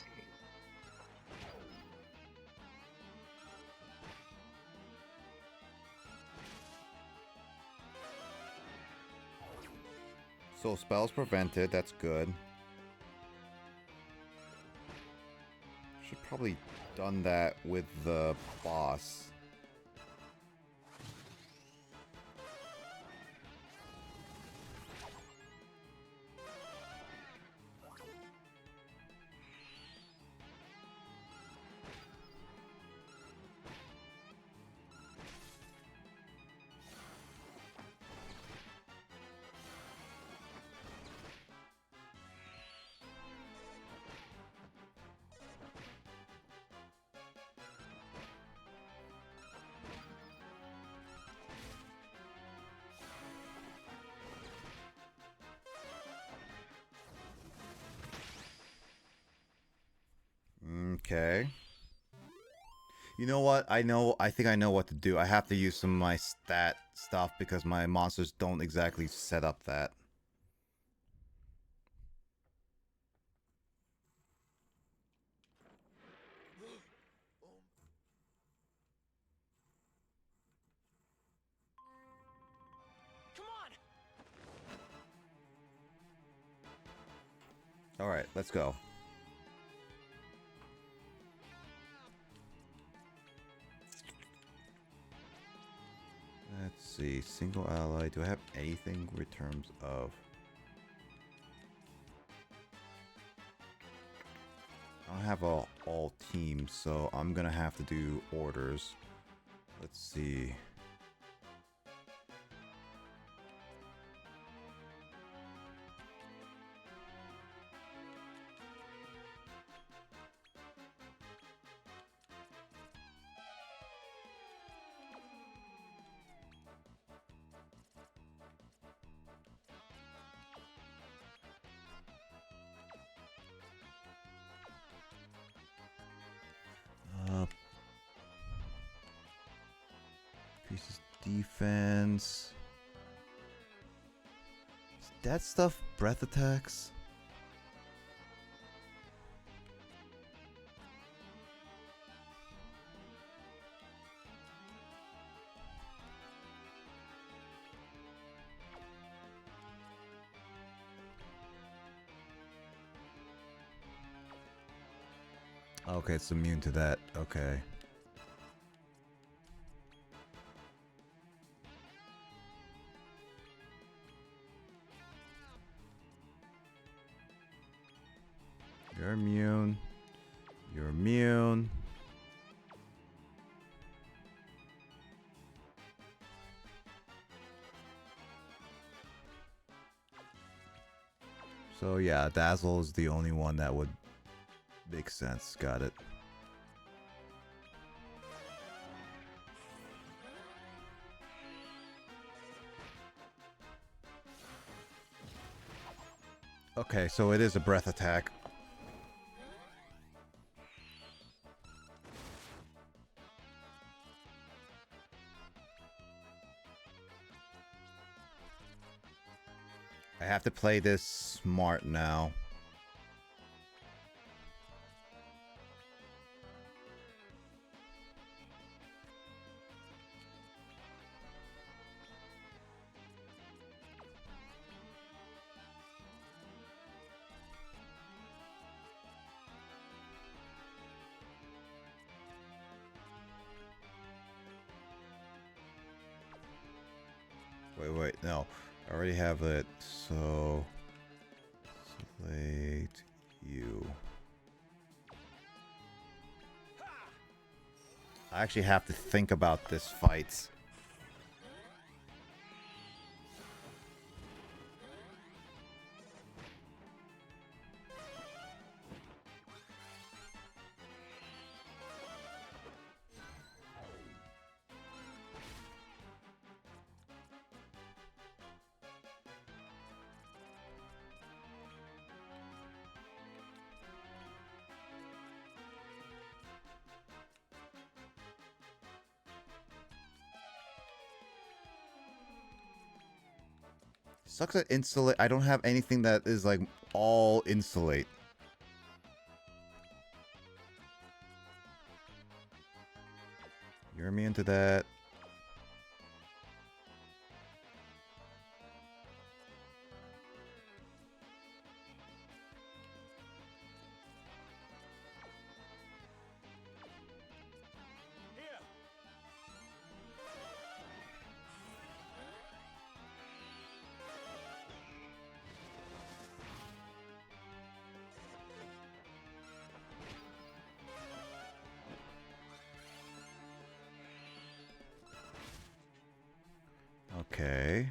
So spells prevented, that's good. Should probably done that with the boss. Okay. You know what? I think I know what to do. I have to use some of my stat stuff because my monsters don't exactly set up that. Come on! Alright, let's go. Let's see. Single ally. Do I have anything in terms of... I don't have all teams, so I'm gonna have to do orders. Let's see. Increases defense. Is that stuff breath attacks? Okay, it's immune to that. Okay. You're immune. You're immune. So yeah, Dazzle is the only one that would make sense. Got it. Okay, so it is a breath attack. I have to play this smart now. Wait, no. I already have it, so... Select you. I actually have to think about this fight. Sucks at insulate. I don't have anything that is like all insulate. You're immune to that. Okay.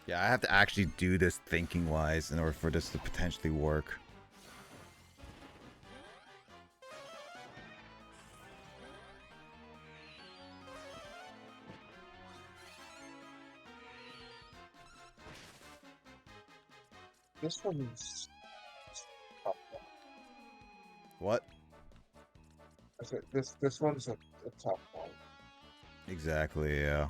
Yeah, I have to actually do this thinking-wise in order for this to potentially work. This one's tough one. What? I said this one's a tough one. Exactly, yeah.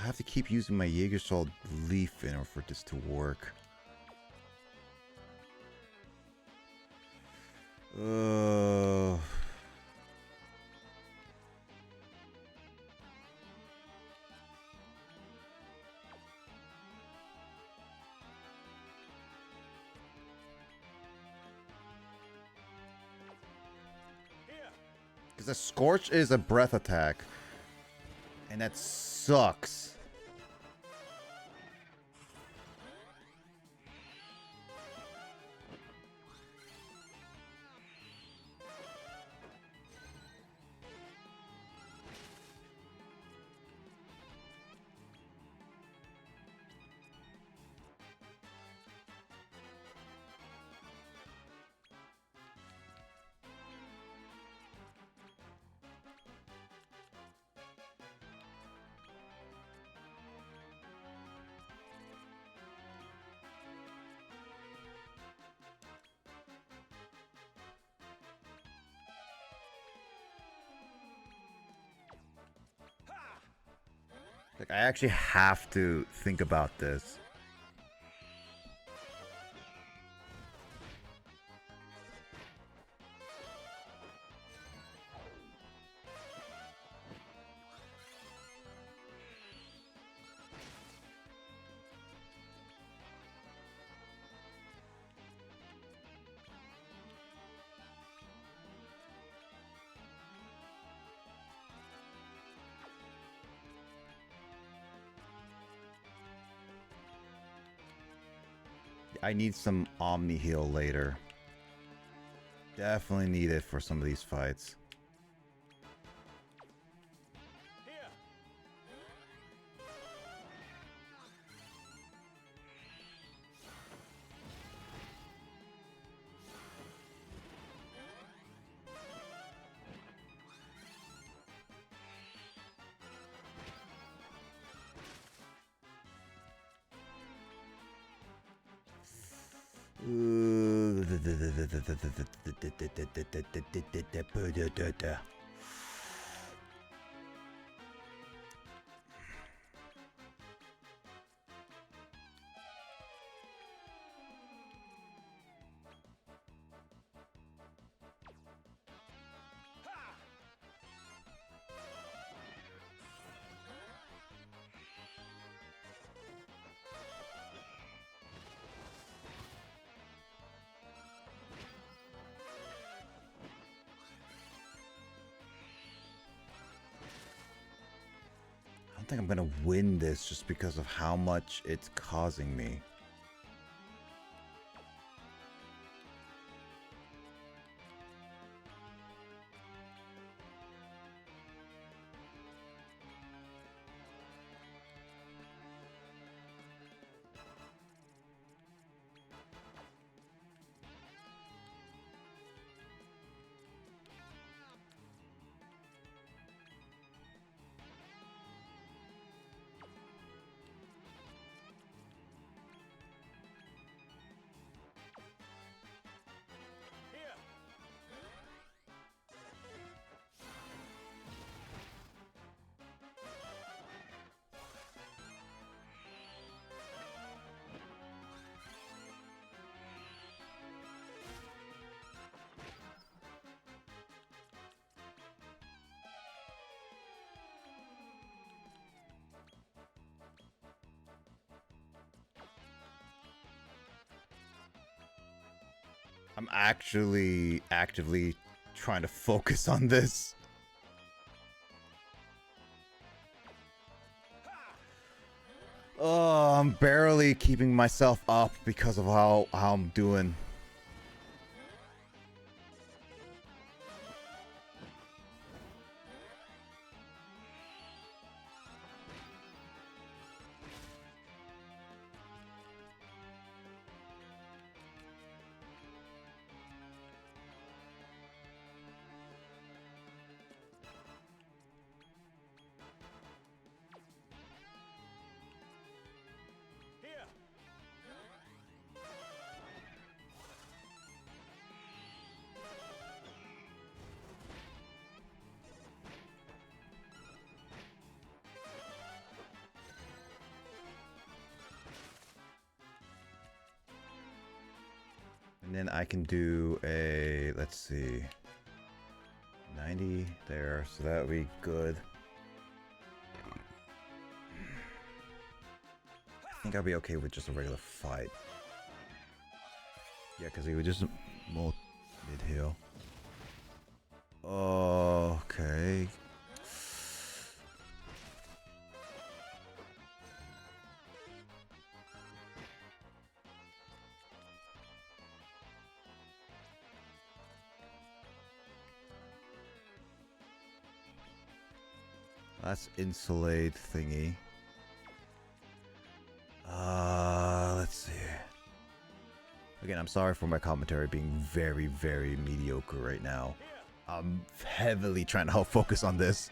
I have to keep using my Jägersol leaf in order for this to work. Because a Scorch is a breath attack. And that sucks. Like, I actually have to think about this. I need some Omni Heal later. Definitely need it for some of these fights. I don't think I'm gonna win this just because of how much it's causing me. I'm actually actively trying to focus on this. Oh, I'm barely keeping myself up because of how I'm doing. And then I can do a, let's see, 90 there, so that would be good. I think I'll be okay with just a regular fight. Yeah, because he would just mold mid-heal. Okay. That's insulate thingy. Let's see. Again, I'm sorry for my commentary being very, very mediocre right now. I'm heavily trying to focus on this.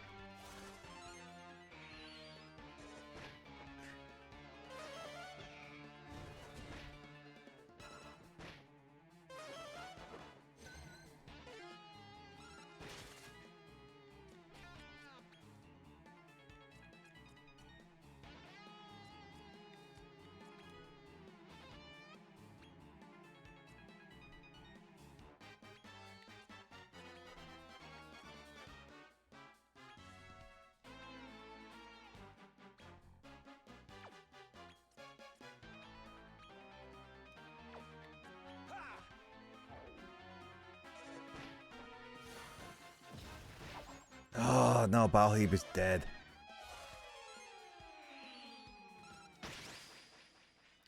Oh no, Balheeb is dead.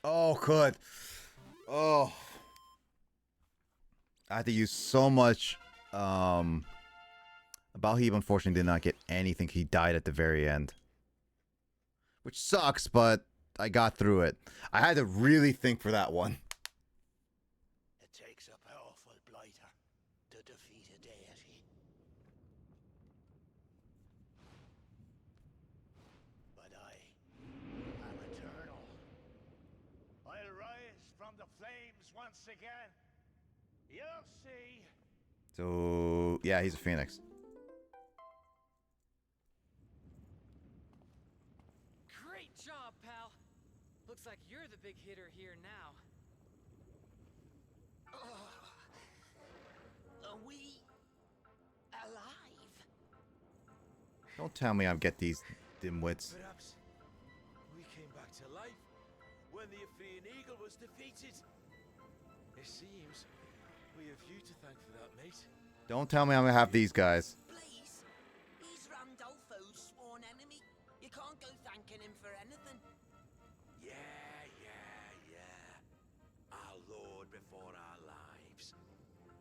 Oh, good. Oh. I had to use so much. Balheeb unfortunately did not get anything. He died at the very end. Which sucks, but I got through it. I had to really think for that one. It takes a powerful blighter to defeat a deity. But I am eternal. I'll rise from the flames once again. You'll see. So, yeah, he's a phoenix. Great job, pal. Looks like you're the big hitter here now. Are we alive? Don't tell me I'll get these dimwits. Perhaps we came back to life when the Aphrian Eagle was defeated. It seems we have you to thank for that, mate. Don't tell me I'm gonna have these guys. Please. He's Randolfo's sworn enemy. You can't go thanking him for anything. Yeah. Our Lord before our lives.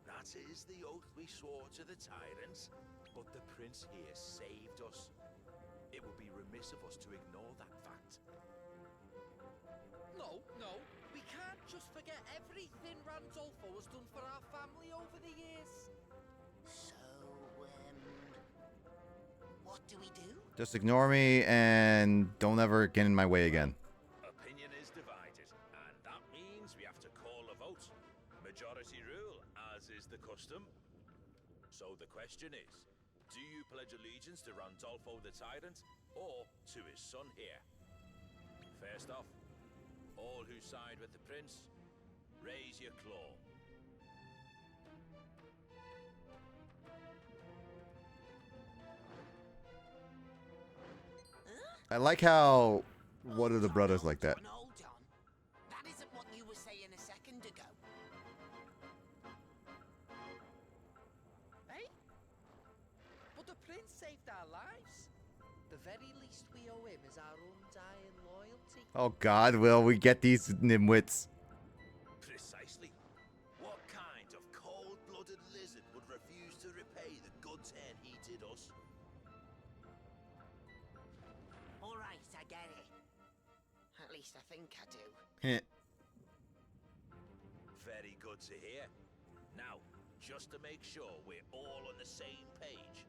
That is the oath we swore to the tyrants. But the prince here saved us. It would be remiss of us to ignore that fact. No. We can't just forget everything Randolfo has done for our family over the years. So, what do we do? Just ignore me and don't ever get in my way again. Opinion is divided, and that means we have to call a vote. Majority rule, as is the custom. So the question is, do you pledge allegiance to Randolfo the Tyrant, or to his son here? First off, all who side with the prince, raise your claw. I like how one of the brothers like that. Hold on. That isn't what you were saying a second ago. Eh? But the prince saved our lives. The very least we owe him is our undying loyalty. Oh god, will we get these nimwits? Precisely. What kind of cold-blooded lizard would refuse to repay the good turn he did us? All right, I get it. At least I think I do. Very good to hear. Now, just to make sure we're all on the same page.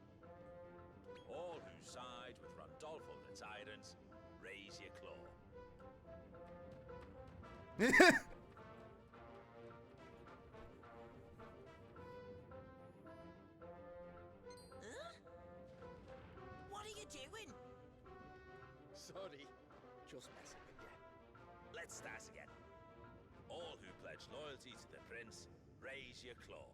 All who side with Randolfo the Tyrant, raise your claw. Huh? What are you doing? Sorry. Just messing with you. Let's start again. All who pledge loyalty to the prince, Raise your claw.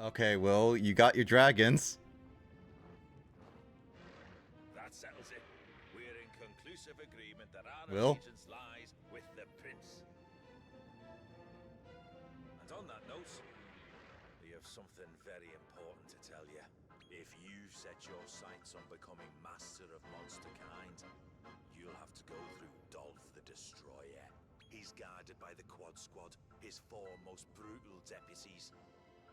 Okay, well, you got your dragons. That settles it. We're in conclusive agreement that our Will? allegiance lies with the prince. And on that note, we have something very important to tell you. If you've set your sights on becoming master of monster kind, you'll have to go through Dolph the Destroyer. He's guarded by the Quad Squad, his 4 most brutal deputies.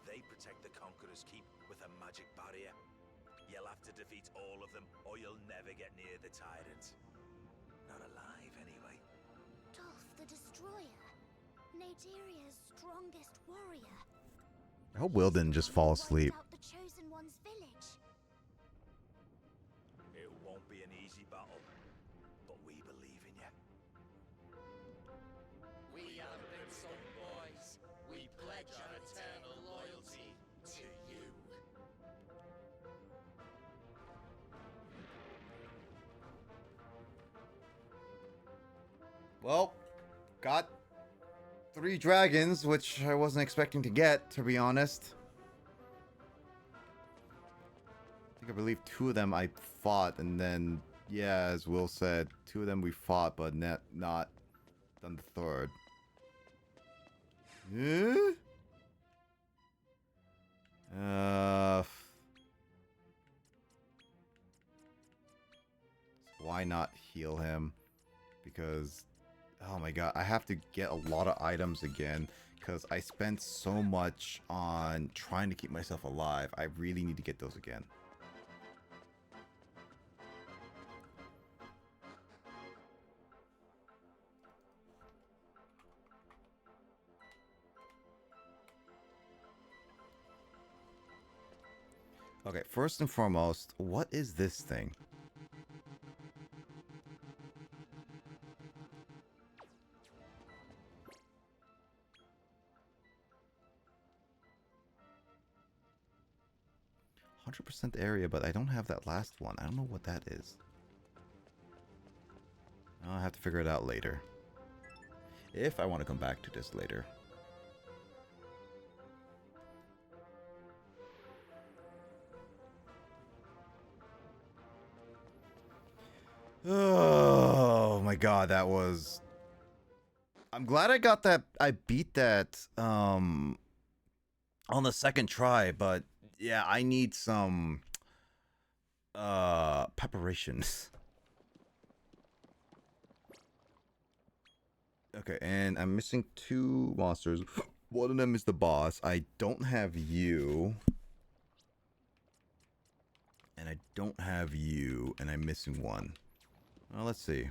They protect the Conqueror's Keep with a magic barrier. You'll have to defeat all of them, or you'll never get near the tyrant. Not alive, anyway. Dolph the Destroyer, Naderia's strongest warrior. I hope Will didn't just fall asleep. Wiped out the Chosen One's village. It won't be an easy battle, but we believe in you. We haven't been sold, boys. We pledge our eternal loyalty to you. Well, got 3 dragons, which I wasn't expecting to get, to be honest. I believe 2 of them I fought, and then, yeah, as Will said, 2 of them we fought, but not done the 3rd. Why not heal him? Because, oh my god, I have to get a lot of items again because I spent so much on trying to keep myself alive. I really need to get those again. Okay, first and foremost, what is this thing? %, area, but I don't have that last one. I don't know what that is. I'll have to figure it out later. If I want to come back to this later. Oh my god, that was... I'm glad I got that. I beat that on the 2nd try, but yeah, I need some preparations. Okay, and I'm missing 2 monsters. One of them is the boss. I don't have you. And I don't have you, and I'm missing 1. Well, let's see.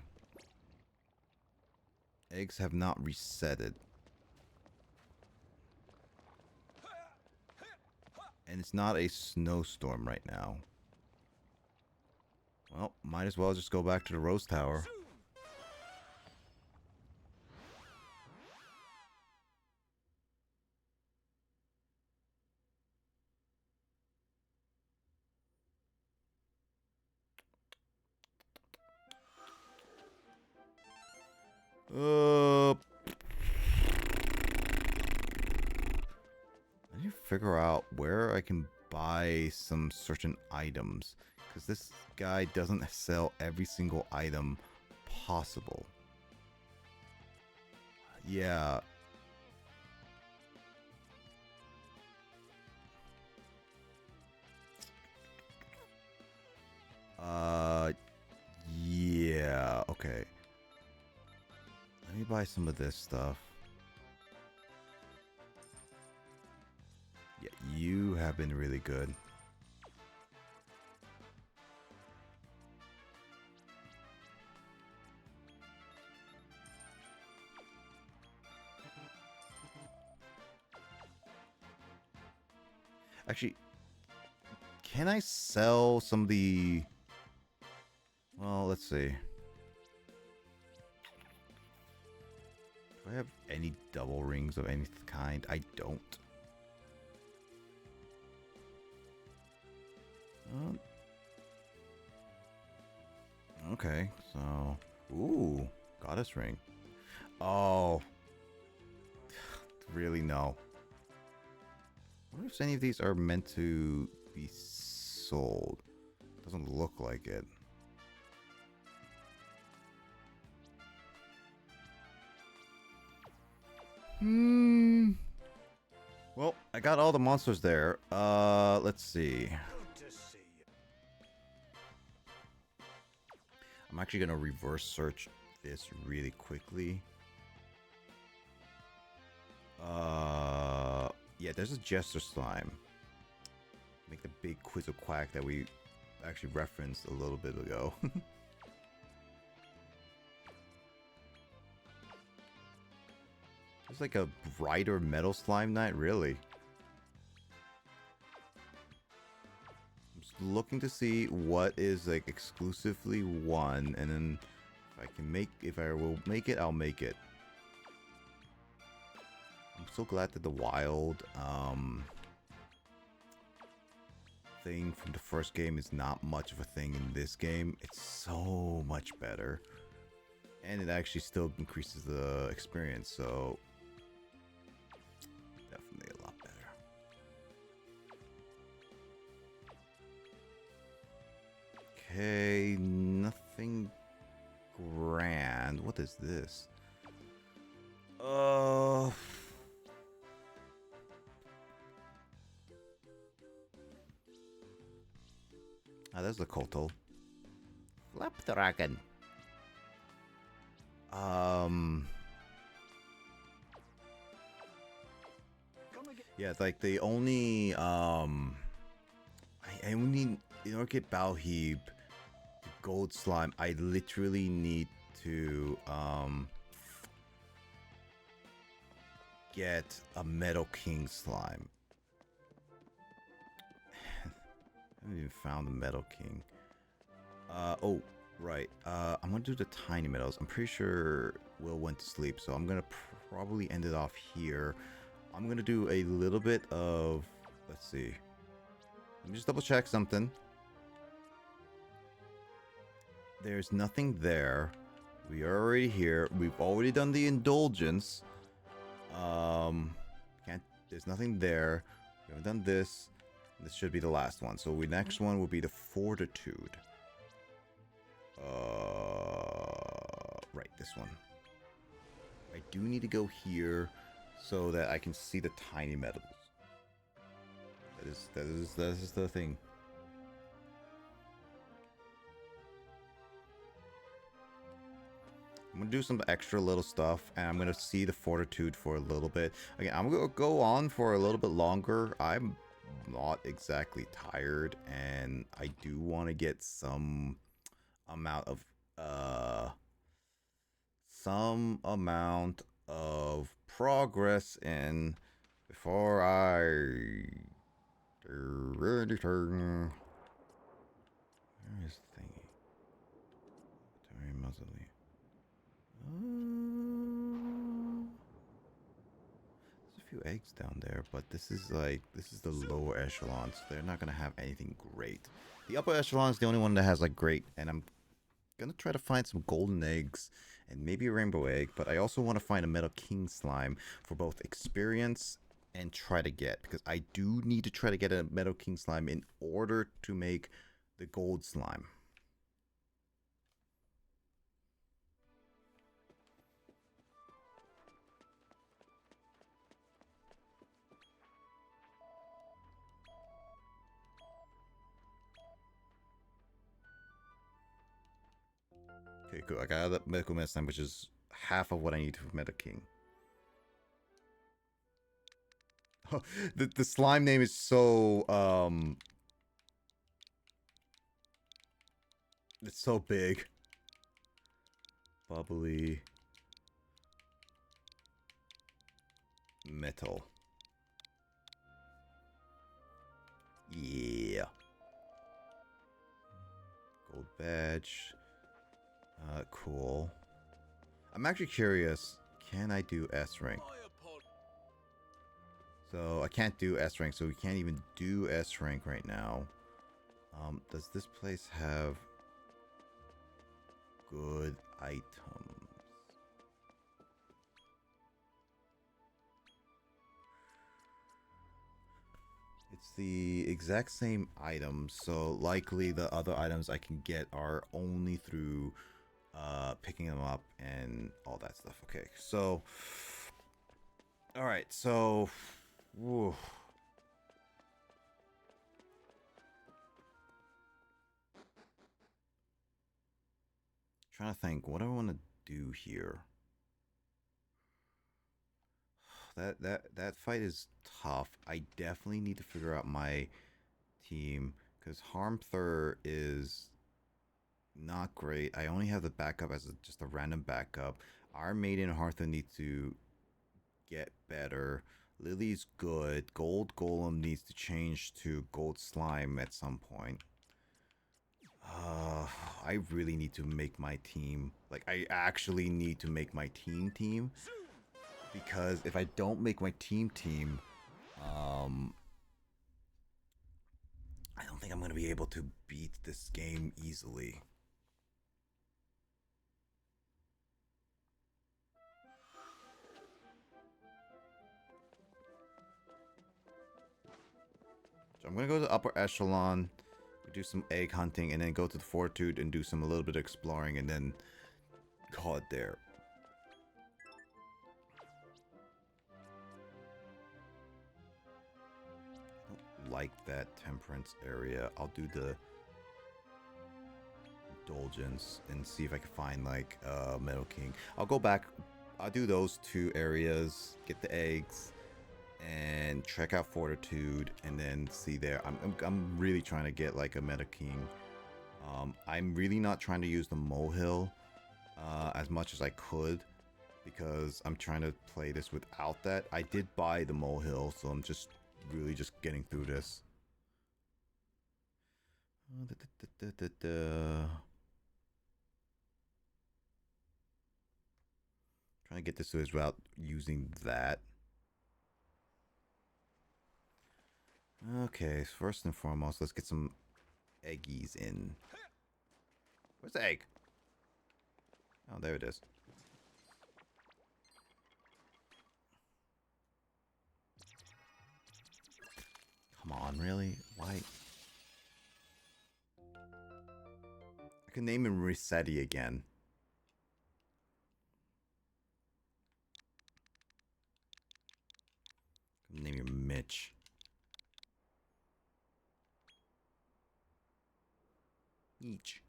Eggs have not resetted. And it's not a snowstorm right now. Well, might as well just go back to the Rose Tower. I need to figure out where I can buy some certain items, because this guy doesn't sell every single item possible. Yeah. Yeah, okay. Let me buy some of this stuff. Yeah, you have been really good. Actually, can I sell some of the... Well, let's see. Do I have any double rings of any kind? I don't. Okay, so... Ooh, goddess ring. Oh. Really, no. I wonder if any of these are meant to be sold. Doesn't look like it. Well, I got all the monsters there. Let's see. I'm actually gonna reverse search this really quickly. Yeah, there's a Jester Slime. Make the big Quack that we actually referenced a little bit ago. It's like a brighter Metal Slime Knight, really. I'm just looking to see what is like exclusively one, and then if I will make it, I'll make it. I'm so glad that the wild thing from the first game is not much of a thing in this game. It's so much better. And it actually still increases the experience, so definitely a lot better. Okay, nothing grand. What is this? There's the Kotal. Flapdragon. Yeah, it's like the only I only, in order to get Balheeb, the gold slime, I literally need to get a Metal King slime. I haven't even found the Metal King. Oh, right. I'm gonna do the tiny metals. I'm pretty sure Will went to sleep, so I'm gonna probably end it off here. I'm gonna do a little bit of, let's see. Let me just double check something. There's nothing there. We are already here. We've already done the indulgence. There's nothing there. We haven't done this. This should be the last one. So the next one will be the fortitude. Right, this one. I do need to go here so that I can see the tiny metals. That is the thing. I'm gonna do some extra little stuff, and I'm gonna see the fortitude for a little bit. Again, I'm gonna go on for a little bit longer. I'm not exactly tired, and I do want to get some amount of progress in before I return. Where is the thingy? Very muzzly. There's a few eggs down there, but this is the lower echelon, so they're not gonna have anything great. The upper echelon is the only one that has like great, and I'm gonna try to find some golden eggs and maybe a rainbow egg, but I also want to find a Metal King slime for both experience and try to get, because I do need to try to get a Metal King slime in order to make the gold slime. Okay, cool. I got the Medical Medicine, which is half of what I need for Meta King. Oh, the slime name is so it's so big. Bubbly metal. Yeah. Gold badge. Cool. I'm actually curious, can I do S rank? So I can't do S rank, so we can't even do S rank right now. Does this place have... good items. It's the exact same items, so likely the other items I can get are only through picking them up and all that stuff. Okay, so all right, so whew. Trying to think what do I want to do here. That fight is tough. I definitely need to figure out my team because Harmthur is not great. I only have the backup as just a random backup. Our Maiden and Harmthur need to get better. Lily's good. Gold Golem needs to change to Gold Slime at some point. I really need to make my team. Like, I actually need to make my team. Because if I don't make my team, I don't think I'm going to be able to beat this game easily. So I'm going to go to Upper Echelon, do some egg hunting, and then go to the Fortitude and do a little bit of exploring, and then call it there. I don't like that Temperance area. I'll do the Indulgence and see if I can find like Meadow King. I'll go back. I'll do those two areas, get the eggs, and check out Fortitude, and then see there. I'm really trying to get like a Meadow King. I'm really not trying to use the Molehill as much as I could because I'm trying to play this without that. I did buy the Molehill, so I'm just really just getting through this. Trying to get this to his route using that. Okay, first and foremost, let's get some eggies in. Where's the egg? Oh, there it is. Come on, really? Why? I can name him Resetti again. Name him Mitch. Each.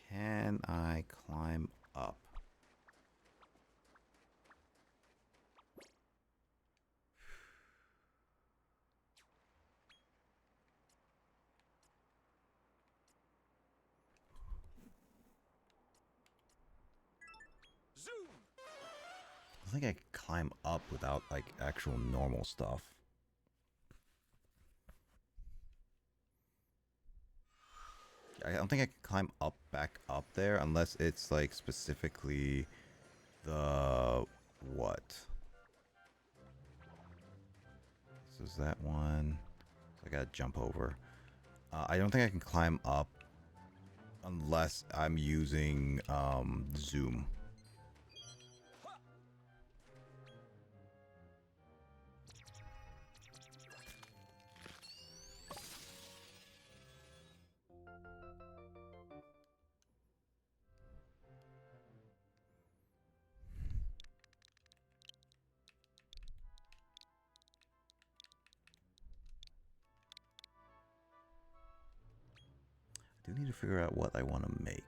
Can I climb up? I think I could climb up without like actual normal stuff. I don't think I can climb back up there unless it's like specifically the what? This is that one. So I gotta jump over. I don't think I can climb up unless I'm using zoom. I do need to figure out what I want to make.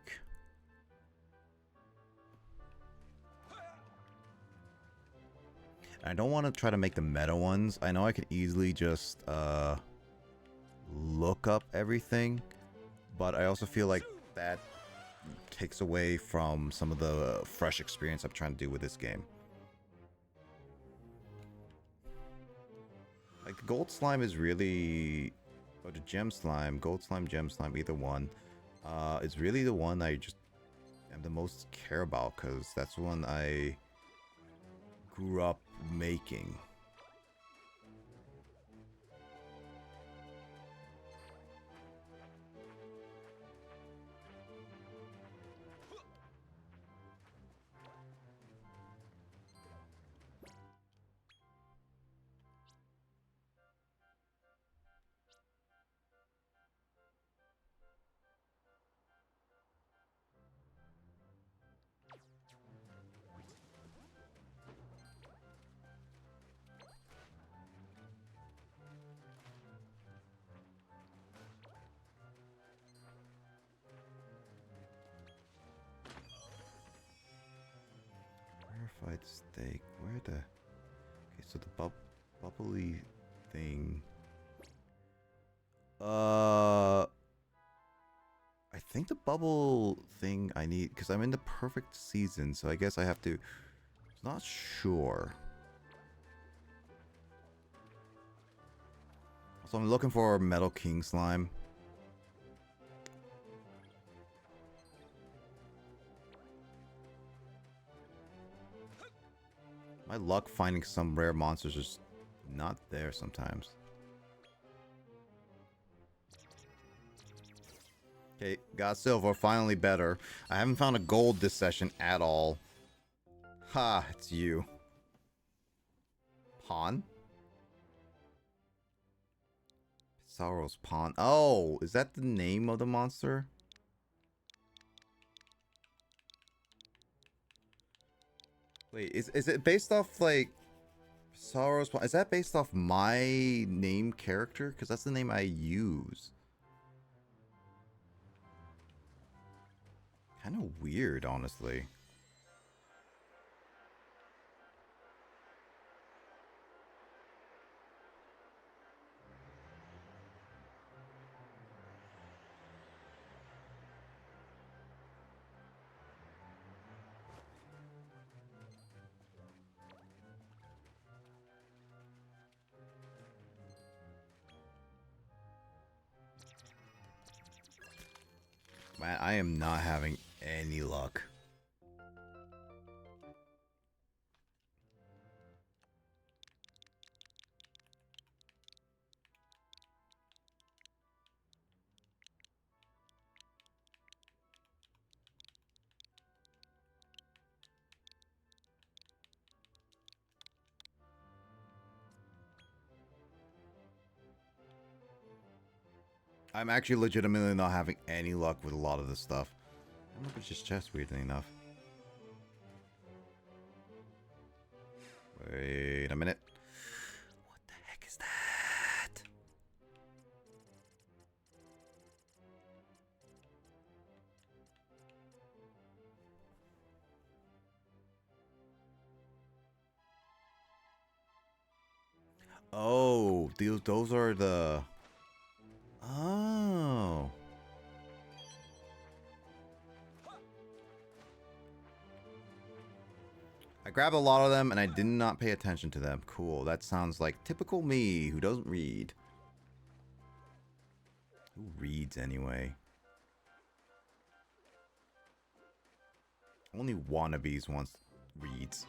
I don't want to try to make the meta ones. I know I could easily just look up everything, but I also feel like that takes away from some of the fresh experience I'm trying to do with this game. Like the gold slime is really, or the gem slime, gold slime, gem slime, either one, is really the one I just am the most care about because that's the one I grew up making. Rarefied steak. Where the? Okay, so the bubbly thing. I think the bubble thing I need because I'm in the perfect season, so I guess I have to. Not sure. So I'm looking for Metal King slime. My luck finding some rare monsters is not there sometimes. Okay, got silver, finally better. I haven't found a gold this session at all. Ha, it's you. Pawn? Pizarro's Pawn. Oh, is that the name of the monster? Wait, is it based off, like, Pizarro's Pawn? Is that based off my name character? Because that's the name I use. Kind of weird, honestly. Man, I am not having any luck. I'm actually legitimately not having any luck with a lot of this stuff. I don't know if it's just chest, weirdly enough. Wait a minute. What the heck is that? Oh, those are the... Oh. I grabbed a lot of them and I did not pay attention to them. Cool. That sounds like typical me who doesn't read. Who reads anyway? Only wannabes once reads.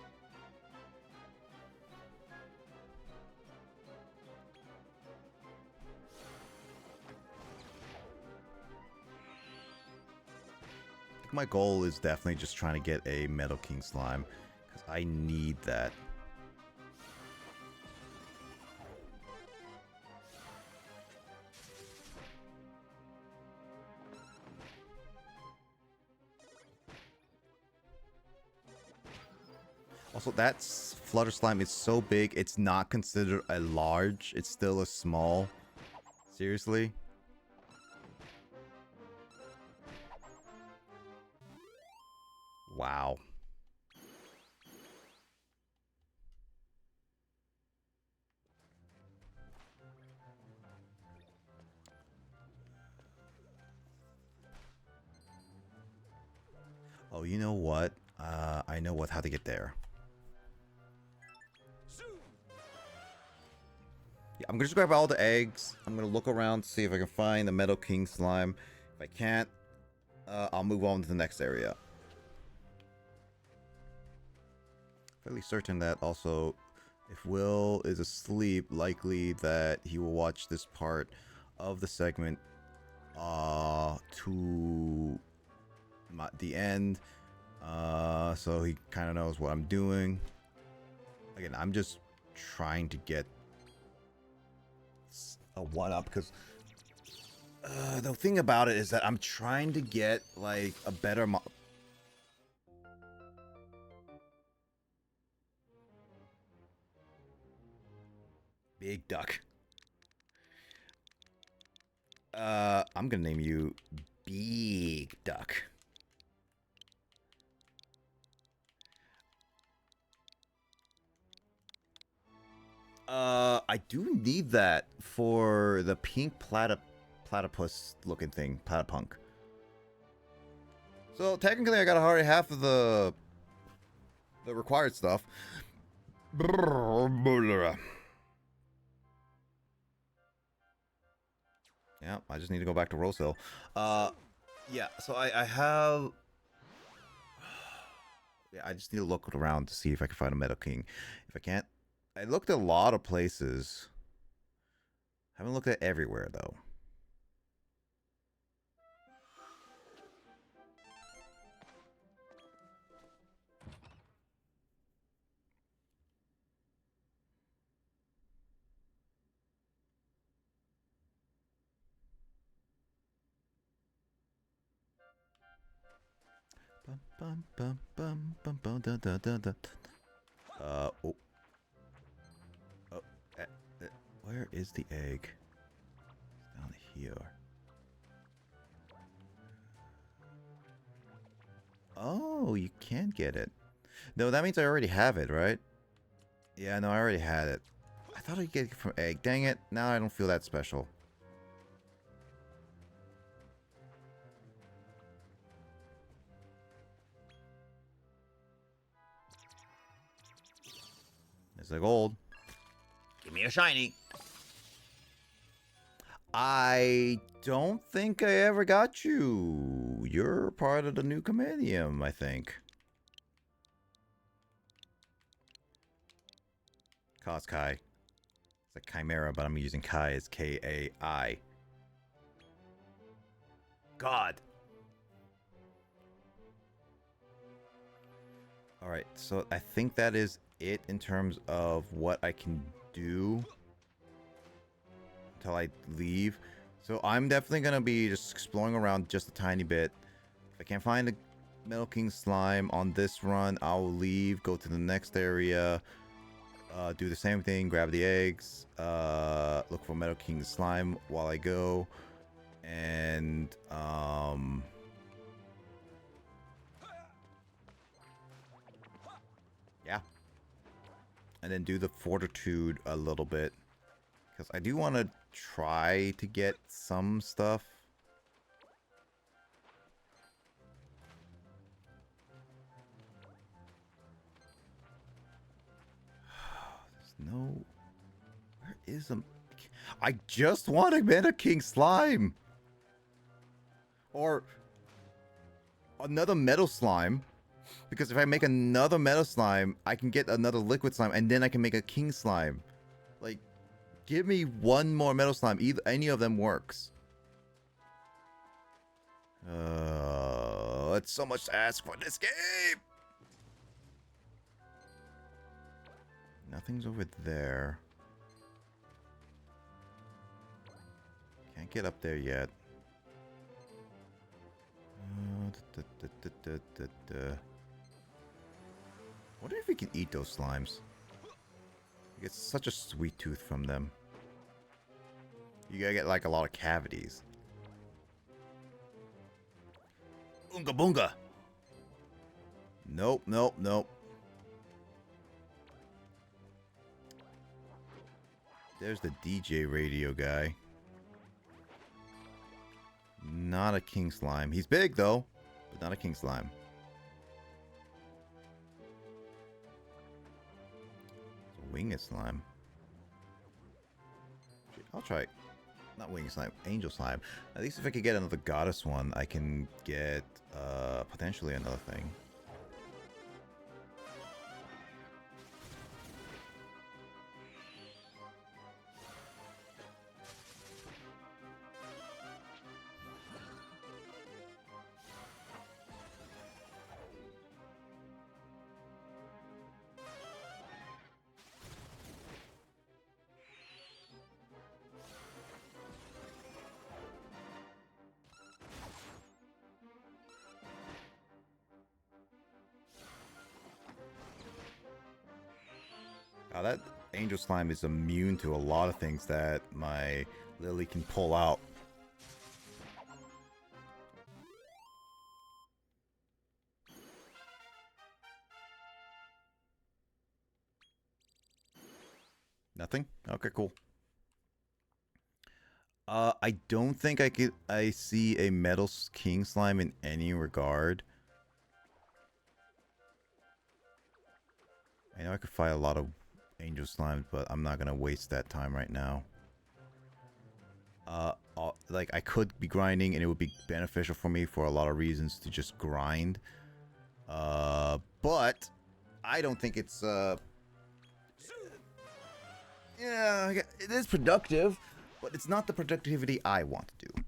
My goal is definitely just trying to get a Metal King slime, because I need that. Also, that Flutter Slime is so big, it's not considered a large, it's still a small. Seriously? Wow. Oh, you know what? I know how to get there. Yeah, I'm gonna just grab all the eggs. I'm gonna look around to see if I can find the Metal King slime. If I can't, I'll move on to the next area. Fairly certain that also, if Will is asleep, likely that he will watch this part of the segment to the end, so he kind of knows what I'm doing. Again, I'm just trying to get a 1-up because the thing about it is that I'm trying to get like a better Big Duck. I'm gonna name you Big Duck. I do need that for the pink platypus looking thing, platypunk. So technically I got already half of the required stuff. Yeah, I just need to go back to Rosehill. Yeah, so I have... Yeah, I just need to look around to see if I can find a Metal King. If I can't... I looked at a lot of places. Haven't looked at everywhere, though. Oh. Oh, where is the egg? It's down here. Oh, you can get it. No, that means I already have it, right? Yeah, no, I already had it. I thought I'd get it from egg. Dang it. Now I don't feel that special. It's the gold. Give me a shiny. I don't think I ever got you. You're part of the new compendium, I think. Cause Kai. It's a chimera, but I'm using Kai as K-A-I. God. Alright, so I think that is it in terms of what I can do until I leave. So I'm definitely going to be just exploring around just a tiny bit. If I can't find the Metal King slime on this run, I'll leave, go to the next area, do the same thing, grab the eggs, look for Metal King slime while I go, and yeah, and then do the fortitude a little bit, because I do want to try to get some stuff. There's no... Where is a... I just want a Metal King slime! Or another metal slime. Because if I make another metal slime, I can get another liquid slime, and then I can make a king slime. Like, give me one more metal slime. Either any of them works. It's so much to ask for this game. Nothing's over there. Can't get up there yet. Wonder if we can eat those slimes. You get such a sweet tooth from them. You gotta get like a lot of cavities. Oonga boonga! Nope, nope, nope. There's the DJ radio guy. Not a king slime. He's big though, but not a king slime. It's a winged slime. I'll try. Not wing slime, angel slime. At least if I could get another goddess one, I can get potentially another thing. That angel slime is immune to a lot of things that my Lily can pull out. Nothing? Okay, cool. I don't think I see a metal king slime in any regard. I know I could fight a lot of angel slimes, but I'm not gonna waste that time right now. Like I could be grinding, and it would be beneficial for me for a lot of reasons to just grind. But I don't think it's yeah, it is productive, but it's not the productivity I want to do.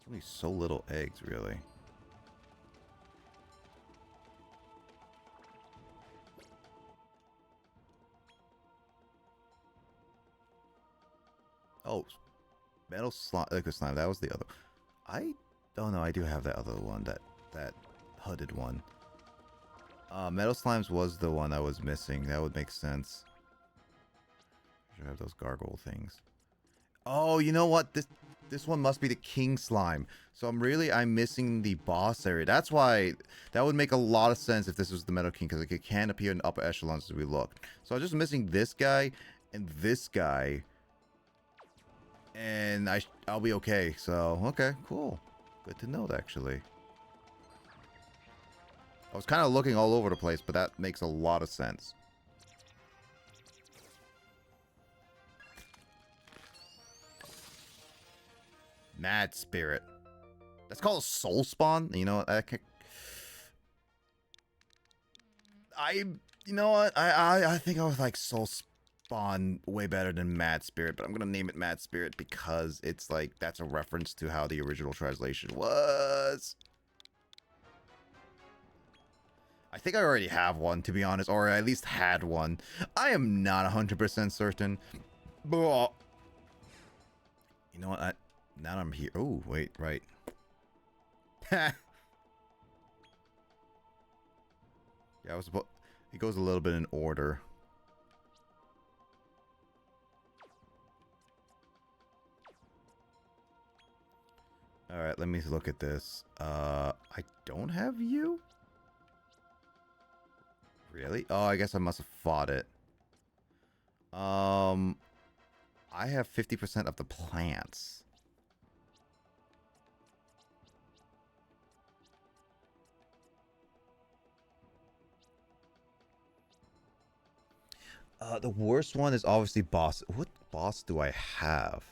Only so little eggs, really. Oh, metal slime, liquid slime. That was the other. Oh no, I do have that other one. That hooded one. Metal slimes was the one I was missing. That would make sense. Should have those gargoyle things. Oh, you know what? This one must be the king slime. So I'm missing the boss area. That's why that would make a lot of sense if this was the metal king, because it can appear in upper echelons as we look. So I'm just missing this guy and this guy, and I'll be okay. So okay, cool, good to know. Actually, I was kind of looking all over the place, but that makes a lot of sense. Mad Spirit. That's called a soul spawn. You know what? You know what? I think I was like soul spawn way better than Mad Spirit, but I'm gonna name it Mad Spirit because it's like that's a reference to how the original translation was. I think I already have one, to be honest, or at least had one. I am not 100% certain. But you know what? Now I'm here. Oh, wait, right. Yeah, I was about... It goes a little bit in order. Alright, let me look at this. I don't have you? Really? Oh, I guess I must have fought it. I have 50% of the plants. The worst one is obviously boss. What boss do I have?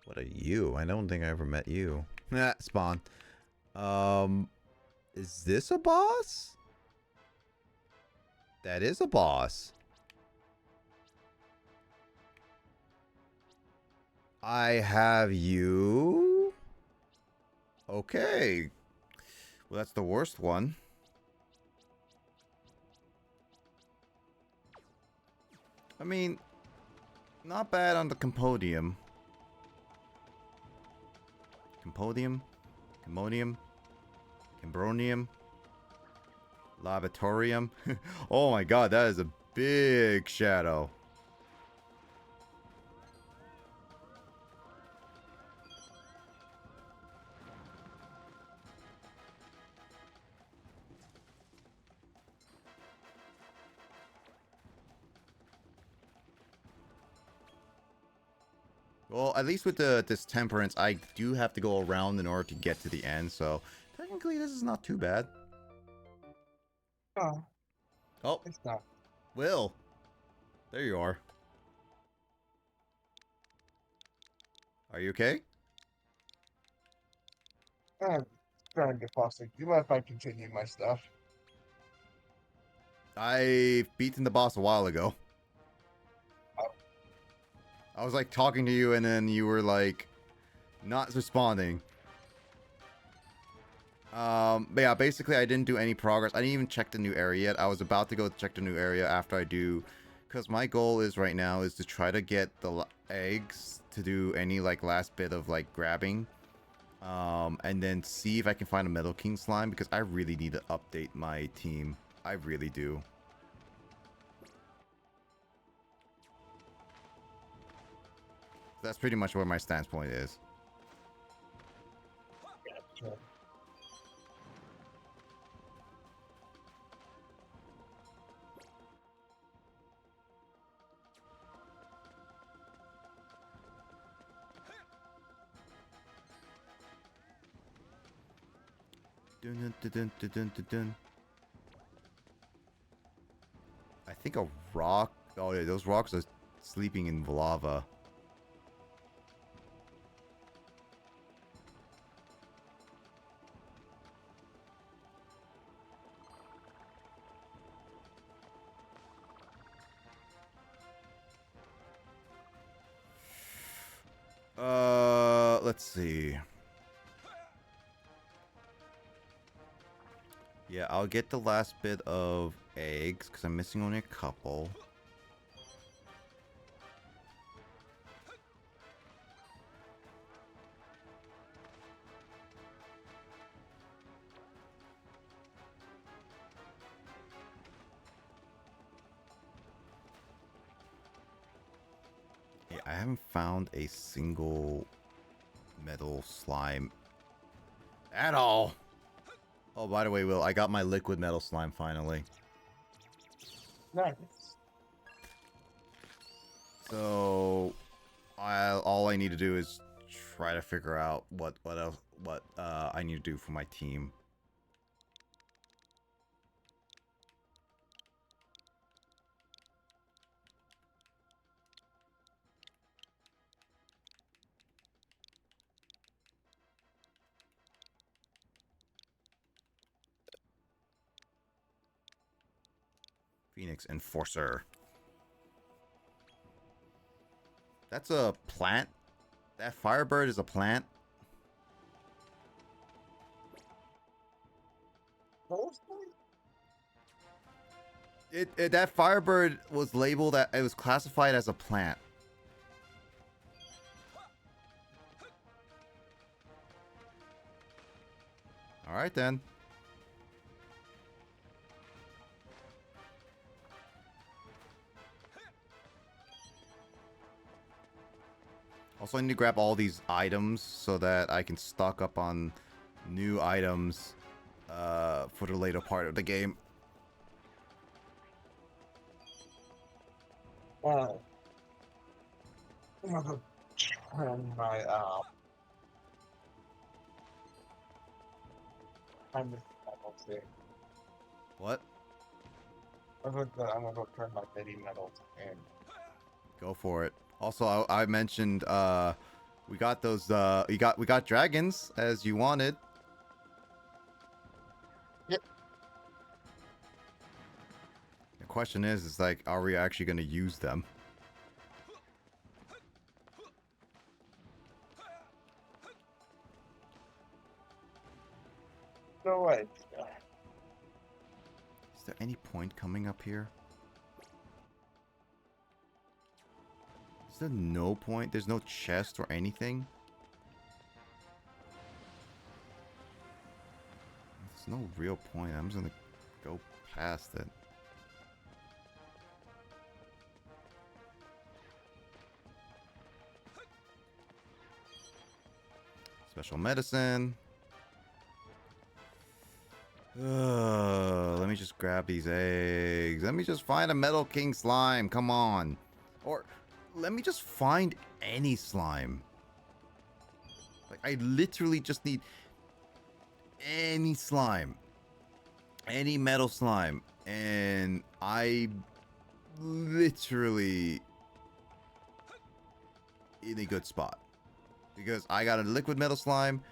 What are you? I don't think I ever met you. Nah, Spawn. Is this a boss? That is a boss. I have you. Okay. Well, that's the worst one. I mean, not bad on the Compodium. Compodium? Commodium? Cambronium? Lavatorium? Oh my god, that is a big shadow. Well, at least with the Distemperance, I do have to go around in order to get to the end, so technically this is not too bad. Oh, Oh, it's not. Will. There you are. Are you okay? I'm trying to foster. You mind if I continue my stuff? I've beaten the boss a while ago. I was like talking to you and then you were like not responding. But yeah, basically I didn't do any progress. I didn't even check the new area yet. I was about to go check the new area after I do, because my goal is right now is to try to get the eggs to do any like last bit of like grabbing. And then see if I can find a Metal King slime, because I really need to update my team. I really do. That's pretty much where my stance point is. Sure. Dun, dun, dun, dun, dun, dun, dun. I think a rock. Oh yeah, those rocks are sleeping in lava. Let's see. Yeah, I'll get the last bit of eggs because I'm missing only a couple. Yeah, I haven't found a single metal slime at all. Oh, by the way, Will, I got my liquid metal slime finally. Nice. So, all I need to do is try to figure out what else I need to do for my team. Phoenix Enforcer. That's a plant? That Firebird is a plant? That Firebird was labeled that it was classified as a plant. Alright then. Also, I need to grab all these items so that I can stock up on new items for the later part of the game. Wow. I'm gonna turn my I'm just almost there. What? I'm gonna go turn my midi metals in. Go for it. Also, I mentioned we got those we got dragons as you wanted. Yep. The question is like, are we actually going to use them? No way. Is there any point coming up here? Is there no point? There's no chest or anything? There's no real point. I'm just gonna go past it. Special medicine. Let me just grab these eggs. Let me just find a Metal King slime. Come on. Or let me just find any slime. Like, I literally just need any slime. Any metal slime. And I literally in a good spot. Because I got a liquid metal slime.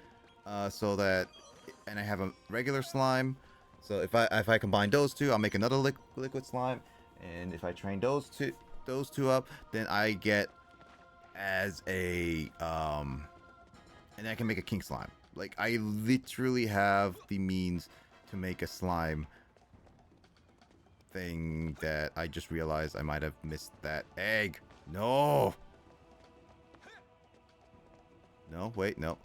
So that... And I have a regular slime. So if I combine those two, I'll make another liquid slime. And if I train those two up, then I get as a and I can make a king slime. Like, I literally have the means to make a slime thing that I just realized I might have missed that egg. No. No, wait, no.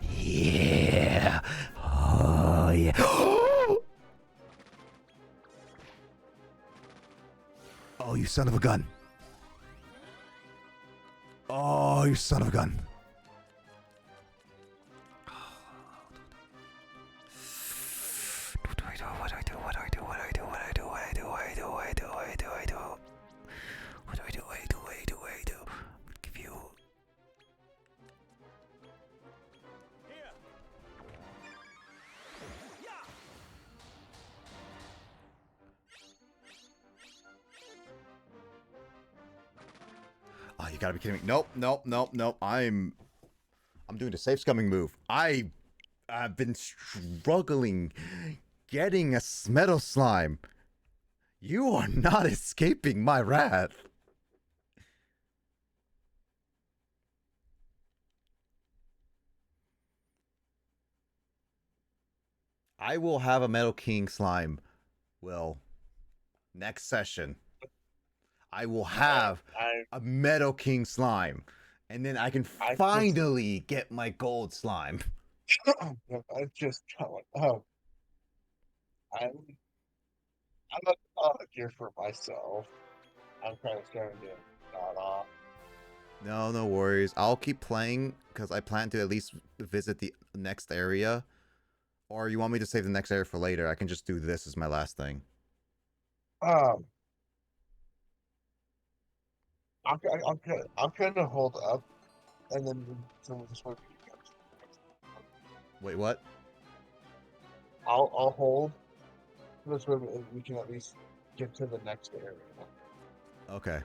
Yeah. Oh, yeah. Oh, you son of a gun. Oh, you son of a gun. What do I do? What do I do? What do I do? What do I do? What do I do? What do I do? What do I do? What do I do? What do I do? What do I do? Give you... Oh, you gotta be kidding me. Nope, nope, nope, nope. I'm doing the safe scumming move. I've been struggling getting a metal slime. You are not escaping my wrath. I will have a Metal King slime. Well, next session. I will have a Metal King slime. And then I can finally get my gold slime. I just oh, I'm not here for myself. I'm kind of starting to nod off. No, no worries. I'll keep playing because I plan to at least visit the next area. Or you want me to save the next area for later? I can just do this as my last thing. I'm kind of hold up, and then someone just want to. Wait, what? I'll hold. This way we can at least get to the next area. Okay.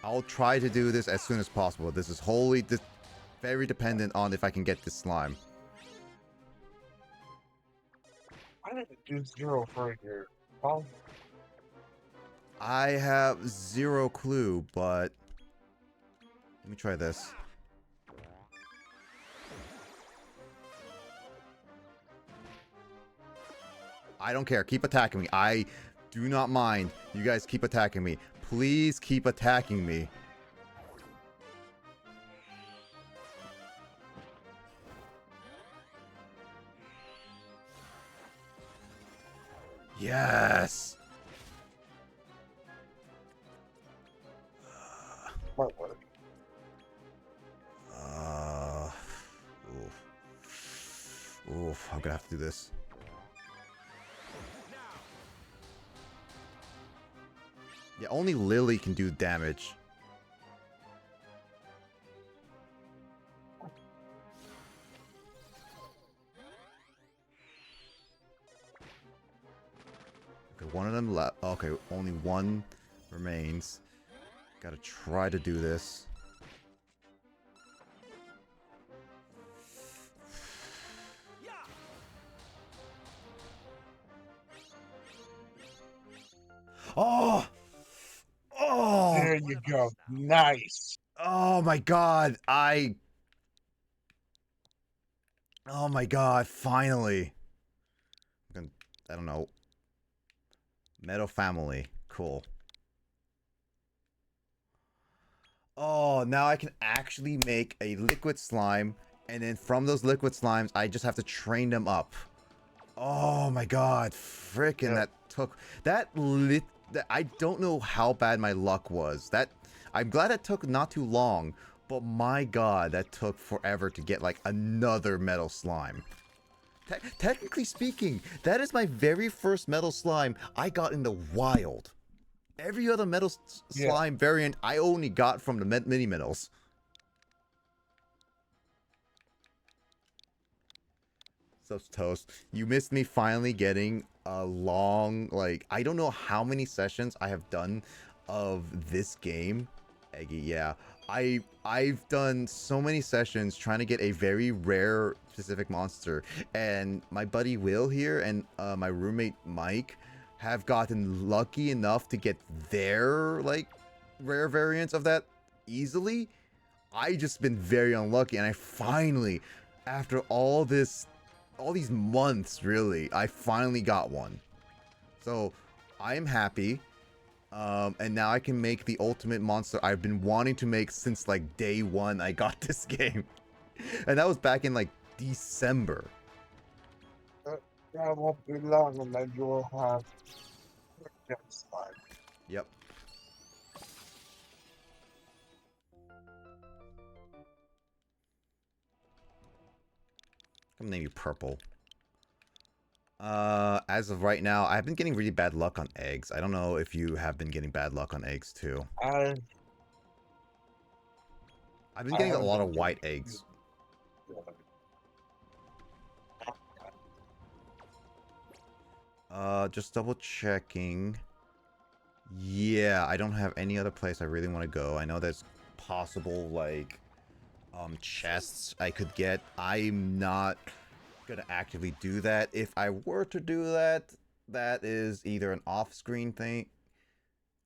I'll try to do this as soon as possible. This is wholly very dependent on if I can get this slime. I didn't do 0 for your phone. I have zero clue, but let me try this. I don't care. Keep attacking me. I do not mind. You guys keep attacking me. Please keep attacking me. Yes. Might work. Oof, I'm gonna have to do this. Yeah, only Lily can do damage. Okay, one of them left. Okay, only one remains. Gotta try to do this. Oh! Oh! There you go. Nice. Oh my god, oh my god, finally. I don't know. Meadow family. Cool. Oh, now I can actually make a liquid slime, and then from those liquid slimes, I just have to train them up. Oh my god, frickin' that took I don't know how bad my luck was. I'm glad that took not too long, but my god, that took forever to get like another metal slime. Technically speaking, that is my very first metal slime I got in the wild. Every other metal slime variant I only got from the mini metals. Such toast. You missed me finally getting a long, like, I don't know how many sessions I have done of this game. Eggy, yeah. I've done so many sessions trying to get a very rare specific monster, and my buddy Will here and my roommate Mike have gotten lucky enough to get their like rare variants of that easily. I just been very unlucky, and I finally, after all these months, really, I finally got one. So I am happy. And now I can make the ultimate monster I've been wanting to make since like day one I got this game. And that was back in like December. That won't be long, and then you will have slime. Yep. I'm gonna name you Purple. As of right now, I've been getting really bad luck on eggs. I don't know if you have been getting bad luck on eggs too. I've been getting a lot of white eggs. Just double checking. Yeah, I don't have any other place I really want to go. I know there's possible, like, chests I could get. I'm not gonna actively do that. If I were to do that, that is either an off-screen thing,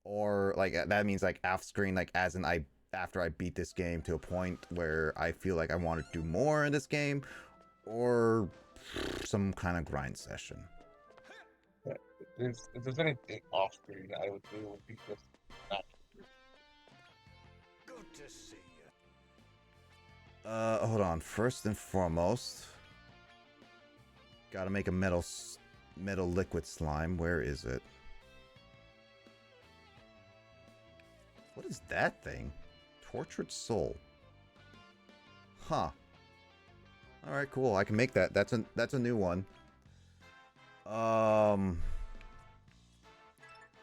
or, like, that means, like, off-screen, like, as in after I beat this game to a point where I feel like I want to do more in this game, or some kind of grind session. If there's anything off screen I would do, would be just that. Good to see you. Hold on. First and foremost, gotta make a metal liquid slime. Where is it? What is that thing? Tortured soul. Huh. All right, cool. I can make that. That's a new one.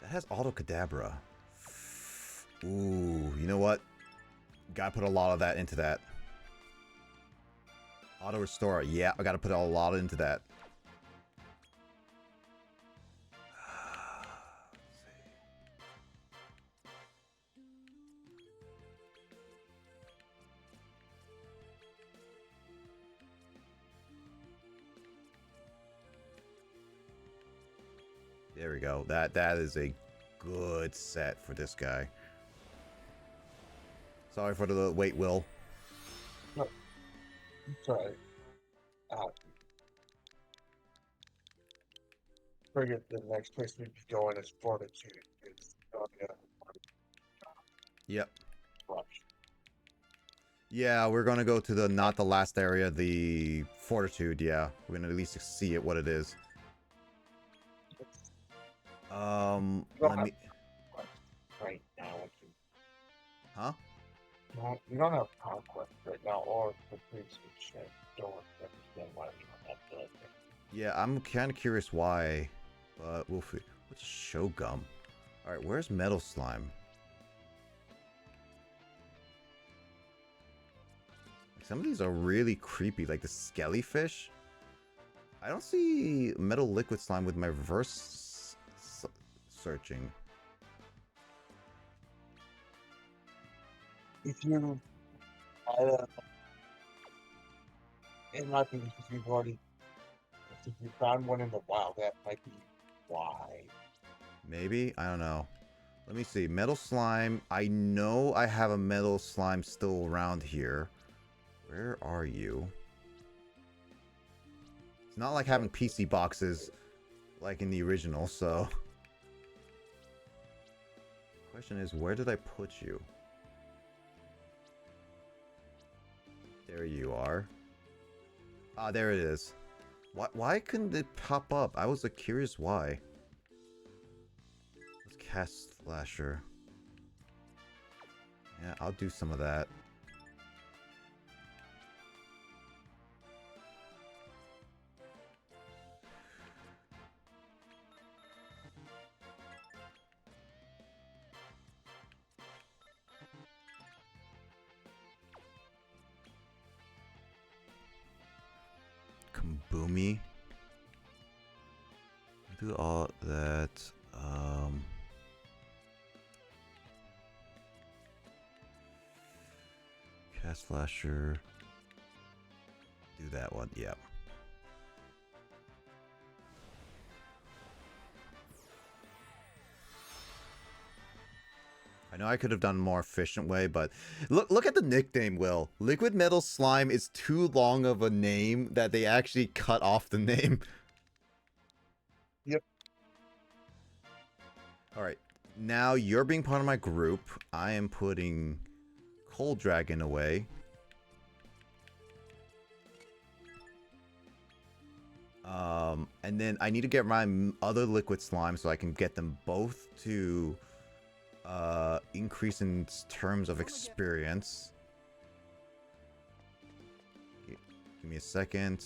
That has auto cadabra. Ooh, you know what? Gotta put a lot of that into that. Auto restore. Yeah, I gotta put a lot into that. There we go. That is a good set for this guy. Sorry for the wait, Will. No, sorry. Forget the next place we'd be going is Fortitude. It's Yep. rush. Yeah, we're gonna go to not the last area, the Fortitude. Yeah, we're gonna at least see it what it is. You don't Let have me. conquest right now. Huh? You don't have conquest right now, or the priest and shit. Don't understand why you don't have that. Yeah, I'm kind of curious why, but we'll see. What's Shogum? All right, where's Metal Slime? Like, some of these are really creepy, like the Skellyfish. I don't see Metal Liquid Slime with my reverse searching. If you, it might be because you've already, if you found one in the wild, that might be why. Maybe? I don't know. Let me see. Metal Slime. I know I have a Metal Slime still around here. Where are you? It's not like having PC boxes like in the original, so... Question is, where did I put you? There you are. Ah, there it is. Why couldn't it pop up? I was curious why. Let's cast Slasher. Yeah, I'll do some of that. Kaboomy. Do all that. Cast Slasher. Do that one. Yep. I know I could have done a more efficient way, but look at the nickname, Will. Liquid Metal Slime is too long of a name that they actually cut off the name. Yep. Alright. Now you're being part of my group. I am putting Cold Dragon away. And then I need to get my other liquid slime so I can get them both to increase in terms of experience. Give me a second.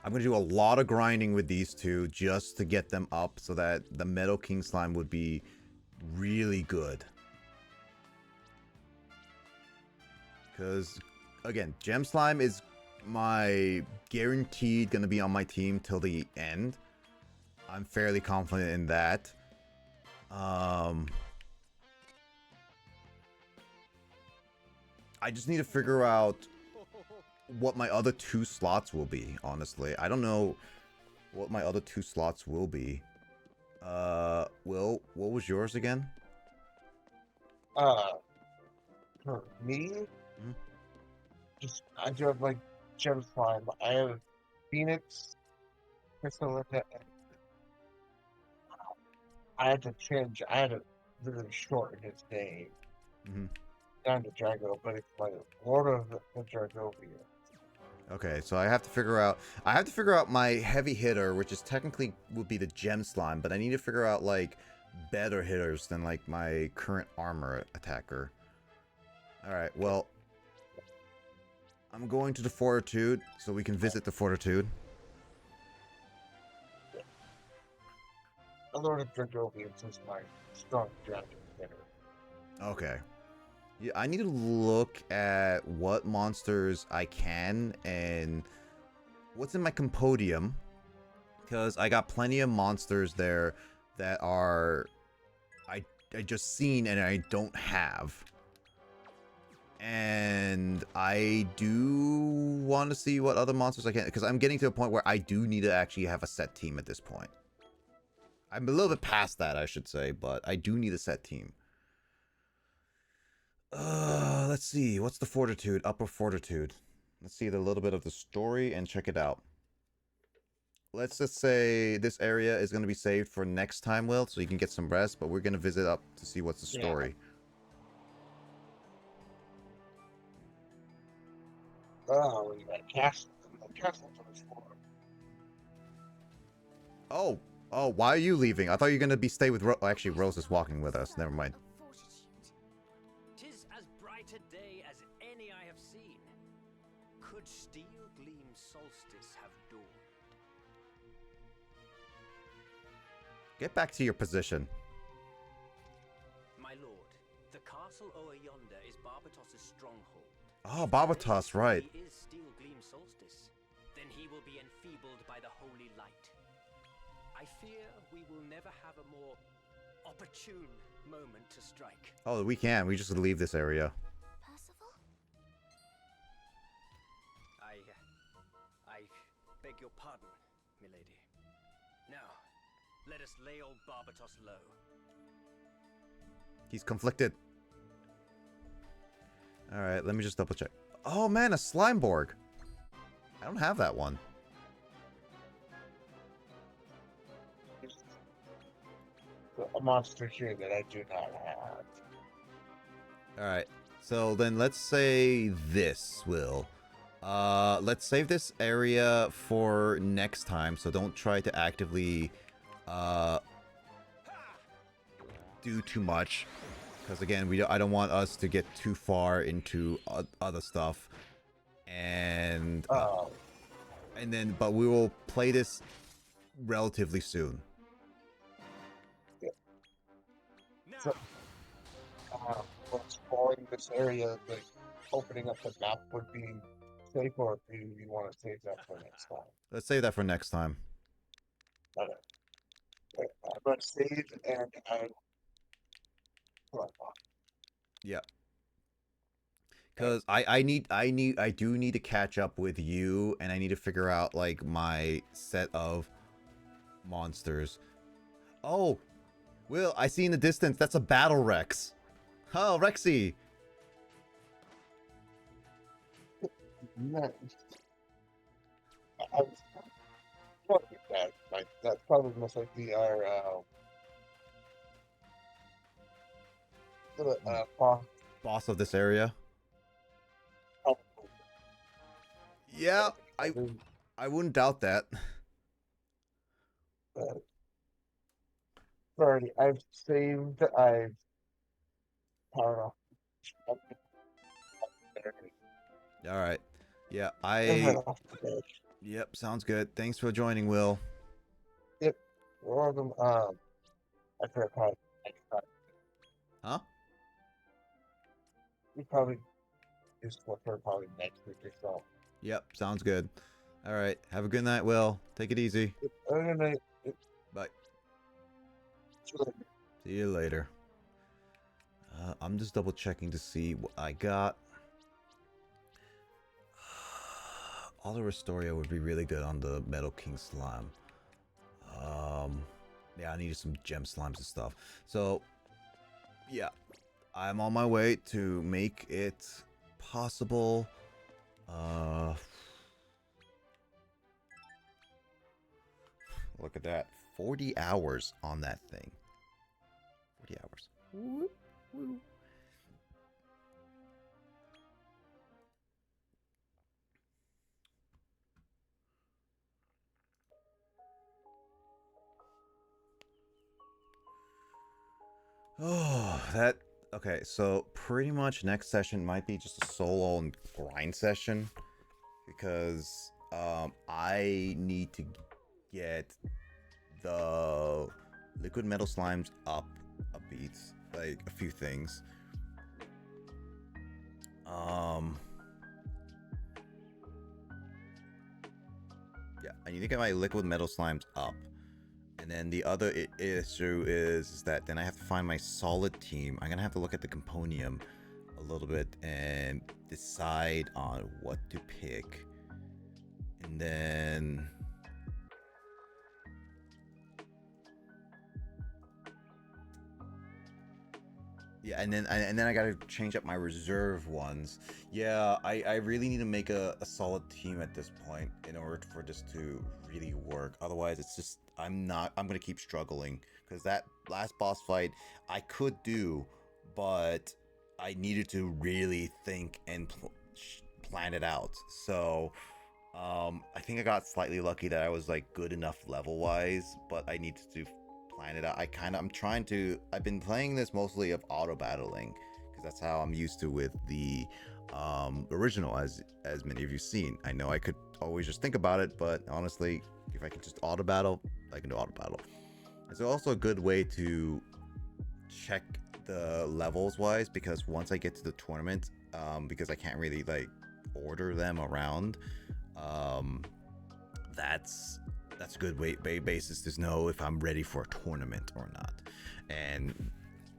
I'm going to do a lot of grinding with these two just to get them up so that the Metal King Slime would be really good. Because, again, Gem Slime is my guaranteed going to be on my team till the end. I'm fairly confident in that. I just need to figure out what my other two slots will be, honestly. I don't know what my other two slots will be. Will, what was yours again? For me, I do have like Gem Slime. I have Phoenix, Crystal. I had to change. I had to really shorten his name down to Drago, but it's like Lord of the Dragovia. Okay, so I have to figure out my heavy hitter, which is technically would be the Gem Slime, but I need to figure out like better hitters than like my current armor attacker. Alright, well, I'm going to the Fortitude so we can visit the Fortitude. Lord of Dragovia is my strong dragon hitter. Okay. Yeah, I need to look at what monsters I can and what's in my Compodium. Because I got plenty of monsters there that are I just seen and I don't have. And I do want to see what other monsters I can, because I'm getting to a point where I do need to actually have a set team at this point. I'm a little bit past that, I should say, but I do need a set team. Let's see. What's the Fortitude? Upper Fortitude. Let's see a little bit of the story and check it out. Let's just say this area is going to be saved for next time, Will, so you can get some rest, but we're going to visit up to see what's the story. Oh, you got castle. Castle to this floor. Oh, why are you leaving? I thought you were gonna be stay with actually, Rose is walking with us. Never mind. Tis as bright a day as any I have seen. Could Steel Gleam Solstice have dawned? Get back to your position. My lord, the castle o'er yonder is Barbatos's stronghold. Oh, If Barbatos, today right. He is Steel Gleam Solstice, then he will be enfeebled by the holy light. I fear we will never have a more opportune moment to strike. Oh, we can. We just leave this area. Percival? I beg your pardon, milady. Now, let us lay old Barbatos low. He's conflicted. Alright, let me just double check. Oh man, a Slimeborg. I don't have that one. A monster here that I do not have. Alright, so then let's say this, Will. Let's save this area for next time, so don't try to actively, do too much. Because again, I don't want us to get too far into other stuff. And, but we will play this relatively soon. So, exploring this area, like opening up the map would be safe, or do you want to save that for next time? Let's save that for next time. Okay. I'm going to save and I'm. Yeah. Because I do need to catch up with you, and I need to figure out like my set of monsters. Oh, Will, I see in the distance, that's a Battle Rex. Oh, Rexy. Nice. I was talking that. That's probably most likely our boss of this area. Oh. Yeah, I wouldn't doubt that. Sorry, I've saved. I've powered off. All right. Yeah, Head off to bed. Yep, sounds good. Thanks for joining, Will. Yep, you're welcome. After a probably next time. Huh? We probably just for probably next week or so. Yep, sounds good. All right, have a good night, Will. Take it easy. Good night. Bye. See you later. I'm just double checking to see what I got. All Restoria would be really good on the Metal King slime. Yeah, I needed some gem slimes and stuff. So, yeah, I'm on my way to make it possible. Look at that. 40 hours on that thing. 40 hours. Woo, woo. Oh, okay, so pretty much next session might be just a solo and grind session. Because, I need to get the liquid metal slimes up a beat. Like, a few things. Yeah, I need to get my liquid metal slimes up. And then the other issue is that then I have to find my solid team. I'm gonna have to look at the Componium a little bit and decide on what to pick. And then yeah, and then I gotta change up my reserve ones. Yeah, I really need to make a solid team at this point in order for this to really work. Otherwise, it's just I'm gonna keep struggling because that last boss fight I could do, but I needed to really think and plan it out. So I think I got slightly lucky that I was like good enough level wise, but I need to plan it out. I've been playing this mostly of auto battling because that's how I'm used to with the original, as many of you seen. I know I could always just think about it, but honestly, if I can just auto battle, I can do auto battle. It's also a good way to check the levels wise, because once I get to the tournament, because I can't really like order them around, that's a good basis to know if I'm ready for a tournament or not. And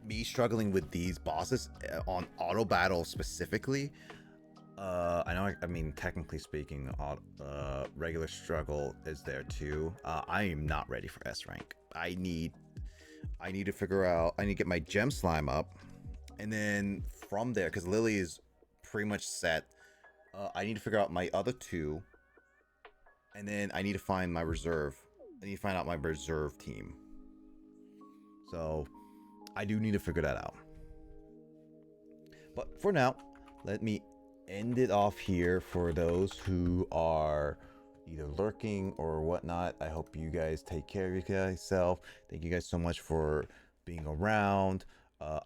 me struggling with these bosses on auto battle specifically, I mean, technically speaking, regular struggle is there too. I am not ready for S rank. I need to figure out. I need to get my gem slime up, and then from there, because Lily is pretty much set. I need to figure out my other two, and then I need to find my reserve. I need to find out my reserve team. So I do need to figure that out. But for now, let me end it off here. For those who are either lurking or whatnot, I hope you guys take care of yourself. Thank you guys so much for being around.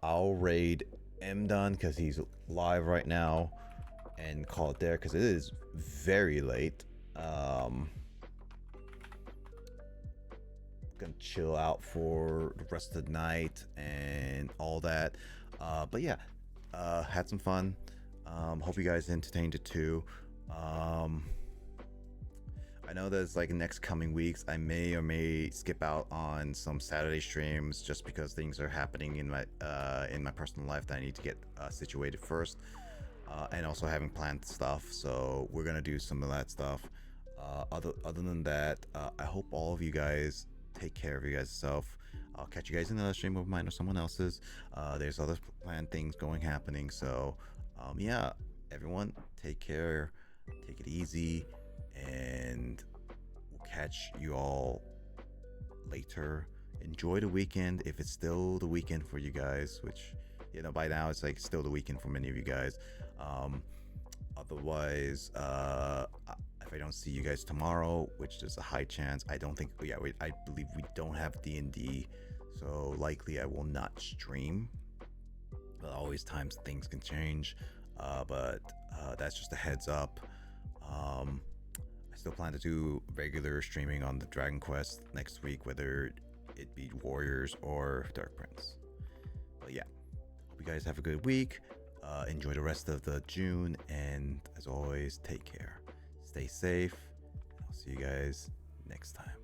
I'll raid M Done because he's live right now, and call it there because it is very late. Gonna chill out for the rest of the night and all that. But yeah, had some fun. Hope you guys entertained it too. I know there's like next coming weeks, I may or may skip out on some Saturday streams just because things are happening in my personal life that I need to get situated first, and also having planned stuff. So we're gonna do some of that stuff. Other than that, I hope all of you guys take care of you guys self. I'll catch you guys in another stream of mine or someone else's. There's other planned things happening. So yeah, everyone, take care, take it easy, and we'll catch you all later. Enjoy the weekend if it's still the weekend for you guys, which, you know, by now it's like still the weekend for many of you guys. Otherwise, if I don't see you guys tomorrow, which there's a high chance, I don't think, I believe we don't have D&D, so likely I will not stream. But always times things can change, but that's just a heads up. I still plan to do regular streaming on the Dragon Quest next week, whether it be Warriors or Dark Prince. But yeah, hope you guys have a good week. Enjoy the rest of the June, and as always, take care. Stay safe. I'll see you guys next time.